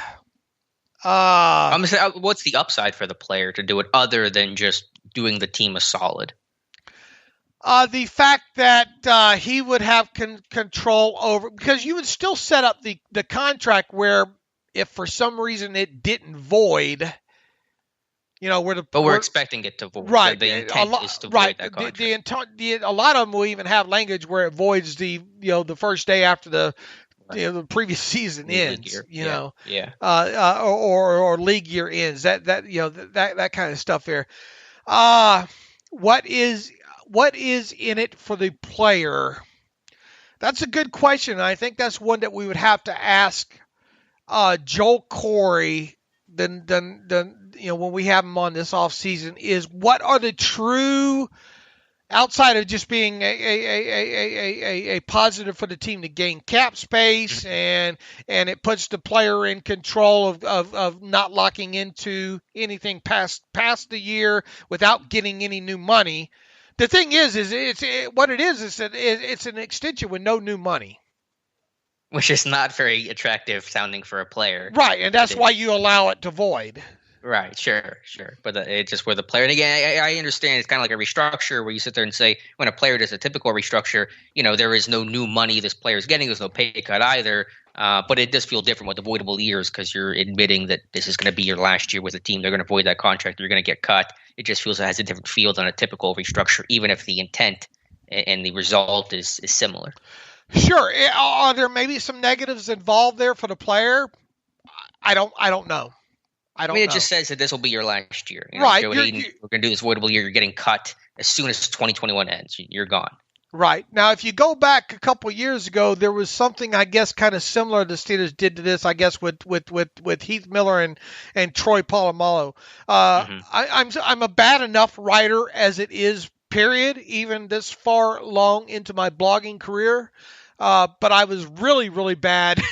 I'm gonna say, what's the upside for the player to do it other than just doing the team a solid? The fact that he would have control over, because you would still set up the contract where if for some reason it didn't void, but we're expecting it to void. Right. The intent is to void that contract. A lot of them will even have language where it voids the first day after the previous season ends. Or league year ends. That kind of stuff there. What is in it for the player? That's a good question. I think that's one that we would have to ask Joel Corey when we have him on this offseason, is what are the true, outside of just being a positive for the team to gain cap space and it puts the player in control of not locking into anything past the year without getting any new money. The thing is that it's an extension with no new money. Which is not very attractive sounding for a player. Right, and that's why you allow it to void. Right, sure. But it's just where the player, and again, I understand it's kind of like a restructure where you sit there and say, when a player does a typical restructure, there is no new money this player is getting, there's no pay cut either, but it does feel different with the voidable years because you're admitting that this is going to be your last year with the team, they're going to void that contract, you're going to get cut. It just feels it has a different feel than a typical restructure, even if the intent and the result is similar. Sure. Are there maybe some negatives involved there for the player? I don't know. It just says that this will be your last year. Right. Joe Hayden, we're going to do this voidable year. You're getting cut as soon as 2021 ends. You're gone. Right. Now, if you go back a couple years ago, there was something, I guess, kind of similar the Steelers did to this, I guess, with Heath Miller and Troy Polamalu. I'm a bad enough writer as it is, period, even this far long into my blogging career. But I was really, really bad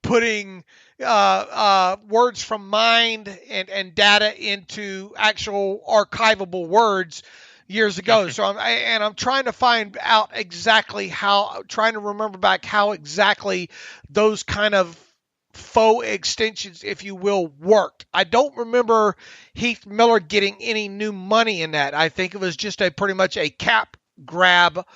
putting words from mind and data into actual archivable words years ago. So I'm trying to find out exactly trying to remember back how exactly those kind of faux extensions, if you will, worked. I don't remember Heath Miller getting any new money in that. I think it was just pretty much a cap grab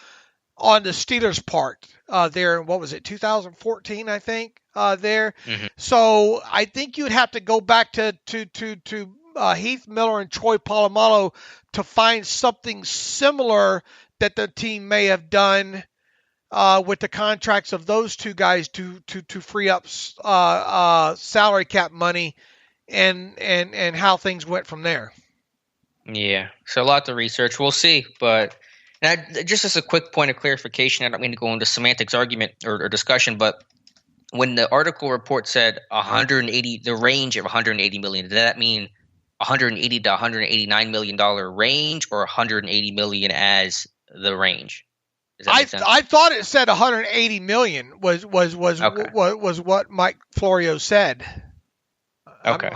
on the Steelers' part there. What was it, 2014, I think, there. Mm-hmm. So I think you'd have to go back to Heath Miller and Troy Polamalu to find something similar that the team may have done with the contracts of those two guys to free up salary cap money and how things went from there. Yeah, so a lot to research. We'll see, but just as a quick point of clarification, I don't mean to go into semantics argument or discussion, but when the article report said 180, the range of 180 million, did that mean 180 to 189 million dollar range, or 180 million as the range? Does that make sense? I thought it said 180 million was what Mike Florio said. Okay,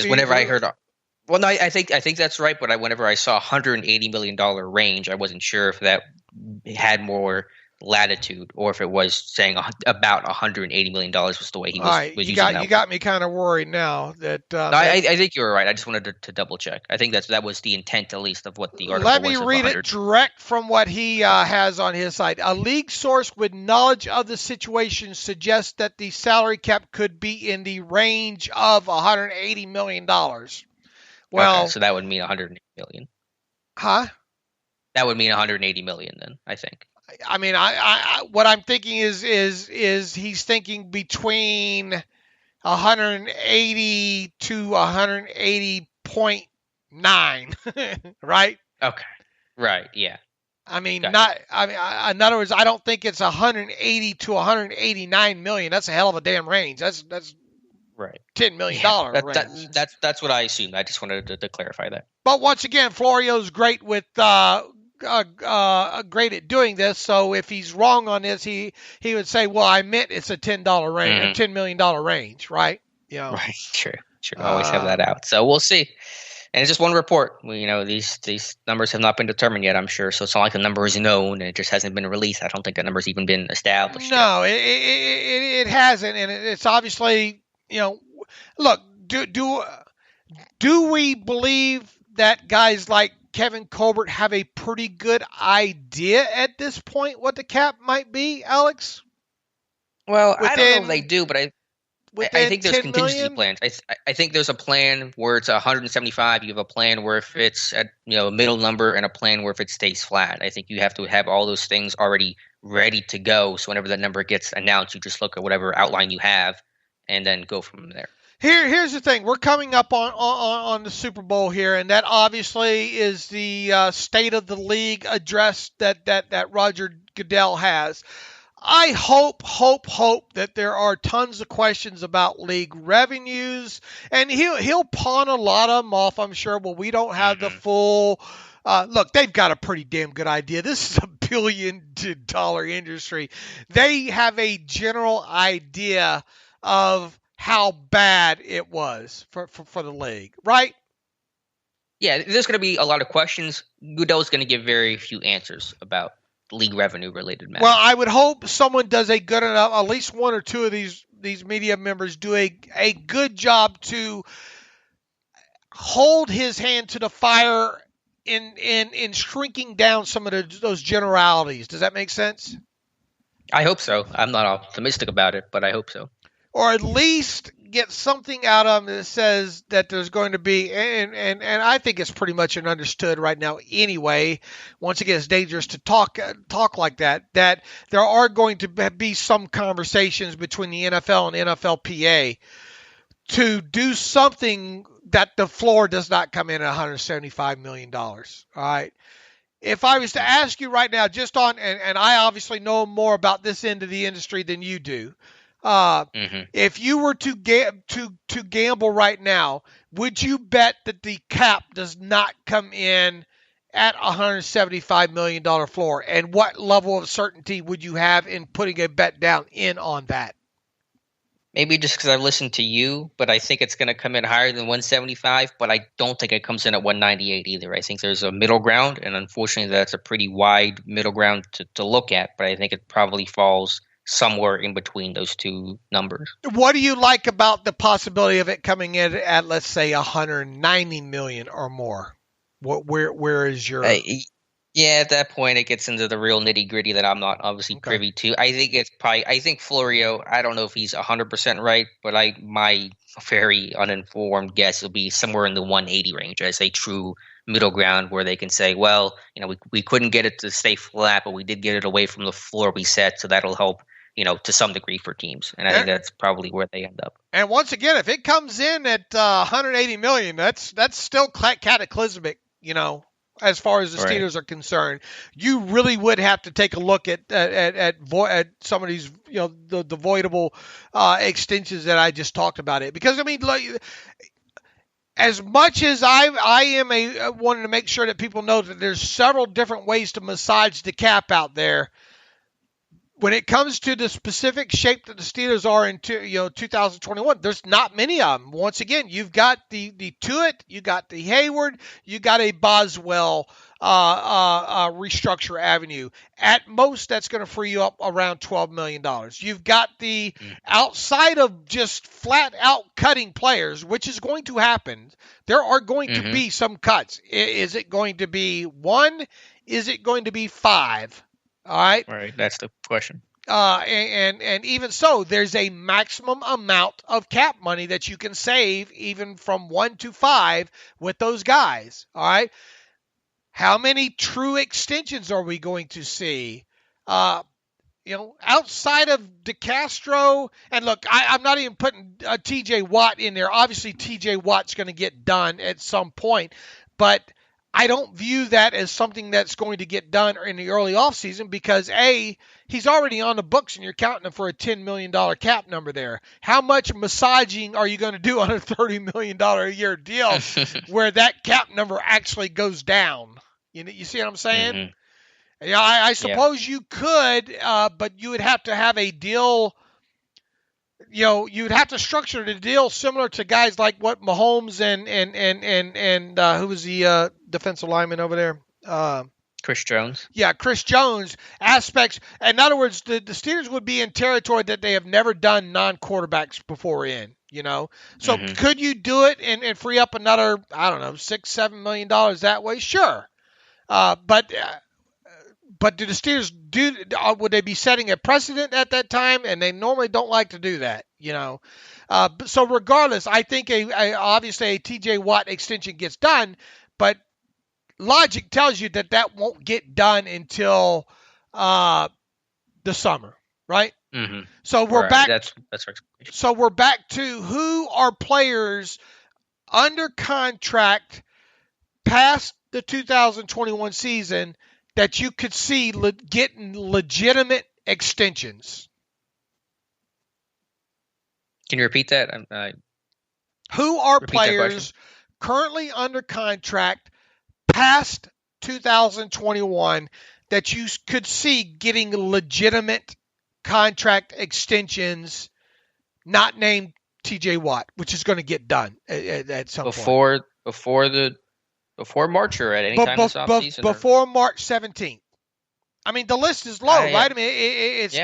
whenever I heard. Well, no, I think that's right. But whenever I saw $180 million range, I wasn't sure if that had more latitude or if it was saying about $180 million was the way he was using it. You got me kind of worried now that. I think you were right. I just wanted to double check. I think that was the intent, at least, of what the article was. Let me read it direct from what he has on his site. A league source with knowledge of the situation suggests that the salary cap could be in the range of $180 million. Well, so that would mean 180 million. huh? That would mean 180 million then, I think. I mean, I what I'm thinking is he's thinking between 180 to 180.9, right? Okay. Right. Yeah. I mean, Gotcha. in other words, I don't think it's 180 to 189 million. That's a hell of a damn range. That's Right. $10 million Yeah. range. That's what I assumed. I just wanted to clarify that. But once again, Florio's great with great at doing this. So if he's wrong on this, he would say, "Well, I meant it's a $10 range, a $10 million range, right?" You know. Right. Sure. Always have that out. So we'll see. And it's just one report. These numbers have not been determined yet, I'm sure. So it's not like the number is known and it just hasn't been released. I don't think that number's even been established. No, it hasn't, and it's obviously, look, do we believe that guys like Kevin Colbert have a pretty good idea at this point what the cap might be, Alex? Well, I don't know if they do, but I think there's contingency million? plans. I think there's a plan where it's 175. You have a plan where if it's at a middle number and a plan where if it stays flat. I think you have to have all those things already ready to go. So whenever that number gets announced, you just look at whatever outline you have and then go from there. Here's the thing. We're coming up on the Super Bowl here, and that obviously is the State of the League address that Roger Goodell has. I hope that there are tons of questions about league revenues, and he'll pawn a lot of them off, I'm sure. Well, we don't have the full. Look, they've got a pretty damn good idea. This is a $1 billion industry. They have a general idea of how bad it was for the league, right? Yeah, there's going to be a lot of questions. Goodell's going to give very few answers about league revenue related matters. Well, I would hope someone does a good enough, at least one or two of these media members do a good job to hold his hand to the fire in shrinking down some of those generalities. Does that make sense? I hope so. I'm not optimistic about it, but I hope so. Or at least get something out of them that says that there's going to be, and I think it's pretty much understood right now anyway. Once again, it's dangerous to talk like that there are going to be some conversations between the NFL and NFLPA to do something that the floor does not come in at $175 million. All right. If I was to ask you right now, just on, and I obviously know more about this end of the industry than you do. If you were to gamble right now, would you bet that the cap does not come in at $175 million floor? And what level of certainty would you have in putting a bet down in on that? Maybe just because I've listened to you, but I think it's going to come in higher than 175, but I don't think it comes in at 198 either. I think there's a middle ground, and unfortunately that's a pretty wide middle ground to look at, but I think it probably falls somewhere in between those two numbers. What do you like about the possibility of it coming in at, let's say, 190 million or more? Where is your? Yeah, at that point it gets into the real nitty gritty that I'm not obviously privy to. I think Florio, I don't know if he's 100% right, but my very uninformed guess will be somewhere in the 180 range as a true middle ground where they can say, well, we couldn't get it to stay flat, but we did get it away from the floor we set, so that'll help, to some degree for teams. And I think that's probably where they end up. And once again, if it comes in at 180 million, that's still cataclysmic, as far as the Steelers are concerned. You really would have to take a look at some of these, the voidable extensions that I just talked about it. Because, as much as I am wanting to make sure that people know that there's several different ways to massage the cap out there, when it comes to the specific shape that the Steelers are in 2021, there's not many of them. Once again, you've got the Tuitt, you got the Hayward, you got a Boswell restructure avenue. At most, that's going to free you up around $12 million. You've got the outside of just flat out cutting players, which is going to happen. There are going to be some cuts. Is it going to be 1? Is it going to be 5? All right. Right. That's the question. And even so, there's a maximum amount of cap money that you can save, even from 1 to 5 with those guys. All right. How many true extensions are we going to see? Outside of DeCastro, and look, I'm not even putting TJ Watt in there. Obviously, TJ Watt's going to get done at some point, but I don't view that as something that's going to get done in the early offseason because, A, he's already on the books and you're counting him for a $10 million cap number there. How much massaging are you going to do on a $30 million a year deal where that cap number actually goes down? You see what I'm saying? Mm-hmm. Yeah, I suppose you could, but you would have to have a deal. You'd have to structure the deal similar to guys like what Mahomes and who was the defensive lineman over there? Chris Jones. Yeah, Chris Jones aspects. In other words, the Steelers would be in territory that they have never done non-quarterbacks before in. So could you do it and free up another, I don't know, $6-7 million that way? Sure. But do the Steelers would they be setting a precedent at that time? And they normally don't like to do that, So regardless, I think obviously a TJ Watt extension gets done, but logic tells you that won't get done until the summer, right? Mm-hmm. So we're back. That's so we're back to who are players under contract past the 2021 season that you could see getting legitimate extensions. Can you repeat that? Who are players currently under contract past 2021 that you could see getting legitimate contract extensions, not named TJ Watt, which is going to get done at some point? Before March or at any time this offseason? Before March 17th. I mean, the list is low, right? I mean, it's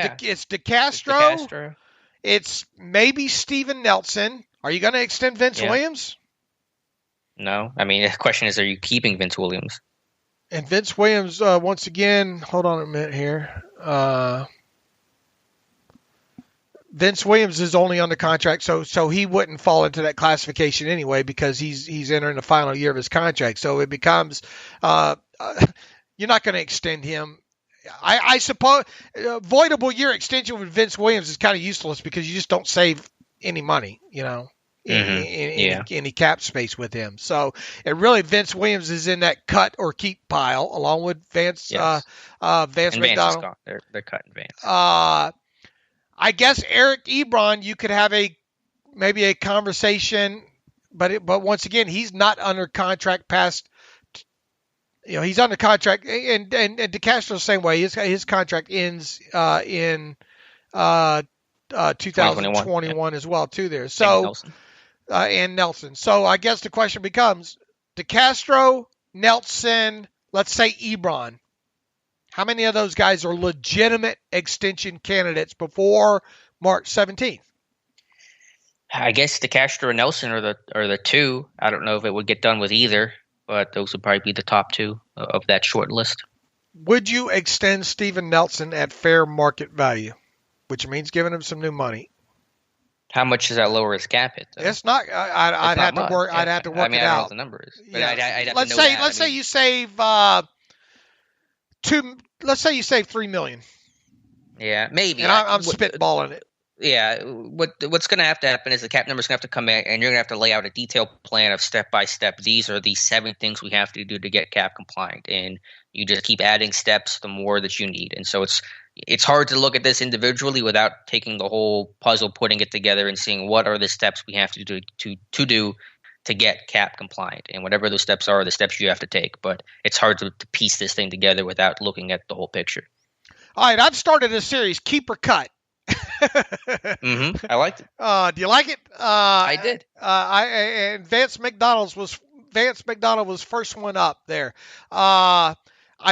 DeCastro. It's maybe Steven Nelson. Are you going to extend Vince Williams? No. I mean, the question is, are you keeping Vince Williams? And Vince Williams, once again, hold on a minute here. Vince Williams is only under contract, so he wouldn't fall into that classification anyway because he's entering the final year of his contract. So it becomes you're not going to extend him. I suppose voidable year extension with Vince Williams is kind of useless because you just don't save any money, any cap space with him. So Vince Williams is in that cut or keep pile along with Vance McDonald. They're cutting Vance. I guess Eric Ebron, you could have maybe a conversation, but once again, he's not under contract past. He's under contract, and DeCastro the same way. His contract ends in 2021 as well too. There, so and Nelson. So I guess the question becomes: DeCastro, Nelson, let's say Ebron. How many of those guys are legitimate extension candidates before March 17th? I guess DeCastro and Nelson are the two. I don't know if it would get done with either, but those would probably be the top two of that short list. Would you extend Steven Nelson at fair market value, which means giving him some new money? How much does that lower his cap hit? Though? It's not. I'd have to work. I'd have to work it out. I don't know what the number is. But yeah. I'd have let's to know say. that. Let's say you save Let's say you save $3 million. Yeah, maybe. And I'm spitballing it. Yeah, what's going to happen is the cap number's going to have to come in, and you're going to have to lay out a detailed plan of step by step. These are the 7 things we have to do to get cap compliant, and you just keep adding steps the more that you need. And so it's hard to look at this individually without taking the whole puzzle, putting it together, and seeing what are the steps we have to do to get cap compliant. And whatever those steps are the steps you have to take. But it's hard to piece this thing together without looking at the whole picture. All right, I've started a series, Keep or Cut. I liked it. Do you like it? I did. And Vance McDonald was first one up there. I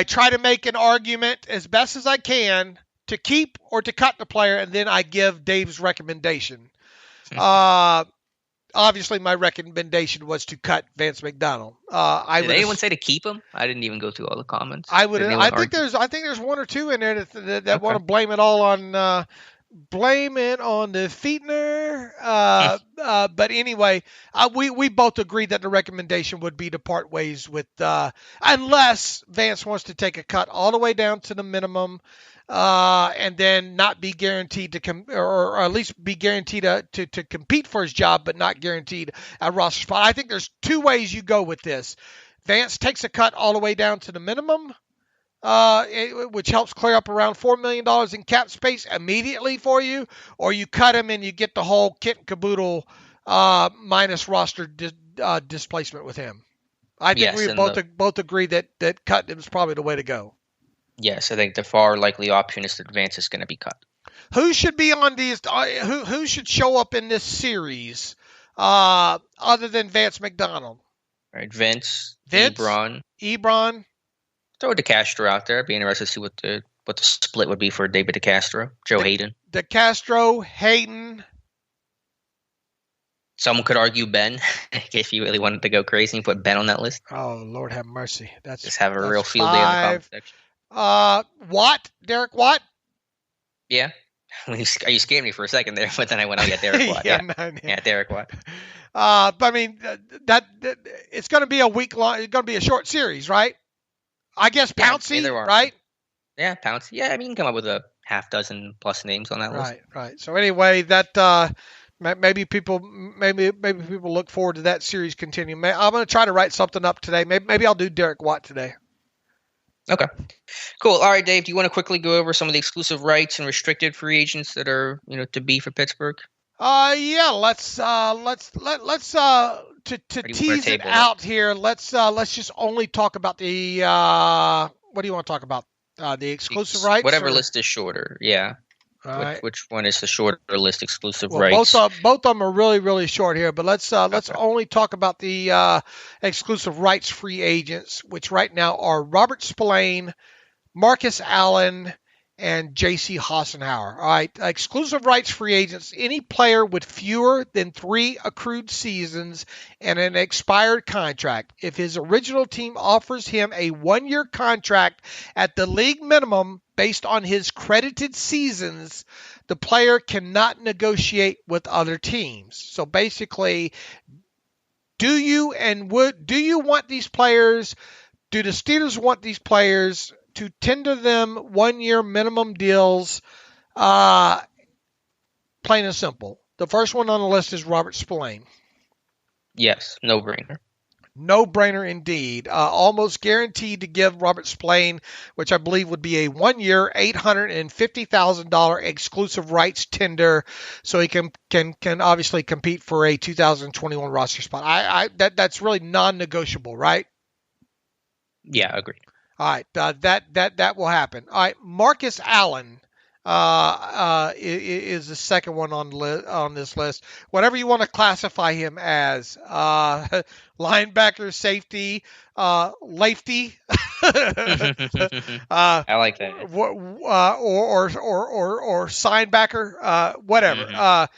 try to make an argument as best as I can to keep or to cut the player, and then I give Dave's recommendation. obviously my recommendation was to cut Vance McDonald. Did anyone say to keep him? I didn't even go through all the comments. I think there's one or two in there that want to blame it all on the Fiedner. But anyway, we both agreed that the recommendation would be to part ways with, unless Vance wants to take a cut all the way down to the minimum, and then not be guaranteed to or at least be guaranteed to compete for his job, but not guaranteed a roster spot. I think there's two ways you go with this. Vance takes a cut all the way down to the minimum, which helps clear up around $4 million in cap space immediately for you, or you cut him and you get the whole kit and caboodle minus roster displacement with him. I think we both agree that cutting him is probably the way to go. Yes, I think the far likely option is that Vance is going to be cut. Who should be on these? Who should show up in this series other than Vance McDonald? All right, Vince, Ebron. Throw DeCastro out there. I'd be interested to see what the split would be for David DeCastro. Joe Hayden. DeCastro, Hayden. Someone could argue Ben, if you really wanted to go crazy and put Ben on that list. Oh, Lord have mercy. Just have a real field day in the comment section. Watt, Derek Watt. Yeah. You scared me for a second there, but then I went, oh yeah, Derek Watt. Yeah, Derek Watt. But I mean, that it's going to be a week long. It's going to be a short series, right? I guess Pouncey, right? Yeah, Pouncey. Yeah, I mean, you can come up with a half dozen plus names on that list. Right. So anyway, that maybe people look forward to that series continuing. I'm going to try to write something up today. Maybe I'll do Derek Watt today. Okay, cool. All right, Dave, do you want to quickly go over some of the exclusive rights and restricted free agents that are, to be for Pittsburgh? Yeah, let's tease it out here. Let's just only talk about the what do you want to talk about? The exclusive rights? Whatever list is shorter. Yeah. Right. Which one is the shorter list exclusive rights? Both of them are really, really short here, but let's only talk about the exclusive rights free agents, which right now are Robert Spillane, Marcus Allen, and J.C. Hassenauer. All right, exclusive rights free agents, any player with fewer than 3 accrued seasons and an expired contract. If his original team offers him a 1-year contract at the league minimum based on his credited seasons, the player cannot negotiate with other teams. So basically, do you want these players? Do the Steelers want these players to tender them 1-year minimum deals? Plain and simple. The first one on the list is Robert Spillane. Yes, no-brainer. No-brainer indeed. Almost guaranteed to give Robert Spillane, which I believe would be a 1-year, $850,000 exclusive rights tender, so he can obviously compete for a 2021 roster spot. That's really non-negotiable, right? Yeah, agreed. All right, that will happen. All right, Marcus Allen is the second one on this list. Whatever you want to classify him as, linebacker, safety, lefty. I like that. Or signbacker, whatever. Mm-hmm.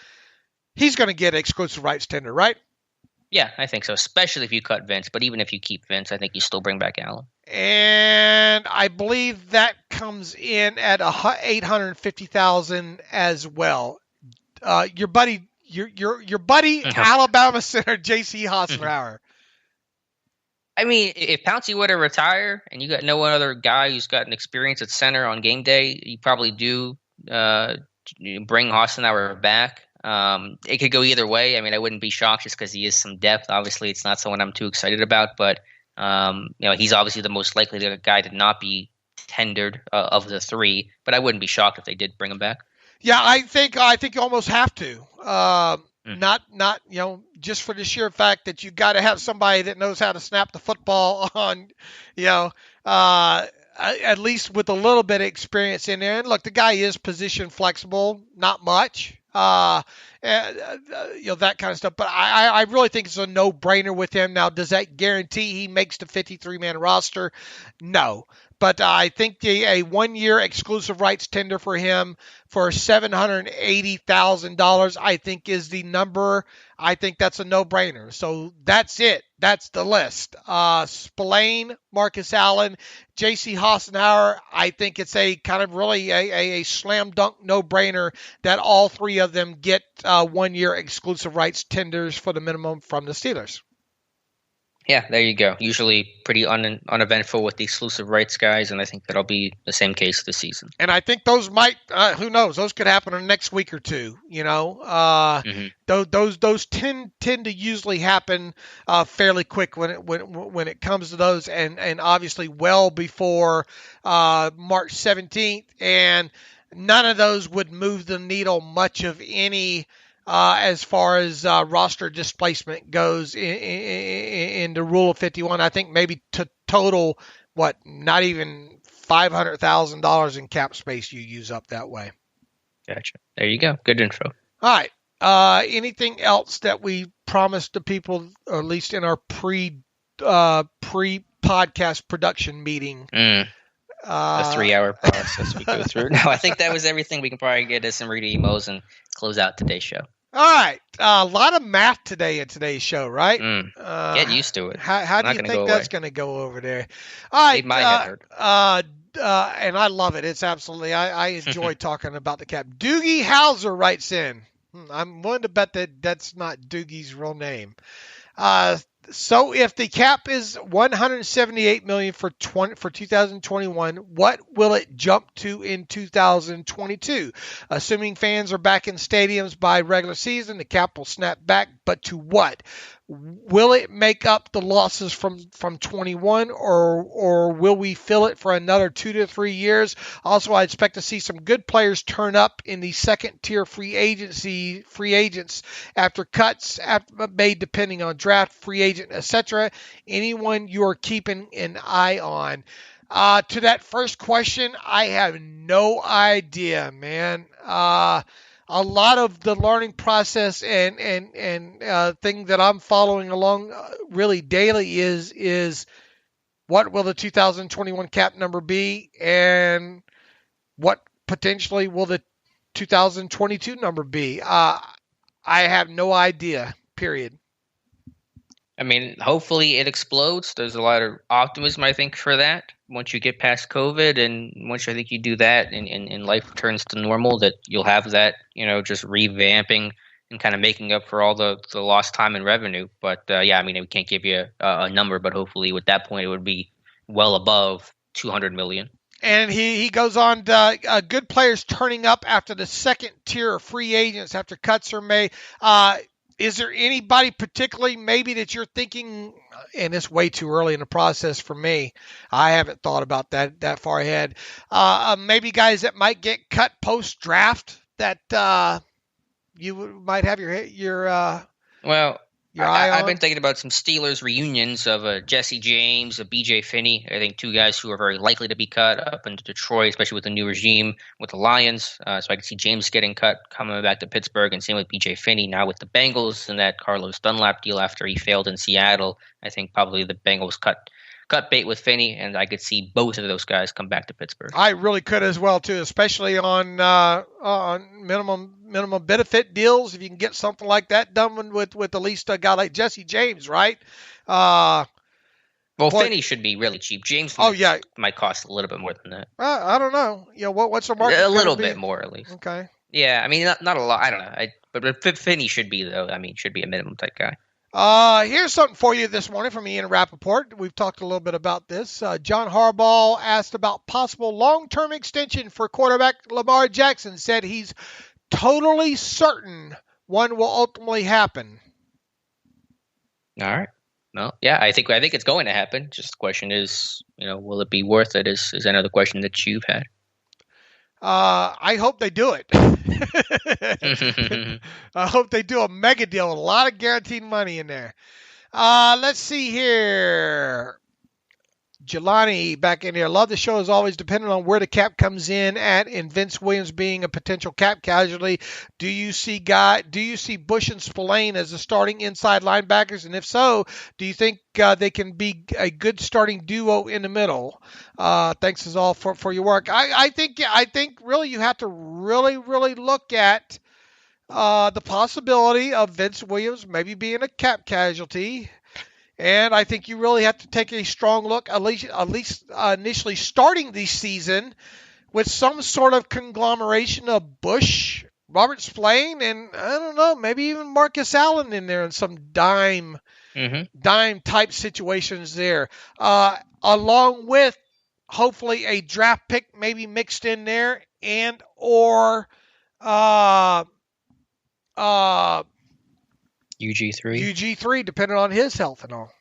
He's going to get exclusive rights tender, right? Yeah, I think so, especially if you cut Vince. But even if you keep Vince, I think you still bring back Allen. And I believe that comes in at $850,000 as well. Your buddy, Alabama center J.C. Hassenauer. I mean, if Pouncey were to retire and you got no one other guy who's got an experience at center on game day, you probably do bring Hassenauer back. It could go either way. I mean, I wouldn't be shocked just because he is some depth. Obviously, it's not someone I'm too excited about, but he's obviously the most likely guy to not be tendered of the 3. But I wouldn't be shocked if they did bring him back. Yeah, I think you almost have to. Not just for the sheer fact that you got to have somebody that knows how to snap the football on, at least with a little bit of experience in there. And look, the guy is position flexible, not much. That kind of stuff. But I really think it's a no-brainer with him. Now, does that guarantee he makes the 53-man roster? No. But I think a 1-year exclusive rights tender for him for $780,000, I think, is the number. I think that's a no-brainer. So that's it. That's the list. Spillane, Marcus Allen, J.C. Hassenauer, I think it's a kind of really a slam dunk no-brainer that all three of them get 1-year exclusive rights tenders for the minimum from the Steelers. Yeah, there you go. Usually pretty uneventful with the exclusive rights guys, and I think that'll be the same case this season. And I think those might, who knows, those could happen in the next week or two. Those tend to usually happen fairly quick when it comes to those, and obviously well before March 17th, and none of those would move the needle much of any. As far as roster displacement goes in the Rule of 51, I think maybe to total, not even $500,000 in cap space you use up that way. Gotcha. There you go. Good info. All right. Anything else that we promised the people, or at least in our pre-podcast production meeting? A 3-hour process we go through. No, I think that was everything. We can probably get us some read emos and close out today's show. All right. A lot of math today in today's show, right? Get used to it. How do you think that's going to go over there? All right. It might have hurt. And I love it. It's absolutely, I enjoy talking about the cap. Doogie Hauser writes in. I'm willing to bet that that's not Doogie's real name. So if the cap is $178 million for 2021, what will it jump to in 2022? Assuming fans are back in stadiums by regular season, the cap will snap back, but to what? Will it make up the losses from 21, or will we fill it for another 2 to 3 years? Also, I expect to see some good players turn up in the second tier free agents after cuts made depending on draft, free agent, etc. Anyone you are keeping an eye on? To that first question, I have no idea, man. A lot of the learning process and thing that I'm following along really daily is what will the 2021 cap number be, and what potentially will the 2022 number be. I have no idea, period. I mean, hopefully it explodes. There's a lot of optimism, I think, for that. Once you get past COVID, and once I think you do that and life returns to normal, that you'll have that, just revamping and kind of making up for all the lost time and revenue. But yeah, I mean, we can't give you a number, but hopefully at that point it would be well above $200 million. And he goes on to good players turning up after the second tier of free agents after cuts are made. Is there anybody particularly maybe that you're thinking, and it's way too early in the process for me, I haven't thought about that far ahead, maybe guys that might get cut post-draft that you might have your eye on? I've been thinking about some Steelers reunions of Jesse James, B.J. Finney. I think two guys who are very likely to be cut up in Detroit, especially with the new regime with the Lions. So I can see James getting cut, coming back to Pittsburgh, and same with B.J. Finney now with the Bengals and that Carlos Dunlap deal after he failed in Seattle. I think probably the Bengals cut bait with Finney, and I could see both of those guys come back to Pittsburgh. I really could as well too, especially on minimum benefit deals. If you can get something like that done with at least a guy like Jesse James, right? Finney should be really cheap. James, might cost a little bit more than that. I don't know. What's the market? A little bit more at least. Okay. Yeah, I mean not a lot. I don't know. But Finney should be though. I mean, should be a minimum type guy. Here's something for you this morning from Ian Rappaport. We've talked a little bit about this. John Harbaugh asked about possible long-term extension for quarterback Lamar Jackson. Said he's totally certain one will ultimately happen. All right. Well, yeah, I think it's going to happen. Just the question is, will it be worth it? Is another question that you've had. I hope they do it. I hope they do a mega deal with a lot of guaranteed money in there. Let's see here. Jelani back in here. Love the show as always, depending on where the cap comes in at, and Vince Williams being a potential cap casualty. Do you see Bush and Spillane as the starting inside linebackers? And if so, do you think they can be a good starting duo in the middle? Thanks as all for your work. I think really you have to really look at the possibility of Vince Williams maybe being a cap casualty. And I think you really have to take a strong look, at least initially starting the season, with some sort of conglomeration of Bush, Robert Spillane, and I don't know, maybe even Marcus Allen in there in some dime type situations there, along with hopefully a draft pick maybe mixed in there, and or UG3, depending on his health and all.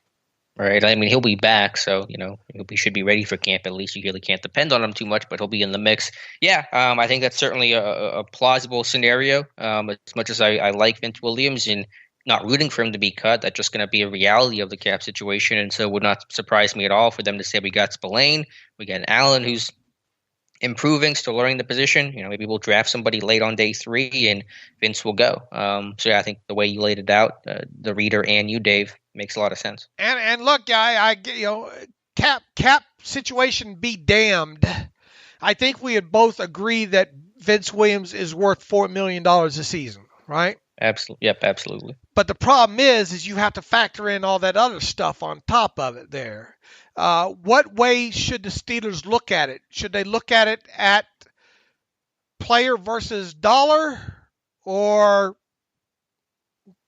Right. I mean, he'll be back, so, he should be ready for camp. At least you really can't depend on him too much, but he'll be in the mix. Yeah, I think that's certainly a plausible scenario. As much as I like Vince Williams and not rooting for him to be cut, that's just going to be a reality of the cap situation, and so it would not surprise me at all for them to say we got Spillane, we got Allen, who's improving, still learning the position. Maybe we'll draft somebody late on day 3 and Vince will go. So yeah, I think the way you laid it out, the reader and you, Dave, makes a lot of sense. And look, cap situation be damned. I think we had both agreed that Vince Williams is worth $4 million a season, right? Absolutely. Yep, absolutely. But the problem is you have to factor in all that other stuff on top of it there. What way should the Steelers look at it? Should they look at it at player versus dollar, or,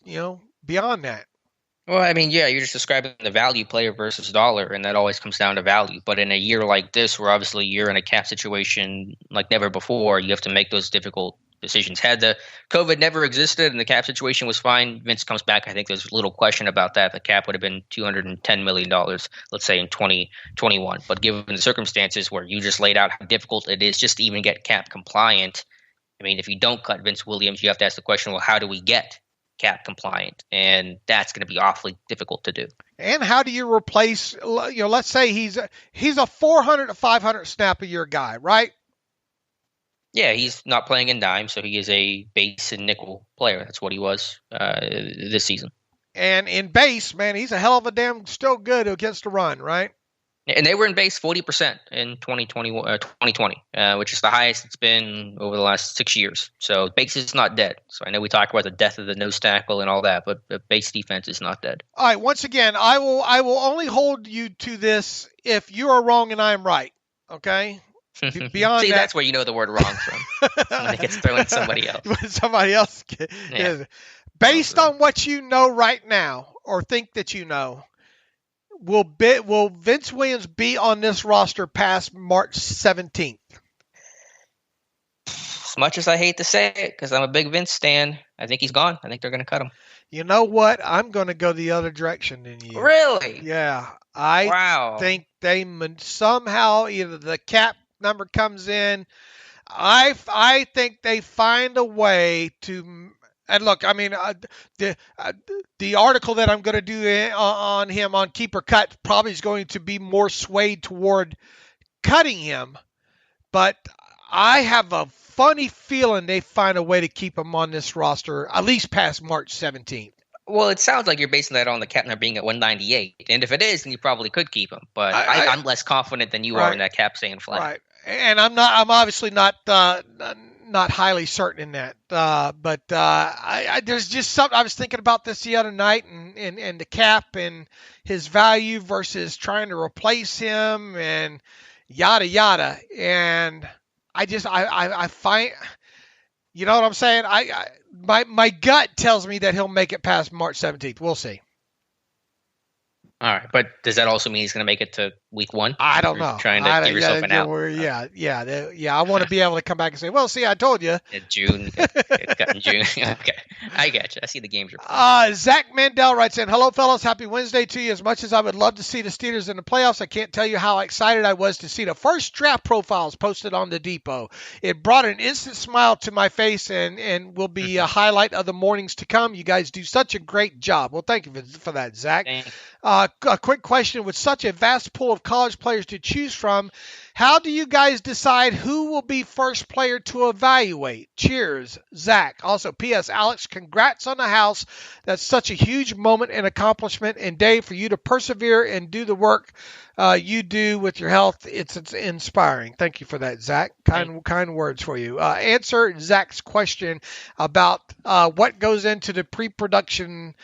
beyond that? Well, I mean, yeah, you're just describing the value, player versus dollar, and that always comes down to value. But in a year like this, where obviously you're in a cap situation like never before, you have to make those difficult decisions. Had the COVID never existed and the cap situation was fine, Vince comes back, I think there's little question about that. The cap would have been $210 million, let's say, in 2021. But given the circumstances where you just laid out how difficult it is just to even get cap compliant, I mean, if you don't cut Vince Williams, you have to ask the question, well, how do we get cap compliant? And that's going to be awfully difficult to do. And how do you replace, let's say he's a 400 to 500 snap a year guy, right? Yeah, he's not playing in dime, so he is a base and nickel player. That's what he was this season. And in base, man, he's a hell of a damn still good against the run, right? And they were in base 40% in 2020, which is the highest it's been over the last 6 years. So base is not dead. So I know we talk about the death of the nose tackle and all that, but the base defense is not dead. All right, once again, I will only hold you to this if you are wrong and I am right, okay? Beyond See, that's where you know the word wrong from. When it gets thrown at somebody else. When somebody else based on what you know right now, or think that you know, will Vince Williams be on this roster past March 17th? As much as I hate to say it, because I'm a big Vince stan, I think he's gone. I think they're going to cut him. You know what? I'm going to go the other direction than you. Really? Yeah. I think they somehow, either the cap number comes in, I think they find a way to. And look, I mean, the article that I'm going to do on him on Keep or Cut probably is going to be more swayed toward cutting him, but I have a funny feeling they find a way to keep him on this roster at least past March 17th. Well, it sounds like you're basing that on the cap number being at 198, and if it is, then you probably could keep him. But I'm less confident than you are in that cap staying flat. Right, and I'm obviously not highly certain in that. But there's just something. I was thinking about this the other night, and the cap and his value versus trying to replace him and yada yada. And I find, you know what I'm saying? My gut tells me that he'll make it past March 17th. We'll see. All right, but does that also mean he's going to make it to week 1? I don't know. Trying to give yourself an out. Yeah. I want to be able to come back and say, "Well, see, I told you." In June, cut in June. Okay. I get you. I see the games you're playing. Zach Mandel writes in, hello, fellas. Happy Wednesday to you. As much as I would love to see the Steelers in the playoffs, I can't tell you how excited I was to see the first draft profiles posted on the Depot. It brought an instant smile to my face and will be a highlight of the mornings to come. You guys do such a great job. Well, thank you for that, Zach. A quick question. With such a vast pool of college players to choose from, how do you guys decide who will be first player to evaluate? Cheers, Zach. Also, P.S. Alex, congrats on the house. That's such a huge moment and accomplishment. And Dave, for you to persevere and do the work you do with your health, it's inspiring. Thank you for that, Zach. Kind words for you. Answer Zach's question about what goes into the pre-production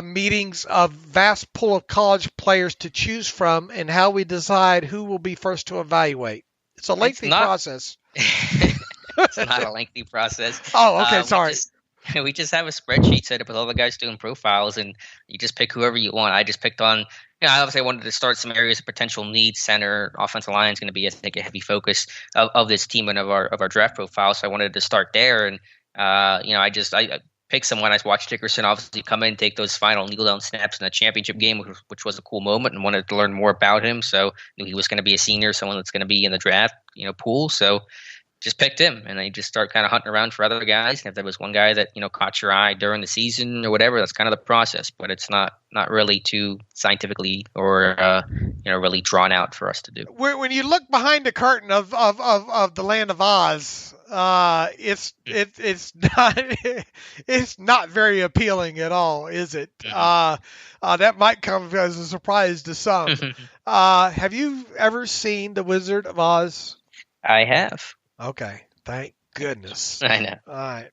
meetings of vast pool of college players to choose from and how we decide who will be first to evaluate. It's a lengthy process. It's not a lengthy process. Oh, okay. Sorry. We just have a spreadsheet set up with all the guys doing profiles, and you just pick whoever you want. I just picked on, obviously I wanted to start some areas of potential need. Center, offensive line is going to be, I think, a heavy focus of this team and of our draft profile. So I wanted to start there, and I picked someone. I watched Dickerson obviously come in, take those final kneel down snaps in the championship game, which was a cool moment, and wanted to learn more about him. So knew he was going to be a senior, someone that's going to be in the draft, pool. So just picked him, and then you just start kind of hunting around for other guys. And if there was one guy that caught your eye during the season or whatever, that's kind of the process. But it's not really too scientifically or really drawn out for us to do. When you look behind the curtain of the Land of Oz, it's not very appealing at all, is it? That might come as a surprise to some. Have you ever seen The Wizard of Oz? I have. Okay, thank goodness. I know. All right.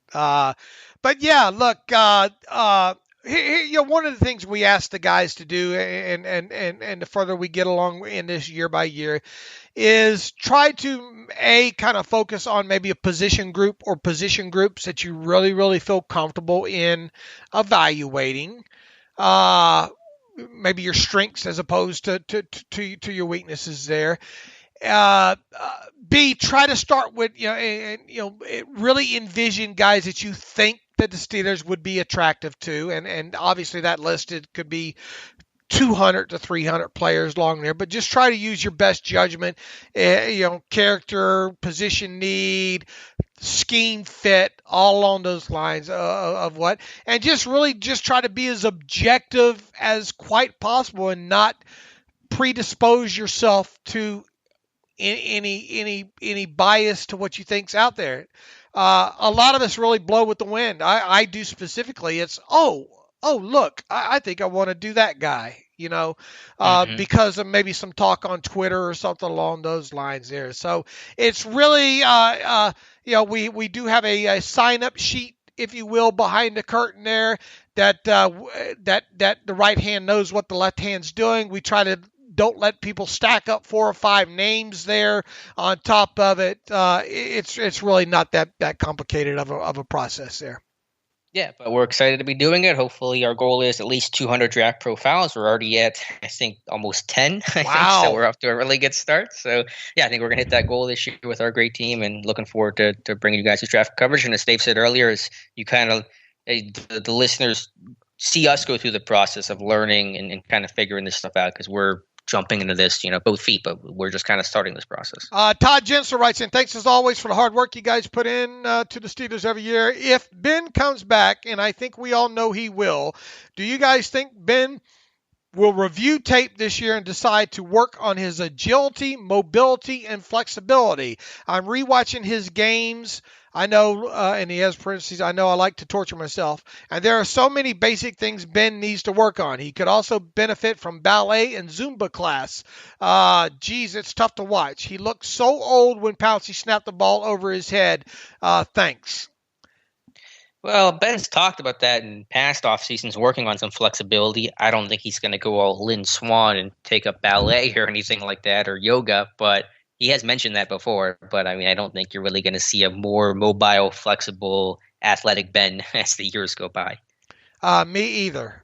But yeah, look, here, one of the things we ask the guys to do, and the further we get along in this year by year, is try to kind of focus on maybe a position group or position groups that you really, really feel comfortable in evaluating. Maybe your strengths as opposed to your weaknesses there. B, try to start with, really envision guys that you think that the Steelers would be attractive to. And obviously that listed could be 200 to 300 players along there, but just try to use your best judgment, character, position need, scheme fit, all along those lines of what, and just try to be as objective as quite possible and not predispose yourself to any bias to what you think's out there. A lot of us really blow with the wind. I do specifically. It's look, I think I want to do that guy. Because of maybe some talk on Twitter or something along those lines there. So it's really, we do have a sign-up sheet, if you will, behind the curtain there that the right hand knows what the left hand's doing. We try to don't let people stack up 4 or 5 names there on top of it. It's really not that complicated of a process there. Yeah, but we're excited to be doing it. Hopefully our goal is at least 200 draft profiles. We're already at, I think, almost 10. Wow. So we're off to a really good start. So, yeah, I think we're going to hit that goal this year with our great team, and looking forward to bringing you guys this draft coverage. And as Dave said earlier, is you kind of the listeners see us go through the process of learning and kind of figuring this stuff out, because we're jumping into this, both feet, but we're just kind of starting this process. Todd Jensel writes in, thanks as always for the hard work you guys put in to the Steelers every year. If Ben comes back, and I think we all know he will, do you guys think Ben will review tape this year and decide to work on his agility, mobility, and flexibility? I'm rewatching his games. I know, and he has parentheses, I know I like to torture myself. And there are so many basic things Ben needs to work on. He could also benefit from ballet and Zumba class. It's tough to watch. He looked so old when Pouncey snapped the ball over his head. Thanks. Well, Ben's talked about that in past off seasons, working on some flexibility. I don't think he's going to go all Lynn Swan and take up ballet or anything like that, or yoga, but he has mentioned that before. But I mean, I don't think you're really going to see a more mobile, flexible, athletic Ben as the years go by. Me either.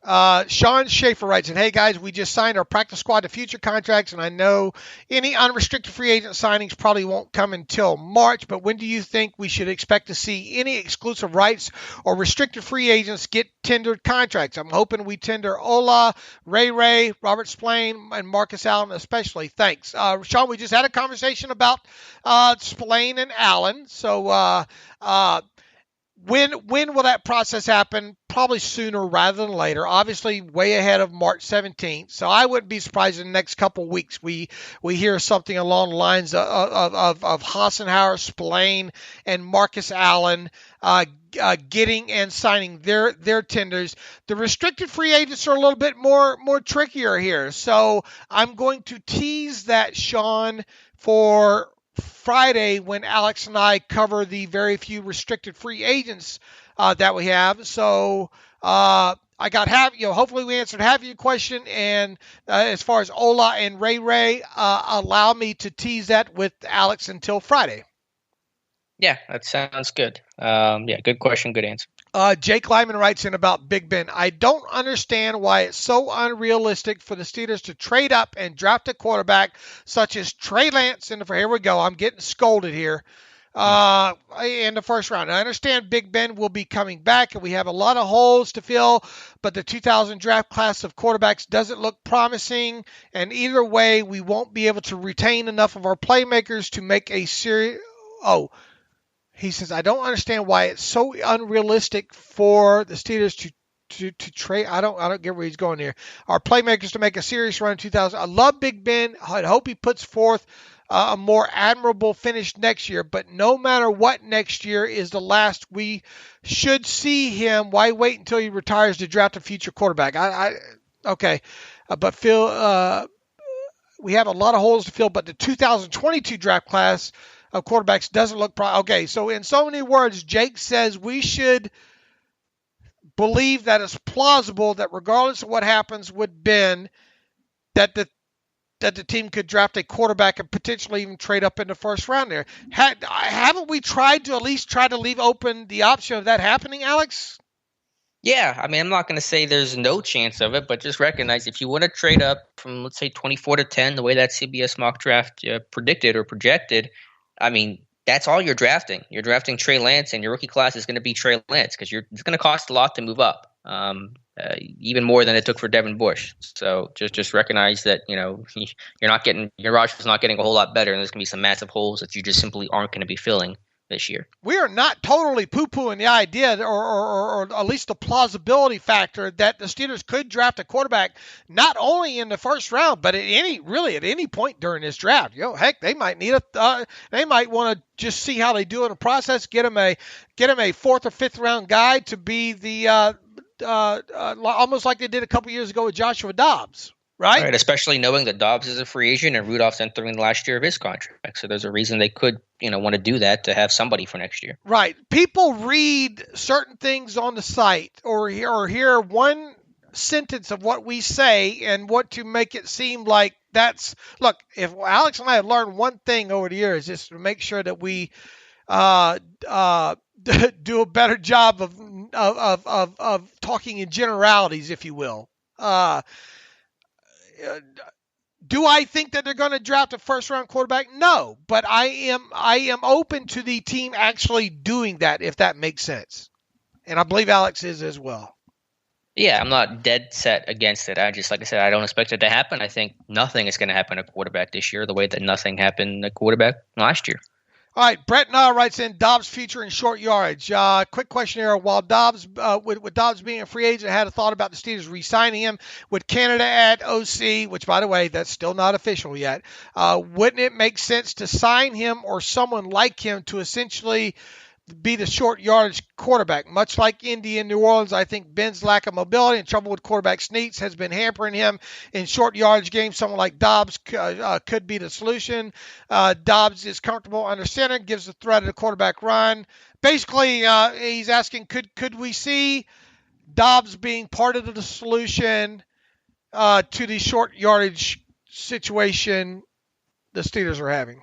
Sean Schaefer writes in, hey guys, we just signed our practice squad to future contracts, and I know any unrestricted free agent signings probably won't come until March, but when do you think we should expect to see any exclusive rights or restricted free agents get tendered contracts? I'm hoping we tender Ola, Ray, Robert Spillane, and Marcus Allen especially. Thanks. Sean, we just had a conversation about Spillane and Allen, so when will that process happen? Probably sooner rather than later. Obviously, way ahead of March 17th. So I wouldn't be surprised in the next couple of weeks we hear something along the lines of Hassenauer, Spillane, and Marcus Allen getting and signing their tenders. The restricted free agents are a little bit more trickier here. So I'm going to tease that, Sean, for Friday when Alex and I cover the very few restricted free agents that we have. So hopefully we answered half of your question. And as far as Ola and Ray, allow me to tease that with Alex until Friday. Yeah, that sounds good. Good question, good answer. Jake Lyman writes in about Big Ben. I don't understand why it's so unrealistic for the Steelers to trade up and draft a quarterback such as Trey Lance here we go. I'm getting scolded here. In the first round. I understand Big Ben will be coming back and we have a lot of holes to fill, but the 2000 draft class of quarterbacks doesn't look promising, and either way, we won't be able to retain enough of our playmakers to make a serious... He says, I don't understand why it's so unrealistic for the Steelers to trade. I don't get where he's going here. Our playmakers to make a serious run in 2000. I love Big Ben. I hope he puts forth a more admirable finish next year. But no matter what next year is the last we should see him, why wait until he retires to draft a future quarterback? But Phil, we have a lot of holes to fill. But the 2022 draft class of quarterbacks doesn't look okay. So in so many words, Jake says we should believe that it's plausible that regardless of what happens with Ben, that the team could draft a quarterback and potentially even trade up in the first round there. Haven't we tried to at least try to leave open the option of that happening, Alex? Yeah, I mean, I'm not going to say there's no chance of it, but just recognize if you want to trade up from, let's say, 24 to 10, the way that CBS mock draft predicted or projected, I mean, that's all you're drafting. You're drafting Trey Lance, and your rookie class is going to be Trey Lance because it's going to cost a lot to move up, even more than it took for Devin Bush. So just recognize that your roster's not getting a whole lot better, and there's going to be some massive holes that you just simply aren't going to be filling this year. We are not totally poo-pooing the idea or at least the plausibility factor that the Steelers could draft a quarterback not only in the first round, but at any point during this draft. Heck, they might need they might want to just see how they do in the process, get him a fourth or fifth round guy to be the almost like they did a couple years ago with Joshua Dobbs. Right, especially knowing that Dobbs is a free agent and Rudolph's entering the last year of his contract. So there's a reason they could, want to do that to have somebody for next year. Right. People read certain things on the site or hear one sentence of what we say and want to make it seem like that's – look, if Alex and I have learned one thing over the years is to make sure that we do a better job of talking in generalities, if you will. Do I think that they're going to draft a first-round quarterback? No, but I am open to the team actually doing that, if that makes sense. And I believe Alex is as well. Yeah, I'm not dead set against it. Like I said, I don't expect it to happen. I think nothing is going to happen at quarterback this year the way that nothing happened at quarterback last year. All right, Brett Nah writes in Dobbs' future in short yardage. Quick question here. While Dobbs, with Dobbs being a free agent, I had a thought about the Steelers re-signing him with Canada at OC, which, by the way, that's still not official yet. Wouldn't it make sense to sign him or someone like him to essentially be the short yardage quarterback? Much like Indy and New Orleans, I think Ben's lack of mobility and trouble with quarterback sneaks has been hampering him in short yardage games. Someone like Dobbs could be the solution. Dobbs is comfortable under center, gives the threat of the quarterback run. Basically, he's asking, could we see Dobbs being part of the solution to the short yardage situation the Steelers are having?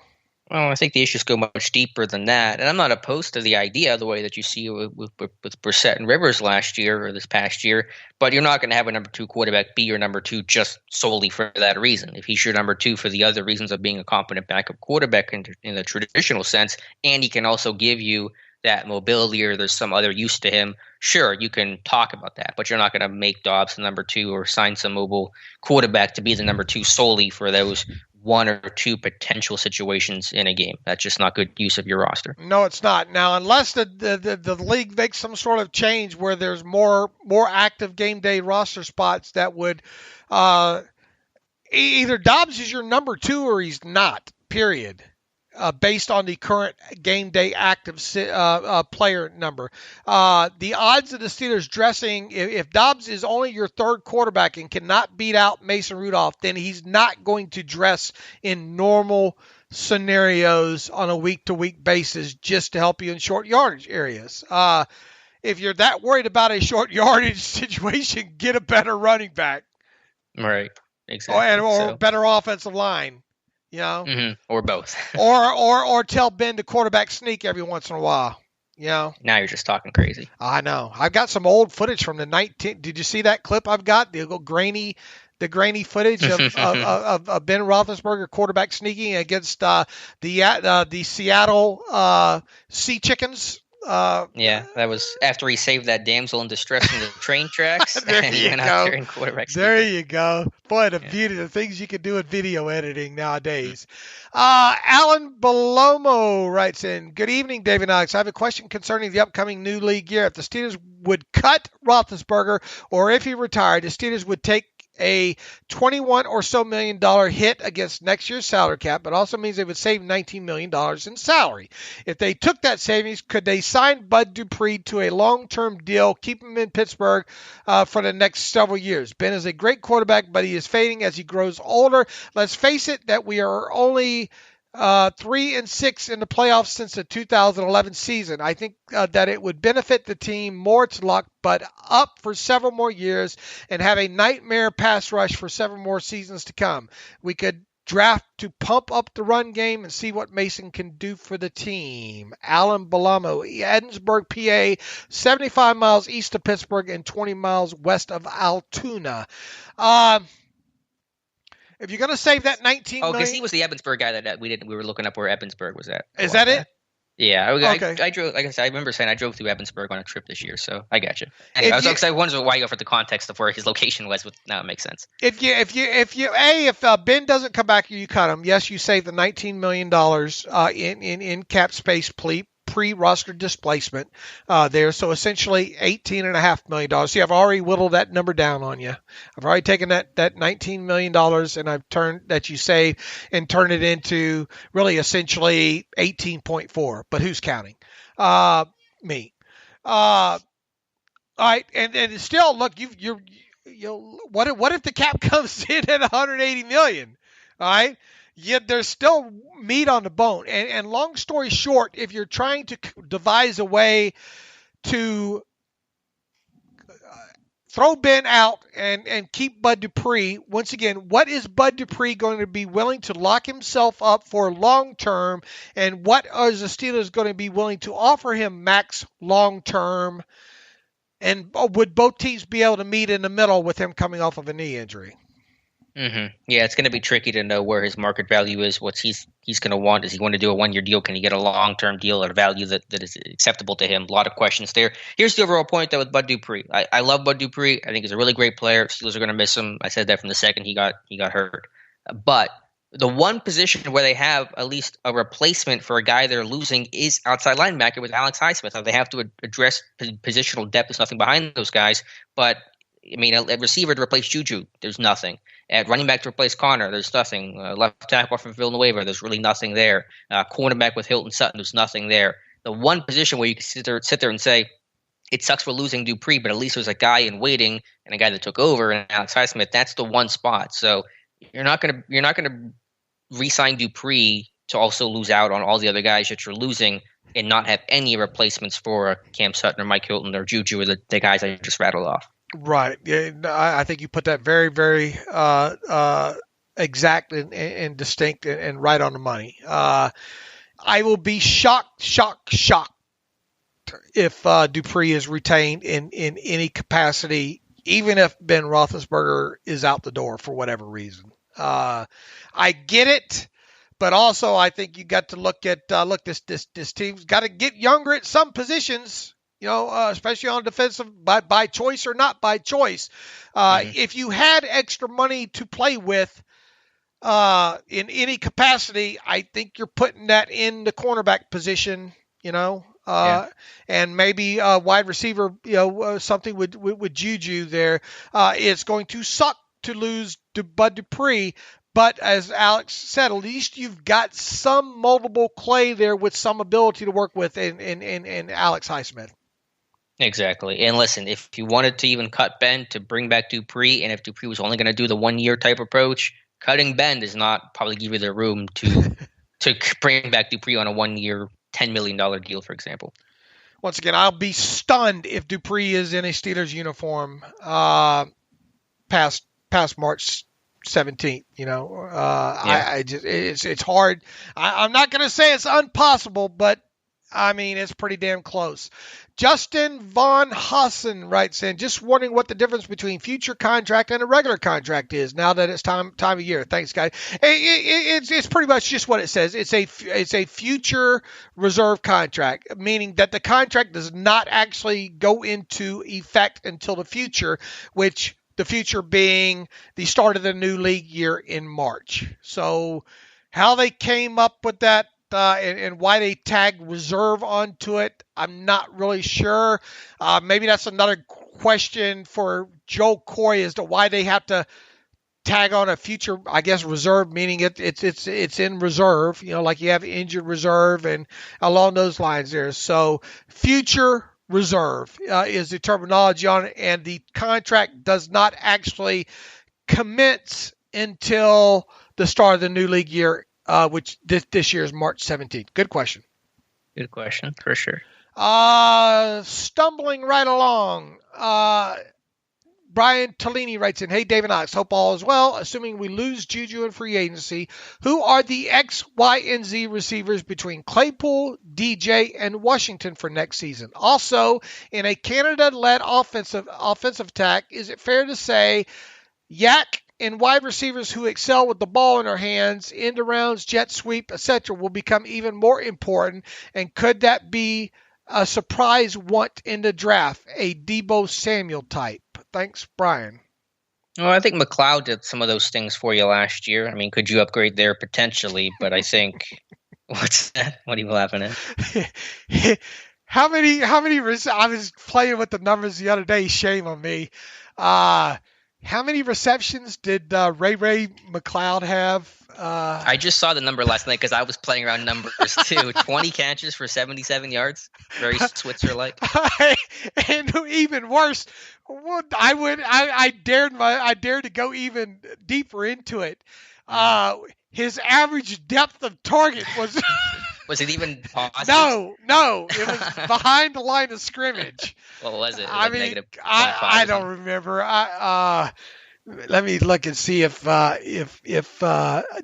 Well, I think the issues go much deeper than that, and I'm not opposed to the idea the way that you see with Brissett and Rivers last year or this past year. But you're not going to have a number two quarterback be your number two just solely for that reason. If he's your number two for the other reasons of being a competent backup quarterback in the traditional sense, and he can also give you that mobility or there's some other use to him, sure, you can talk about that. But you're not going to make Dobbs the number two or sign some mobile quarterback to be the number two solely for those one or two potential situations in a game. That's just not good use of your roster. No, it's not. Now, unless the league makes some sort of change where there's more active game day roster spots that would either Dobbs is your number two or he's not, period. Based on the current game day active player number. The odds of the Steelers dressing, if Dobbs is only your third quarterback and cannot beat out Mason Rudolph, then he's not going to dress in normal scenarios on a week-to-week basis just to help you in short yardage areas. If you're that worried about a short yardage situation, get a better running back. Right, exactly. Or better offensive line. You know, or both, or tell Ben to quarterback sneak every once in a while. You know, now you're just talking crazy. I know. I've got some old footage from the 19. Did you see that clip I've got? The grainy footage of Ben Roethlisberger quarterback sneaking against the Seattle Sea Chickens. That was after he saved that damsel in distress in the train tracks. There and you went go. Out there and quarterback there you go. Boy, beauty, the things you can do with video editing nowadays. Alan Belomo writes in, good evening, David and Alex. I have a question concerning the upcoming new league year. If the Steelers would cut Roethlisberger or if he retired, the Steelers would take a $21 or so million hit against next year's salary cap, but also means they would save $19 million in salary. If they took that savings, could they sign Bud Dupree to a long-term deal, keep him in Pittsburgh for the next several years? Ben is a great quarterback, but he is fading as he grows older. Let's face it that we are only 3-6 in the playoffs since the 2011 season. I think that it would benefit the team more to lock Bud up for several more years and have a nightmare pass rush for several more seasons to come. We could draft to pump up the run game and see what Mason can do for the team. Alan Balamo, Edinburgh, PA, 75 miles east of Pittsburgh and 20 miles west of Altoona. If you're going to save that $19 million... because he was the Ebensburg guy that we were looking up where Ebensburg was at. Is that it? Yeah. Okay. I drove, like I said, I remember saying I drove through Ebensburg on a trip this year, so I got you. Anyway, I wondered why you offered the context of where his location was. Now it makes sense. If Ben doesn't come back, you cut him. Yes, you save the $19 million in cap space pre-roster displacement there. So essentially $18.5 million. See, I've already whittled that number down on you. I've already taken that $19 million and I've turned that you save and turned it into really essentially 18.4. But who's counting? Me. All right. And still, look, what if the cap comes in at 180 million? All right. Yet there's still meat on the bone. And long story short, if you're trying to devise a way to throw Ben out and keep Bud Dupree, once again, what is Bud Dupree going to be willing to lock himself up for long term? And what are the Steelers going to be willing to offer him max long term? And would both teams be able to meet in the middle with him coming off of a knee injury? Mm-hmm. Yeah, it's going to be tricky to know where his market value is, what he's going to want. Does he want to do a one-year deal? Can he get a long-term deal at a value that is acceptable to him? A lot of questions there. Here's the overall point, though, with Bud Dupree. I love Bud Dupree. I think he's a really great player. Steelers are going to miss him. I said that from the second he got hurt. But the one position where they have at least a replacement for a guy they're losing is outside linebacker with Alex Highsmith. Now, they have to address positional depth. There's nothing behind those guys. But, I mean, a receiver to replace Juju, there's nothing. At running back to replace Connor, there's nothing. Left tackle from Villanueva, there's really nothing there. Cornerback with Hilton Sutton, there's nothing there. The one position where you can sit there and say, it sucks for losing Dupree, but at least there's a guy in waiting and a guy that took over, and Alex Highsmith, that's the one spot. So you're not gonna re-sign Dupree to also lose out on all the other guys that you're losing and not have any replacements for Cam Sutton or Mike Hilton or Juju or the guys I just rattled off. Right. Yeah, I think you put that very, very exact and distinct and right on the money. I will be shocked if Dupree is retained in any capacity, even if Ben Roethlisberger is out the door for whatever reason. I get it, but also I think you got to look at this team's got to get younger at some positions. Especially on defensive by choice or not by choice. If you had extra money to play with in any capacity, I think you're putting that in the cornerback position. And maybe wide receiver. Something with Juju there. It's going to suck to lose Bud Dupree. But as Alex said, at least you've got some moldable clay there with some ability to work with in Alex Highsmith. Exactly. And listen, if you wanted to even cut Ben to bring back Dupree, and if Dupree was only going to do the 1 year type approach, cutting Ben does not probably give you the room to bring back Dupree on a 1 year, $10 million deal, for example. Once again, I'll be stunned if Dupree is in a Steelers uniform past March 17th. It's hard. I'm not going to say it's impossible, but I mean, it's pretty damn close. Justin Von Hassen writes in, just wondering what the difference between future contract and a regular contract is now that it's time of year. Thanks, guys. It's pretty much just what it says. It's a future reserve contract, meaning that the contract does not actually go into effect until the future, which the future being the start of the new league year in March. So how they came up with that, and why they tagged reserve onto it, I'm not really sure. Maybe that's another question for Joe Corey as to why they have to tag on a future, I guess, reserve, meaning it's in reserve, like you have injured reserve and along those lines there. So future reserve is the terminology on it, and the contract does not actually commence until the start of the new league year, which this year is March 17th. Good question. Good question, for sure. Stumbling right along. Brian Tellini writes in, hey, Dave and Alex, hope all is well. Assuming we lose Juju in free agency, who are the X, Y, and Z receivers between Claypool, DJ, and Washington for next season? Also, in a Canada-led offensive attack, is it fair to say Yak and wide receivers who excel with the ball in their hands, end arounds, jet sweep, etc., will become even more important? And could that be a surprise want in the draft, a Deebo Samuel type? Thanks, Brian. Well, I think McLeod did some of those things for you last year. I mean, could you upgrade there potentially? But I think, what's that? What are you laughing at? How many? I was playing with the numbers the other day. Shame on me. How many receptions did Ray McLeod have? I just saw the number last night because I was playing around numbers too. 20 catches for 77 yards. Very Switzer-like. And even worse, I dared to go even deeper into it. His average depth of target was... Was it even positive? No. It was behind the line of scrimmage. What was it? I mean, I don't remember. Let me look and see if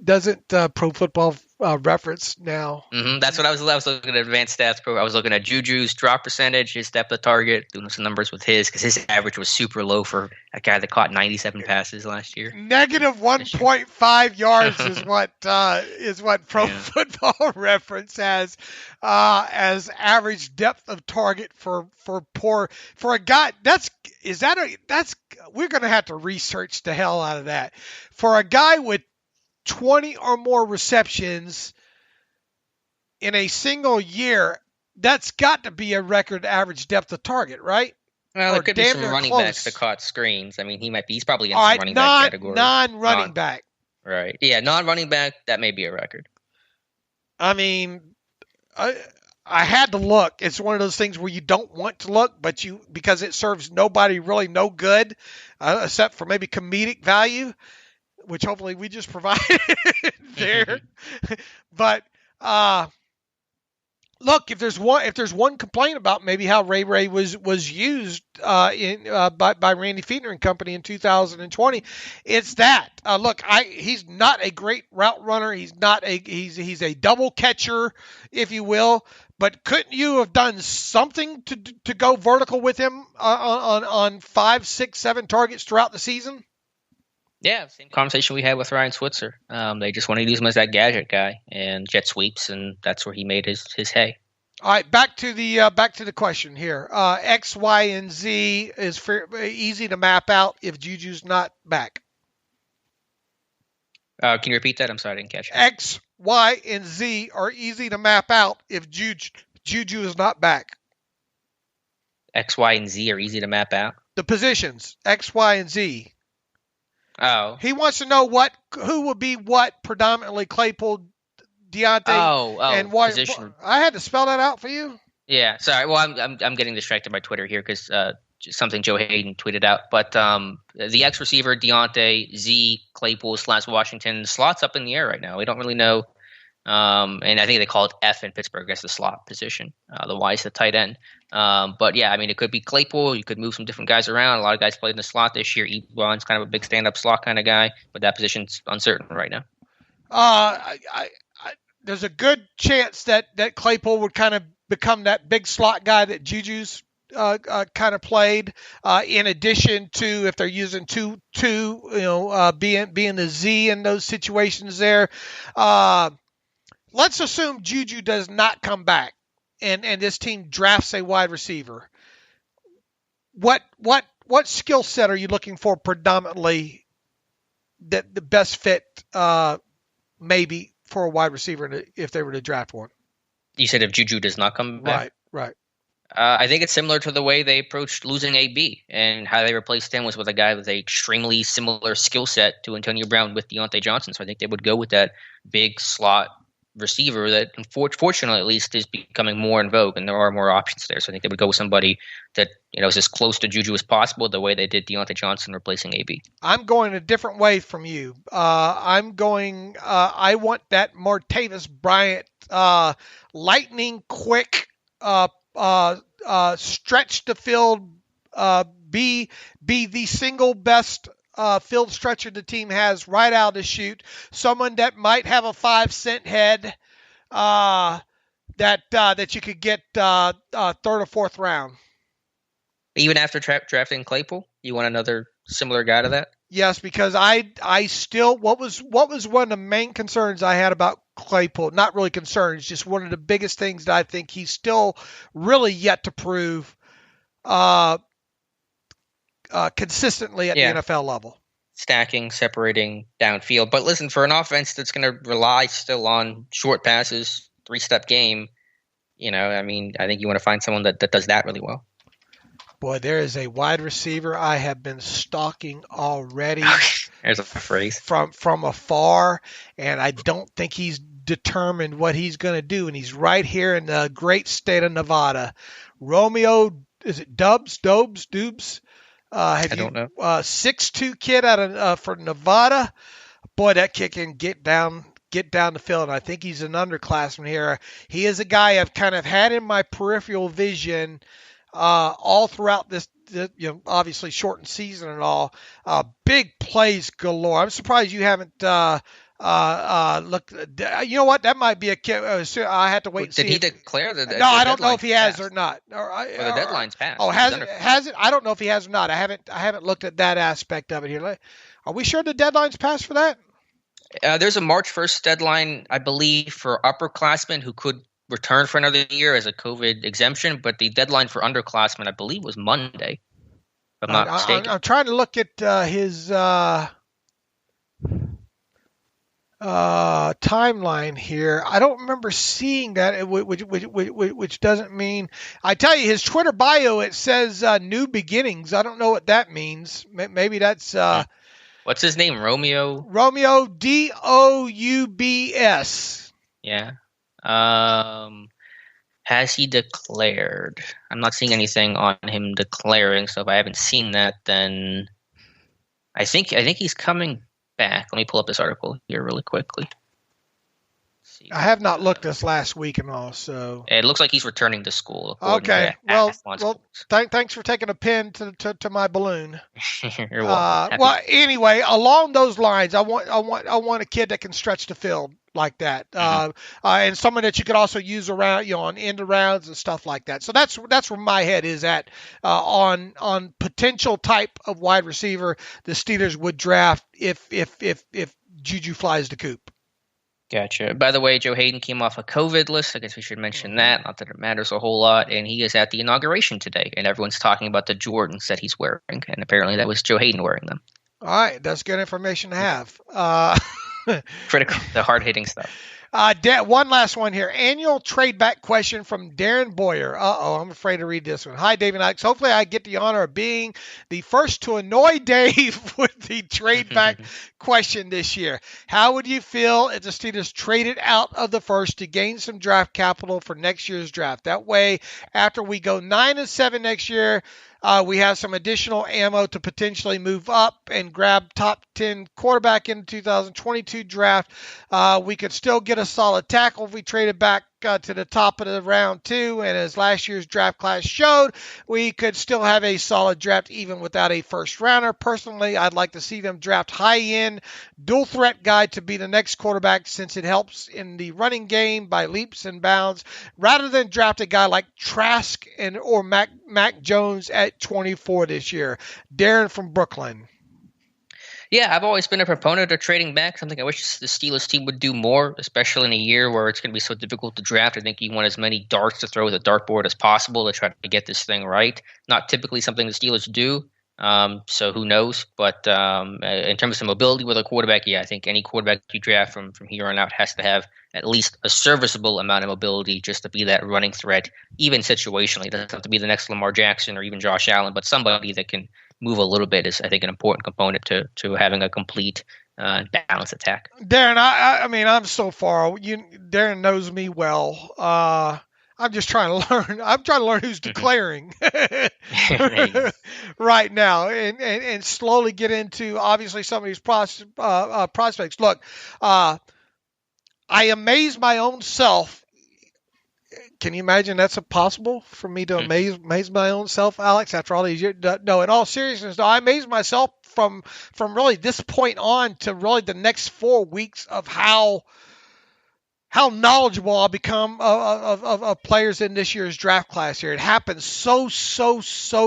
doesn't Pro Football Reference now. Mm-hmm. That's what I was looking at. Advanced Stats Pro. I was looking at Juju's drop percentage, his depth of target, doing some numbers with his, because his average was super low for a guy that caught 97 passes last year. Negative 1.5 yards is what Pro Football Reference has as average depth of target for a guy. We're gonna have to research the hell out of that. For a guy with 20 or more receptions in a single year, that's got to be a record average depth of target, right? Well, there could be some running backs that caught screens. I mean, he's probably in some running back category. Non-running back. Right. Yeah, non-running back, that may be a record. I mean, I had to look. It's one of those things where you don't want to look, but because it serves nobody really no good, except for maybe comedic value, which hopefully we just provided there. But Look, if there's one complaint about maybe how Ray was used by Randy Fiedner and company in 2020, it's that. Look, he's not a great route runner. He's a double catcher, if you will. But couldn't you have done something to go vertical with him on 5, 6, 7 targets throughout the season? Yeah, same conversation we had with Ryan Switzer. They just want to use him as that gadget guy and jet sweeps, and that's where he made his hay. All right, back to the question here. X, Y, and Z is easy to map out if Juju's not back. Can you repeat that? I'm sorry, I didn't catch it. X, Y, and Z are easy to map out if Juju is not back. X, Y, and Z are easy to map out? The positions, X, Y, and Z. Oh. He wants to know who would be what predominantly Claypool, Deontay, and what position. I had to spell that out for you. Yeah, sorry. Well, I'm getting distracted by Twitter here because something Joe Hayden tweeted out. But the X receiver Deontay, Z Claypool / Washington, slot's up in the air right now. We don't really know. And I think they call it F in Pittsburgh as the slot position. The Y is the tight end. But yeah, I mean, it could be Claypool. You could move some different guys around. A lot of guys played in the slot this year. Ebron's kind of a big stand-up slot kind of guy, but that position's uncertain right now. There's a good chance that Claypool would kind of become that big slot guy that Juju's kind of played. In addition to if they're using two, being the Z in those situations there. Let's assume Juju does not come back, and this team drafts a wide receiver. What skill set are you looking for predominantly that the best fit maybe for a wide receiver if they were to draft one? You said if Juju does not come back? Right. I think it's similar to the way they approached losing AB and how they replaced him was with a guy with an extremely similar skill set to Antonio Brown with Deontay Johnson. So I think they would go with that big slot receiver that, unfortunately, at least, is becoming more in vogue, and there are more options there. So I think they would go with somebody that is as close to Juju as possible, the way they did Deontay Johnson replacing AB. I'm going a different way from you. I want that Martavis Bryant lightning quick stretch the field, be the single best field stretcher the team has right out of the chute. Someone that might have a 5-cent head that you could get third or fourth round. Even after drafting Claypool, you want another similar guy to that? Yes, because I still what was one of the main concerns I had about Claypool, not really concerns, just one of the biggest things that I think he's still really yet to prove consistently at the NFL level. Stacking, separating downfield. But listen, for an offense that's going to rely still on short passes, 3-step game, I think you want to find someone that does that really well. Boy, there is a wide receiver I have been stalking already. There's a phrase. From afar, and I don't think he's determined what he's going to do, and he's right here in the great state of Nevada. Romeo, is it Dubs? I don't know. 6'2" kid out of for Nevada. Boy, that kid can get down the field. And I think he's an underclassman here. He is a guy I've kind of had in my peripheral vision all throughout this, obviously shortened season and all. Big plays galore. I'm surprised you haven't looked. You know what? That might be a kid. I have to wait and see. Did he declare that? No, I don't know if he has or not. Or the deadline's passed. Oh, has it? I don't know if he has or not. I haven't looked at that aspect of it here. Are we sure the deadline's passed for that? There's a March 1st deadline, I believe, for upperclassmen who could return for another year as a COVID exemption, but the deadline for underclassmen, I believe, was Monday, if I'm not mistaken. I'm trying to look at his timeline here. I don't remember seeing that, which doesn't mean. I tell you, his Twitter bio, it says new beginnings. I don't know what that means. Maybe that's what's his name? Romeo Doubs. Yeah. Has he declared? I'm not seeing anything on him declaring. So if I haven't seen that, then I think he's coming back. Let me pull up this article here really quickly. Let's season. I have not looked this last week and all, so it looks like he's returning to school. Okay. Well, thanks for taking a pin to my balloon. You're welcome. Well, anyway, along those lines, I want a kid that can stretch the field like that, and someone that you could also use around, on end arounds and stuff like that. So that's where my head is at on potential type of wide receiver the Steelers would draft if Juju flies the coop. Gotcha. By the way, Joe Hayden came off a COVID list. I guess we should mention that. Not that it matters a whole lot. And he is at the inauguration today, and everyone's talking about the Jordans that he's wearing, and apparently that was Joe Hayden wearing them. All right, that's good information to have. Critical, the hard-hitting stuff. One last one here. Annual trade back question from Darren Boyer. I'm afraid to read this one. Hi, Dave and Alex. Hopefully I get the honor of being the first to annoy Dave with the trade back question this year. How would you feel if the Steelers traded out of the first to gain some draft capital for next year's draft? That way, after we go 9-7 next year, we have some additional ammo to potentially move up and grab top 10 quarterback in the 2022 draft. We could still get a solid tackle if we traded back to the top of the round 2. And as last year's draft class showed, we could still have a solid draft even without a first rounder. Personally, I'd like to see them draft high-end dual threat guy to be the next quarterback, since it helps in the running game by leaps and bounds, rather than draft a guy like Trask or Mac Jones at 24 this year. Darren from Brooklyn. Yeah, I've always been a proponent of trading back. Something I wish the Steelers team would do more, especially in a year where it's going to be so difficult to draft. I think you want as many darts to throw at the dartboard as possible to try to get this thing right. Not typically something the Steelers do, so who knows? But in terms of mobility with a quarterback, yeah, I think any quarterback you draft from here on out has to have at least a serviceable amount of mobility just to be that running threat, even situationally. It doesn't have to be the next Lamar Jackson or even Josh Allen, but somebody that can move a little bit is, I think, an important component to having a complete balanced attack. Darren, I mean, I'm so far. Darren knows me well. I'm just trying to learn. I'm trying to learn who's declaring right now, and slowly get into obviously some of these prospects. Look, I amaze my own self. Can you imagine that's possible for me to amaze my own self, Alex, after all these years? No, in all seriousness, I amaze myself from really this point on to really the next 4 weeks of how knowledgeable I'll become of players in this year's draft class here. It happens so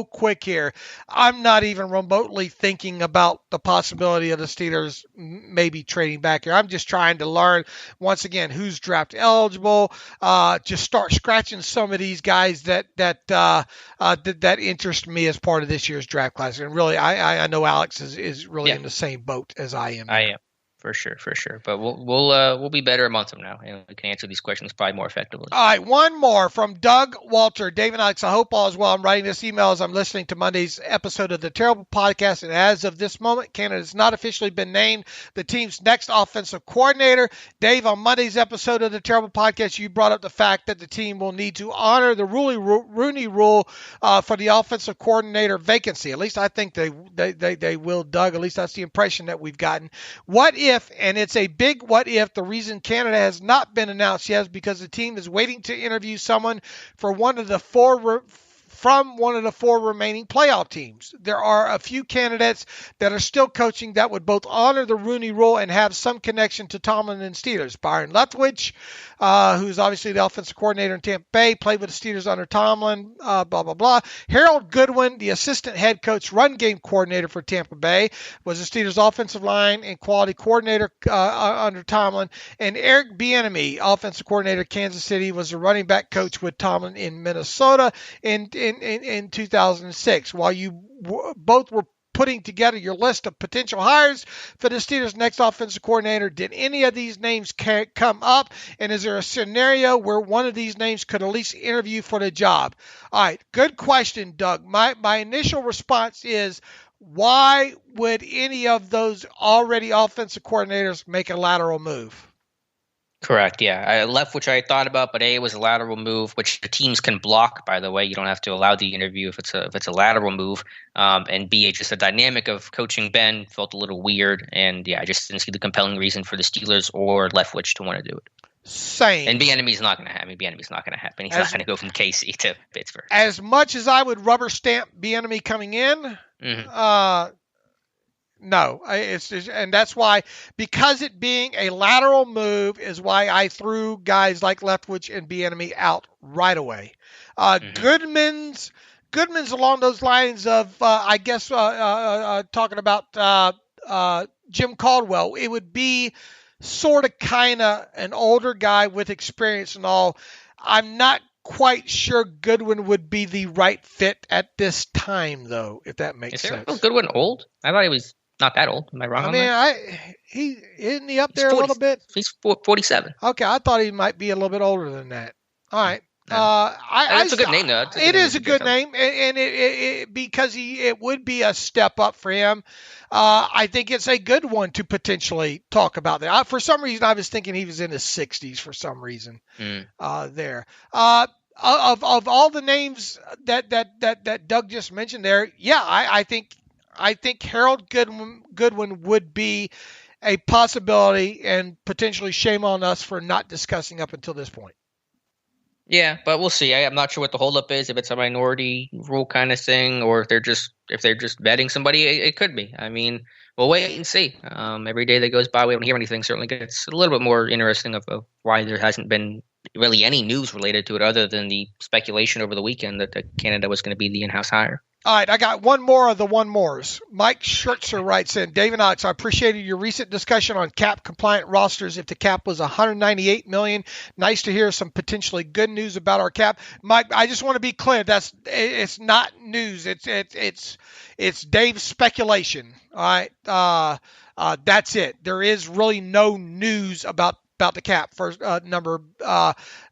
quick here. I'm not even remotely thinking about the possibility of the Steelers maybe trading back here. I'm just trying to learn, once again, who's draft eligible, just start scratching some of these guys that interest me as part of this year's draft class. And really, I know Alex is really in the same boat as I am. I am. For sure. But we'll be better a month from now, and we can answer these questions probably more effectively. All right, one more from Doug Walter. Dave and Alex, I hope all is well. I'm writing this email as I'm listening to Monday's episode of the Terrible Podcast, and as of this moment, Canada has not officially been named the team's next offensive coordinator. Dave, on Monday's episode of the Terrible Podcast, you brought up the fact that the team will need to honor the Rooney Rule for the offensive coordinator vacancy. At least I think they will, Doug. At least that's the impression that we've gotten. What if, and it's a big what if, the reason Canada has not been announced yet is because the team is waiting to interview someone for one of the four remaining playoff teams. There are a few candidates that are still coaching that would both honor the Rooney Rule and have some connection to Tomlin and Steelers. Byron Leftwich, who's obviously the offensive coordinator in Tampa Bay, played with the Steelers under Tomlin, blah, blah, blah. Harold Goodwin, the assistant head coach, run game coordinator for Tampa Bay, was the Steelers offensive line and quality coordinator under Tomlin. And Eric Bieniemy, offensive coordinator Kansas City, was the running back coach with Tomlin in Minnesota in 2006. While you both were putting together your list of potential hires for the Steelers' next offensive coordinator, did any of these names come up? And is there a scenario where one of these names could at least interview for the job? All right, good question, Doug. My initial response is, why would any of those already offensive coordinators make a lateral move? Correct, yeah. I left, which I thought about, but A, was a lateral move, which the teams can block, by the way. You don't have to allow the interview if it's a lateral move. And B, just the dynamic of coaching Ben felt a little weird. And yeah, I just didn't see the compelling reason for the Steelers or Leftwich to want to do it. Same. And Bieniemy's not going to happen. Bieniemy's not going to happen. He's not going to go from KC to Pittsburgh. As much as I would rubber stamp Bieniemy coming in, no. And that's why, because it being a lateral move, is why I threw guys like Leftwich and Bieniemy out right away. Goodman's along those lines of, I guess, talking about Jim Caldwell. It would be sort of kind of an older guy with experience and all. I'm not quite sure Goodwin would be the right fit at this time, though, if that makes sense. Is Goodwin old? I thought he was not that old. Am I wrong on that? Isn't he up there 40, a little bit? He's 47. Okay, I thought he might be a little bit older than that. All right. It's a good name, though. It is a good name, and it because it would be a step up for him. I think it's a good one to potentially talk about there. For some reason, I was thinking he was in his 60s for some reason there. Of all the names that Doug just mentioned there, yeah, I think Harold Goodwin would be a possibility, and potentially shame on us for not discussing up until this point. Yeah, but we'll see. I'm not sure what the holdup is, if it's a minority rule kind of thing, or if they're just vetting somebody. It could be. I mean, we'll wait and see. Every day that goes by, we don't hear anything. Certainly gets a little bit more interesting of why there hasn't been really any news related to it, other than the speculation over the weekend that Canada was going to be the in-house hire. All right, I got one more of the one mores. Mike Schertzer writes in, Dave and Alex, I appreciated your recent discussion on cap-compliant rosters if the cap was $198 million. Nice to hear some potentially good news about our cap. Mike, I just want to be clear. It's not news. It's Dave's speculation. All right, that's it. There is really no news about the cap first number.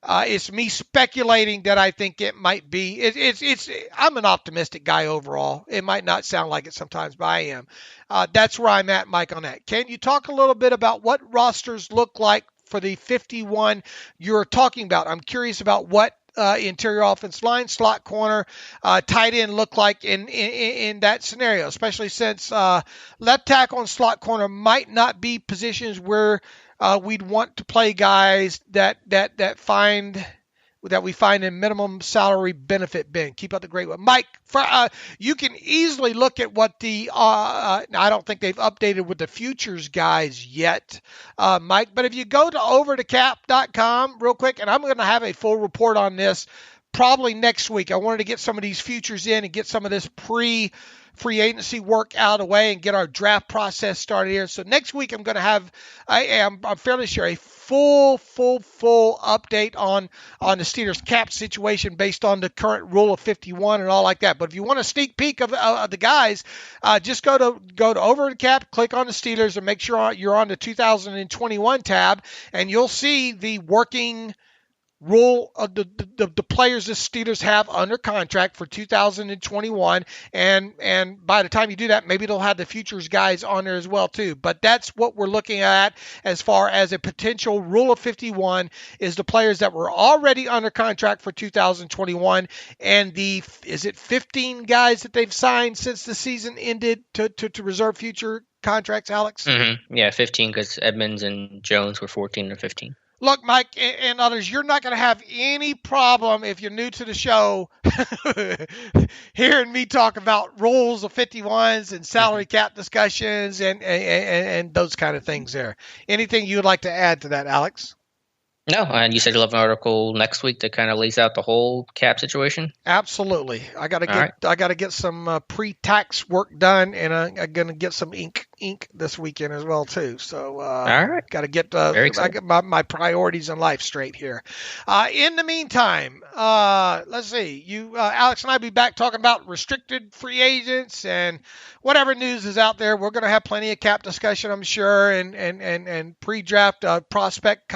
It's me speculating that I think it might be. I'm an optimistic guy overall. It might not sound like it sometimes, but I am. That's where I'm at, Mike, on that. Can you talk a little bit about what rosters look like for the 51 you're talking about? I'm curious about what interior offense line, slot corner, tight end look like in that scenario, especially since left tackle and slot corner might not be positions where we'd want to play guys that we find in minimum salary benefit bin. Keep up the great one, Mike. You can easily look at what the I don't think they've updated with the futures guys yet, Mike. But if you go to overthecap.com real quick, and I'm going to have a full report on this probably next week. I wanted to get some of these futures in and get some of this free agency work out of the way and get our draft process started here. So next week I'm going to have, I'm fairly sure, a full update on the Steelers cap situation based on the current rule of 51 and all like that. But if you want a sneak peek of the guys, just go to Over the Cap, click on the Steelers, and make sure you're on the 2021 tab, and you'll see the working rule of the players the Steelers have under contract for 2021, and by the time you do that, maybe they'll have the futures guys on there as well too. But that's what we're looking at as far as a potential rule of 51 is the players that were already under contract for 2021, and is it 15 guys that they've signed since the season ended to reserve future contracts, Alex? Mm-hmm. Yeah, 15, because Edmonds and Jones were 14 or 15. Look, Mike and others, you're not going to have any problem if you're new to the show hearing me talk about rules of 51s and salary cap discussions and those kind of things there. Anything you would like to add to that, Alex? No, and you said you'll have an article next week that kind of lays out the whole cap situation. Absolutely, I got to get some pre-tax work done, and I'm going to get some ink this weekend as well too. So, all right, got to get my priorities in life straight here. In the meantime, let's see. Alex and I will be back talking about restricted free agents and whatever news is out there. We're going to have plenty of cap discussion, I'm sure, and pre-draft prospect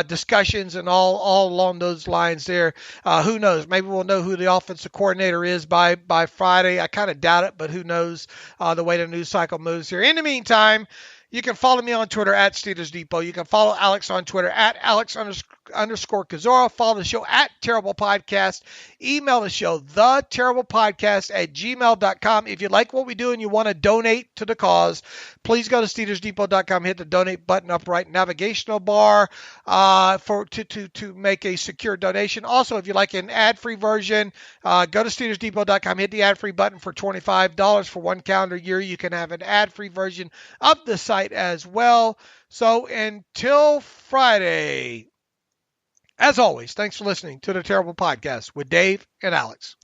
discussions and all along those lines there. Who knows? Maybe we'll know who the offensive coordinator is by Friday. I kind of doubt it, but who knows the way the news cycle moves here. In the meantime, you can follow me on Twitter at Steelers Depot. You can follow Alex on Twitter at Alex_Kozora. Follow the show at Terrible Podcast. Email the show, theterriblepodcast@gmail.com. If you like what we do and you want to donate to the cause, please go to SteelersDepot.com, hit the donate button up right navigational bar to make a secure donation. Also, if you like an ad-free version, go to SteelersDepot.com, hit the ad-free button for $25 for 1 calendar year. You can have an ad-free version of the site as well. So until Friday, as always, thanks for listening to the Terrible Podcast with Dave and Alex.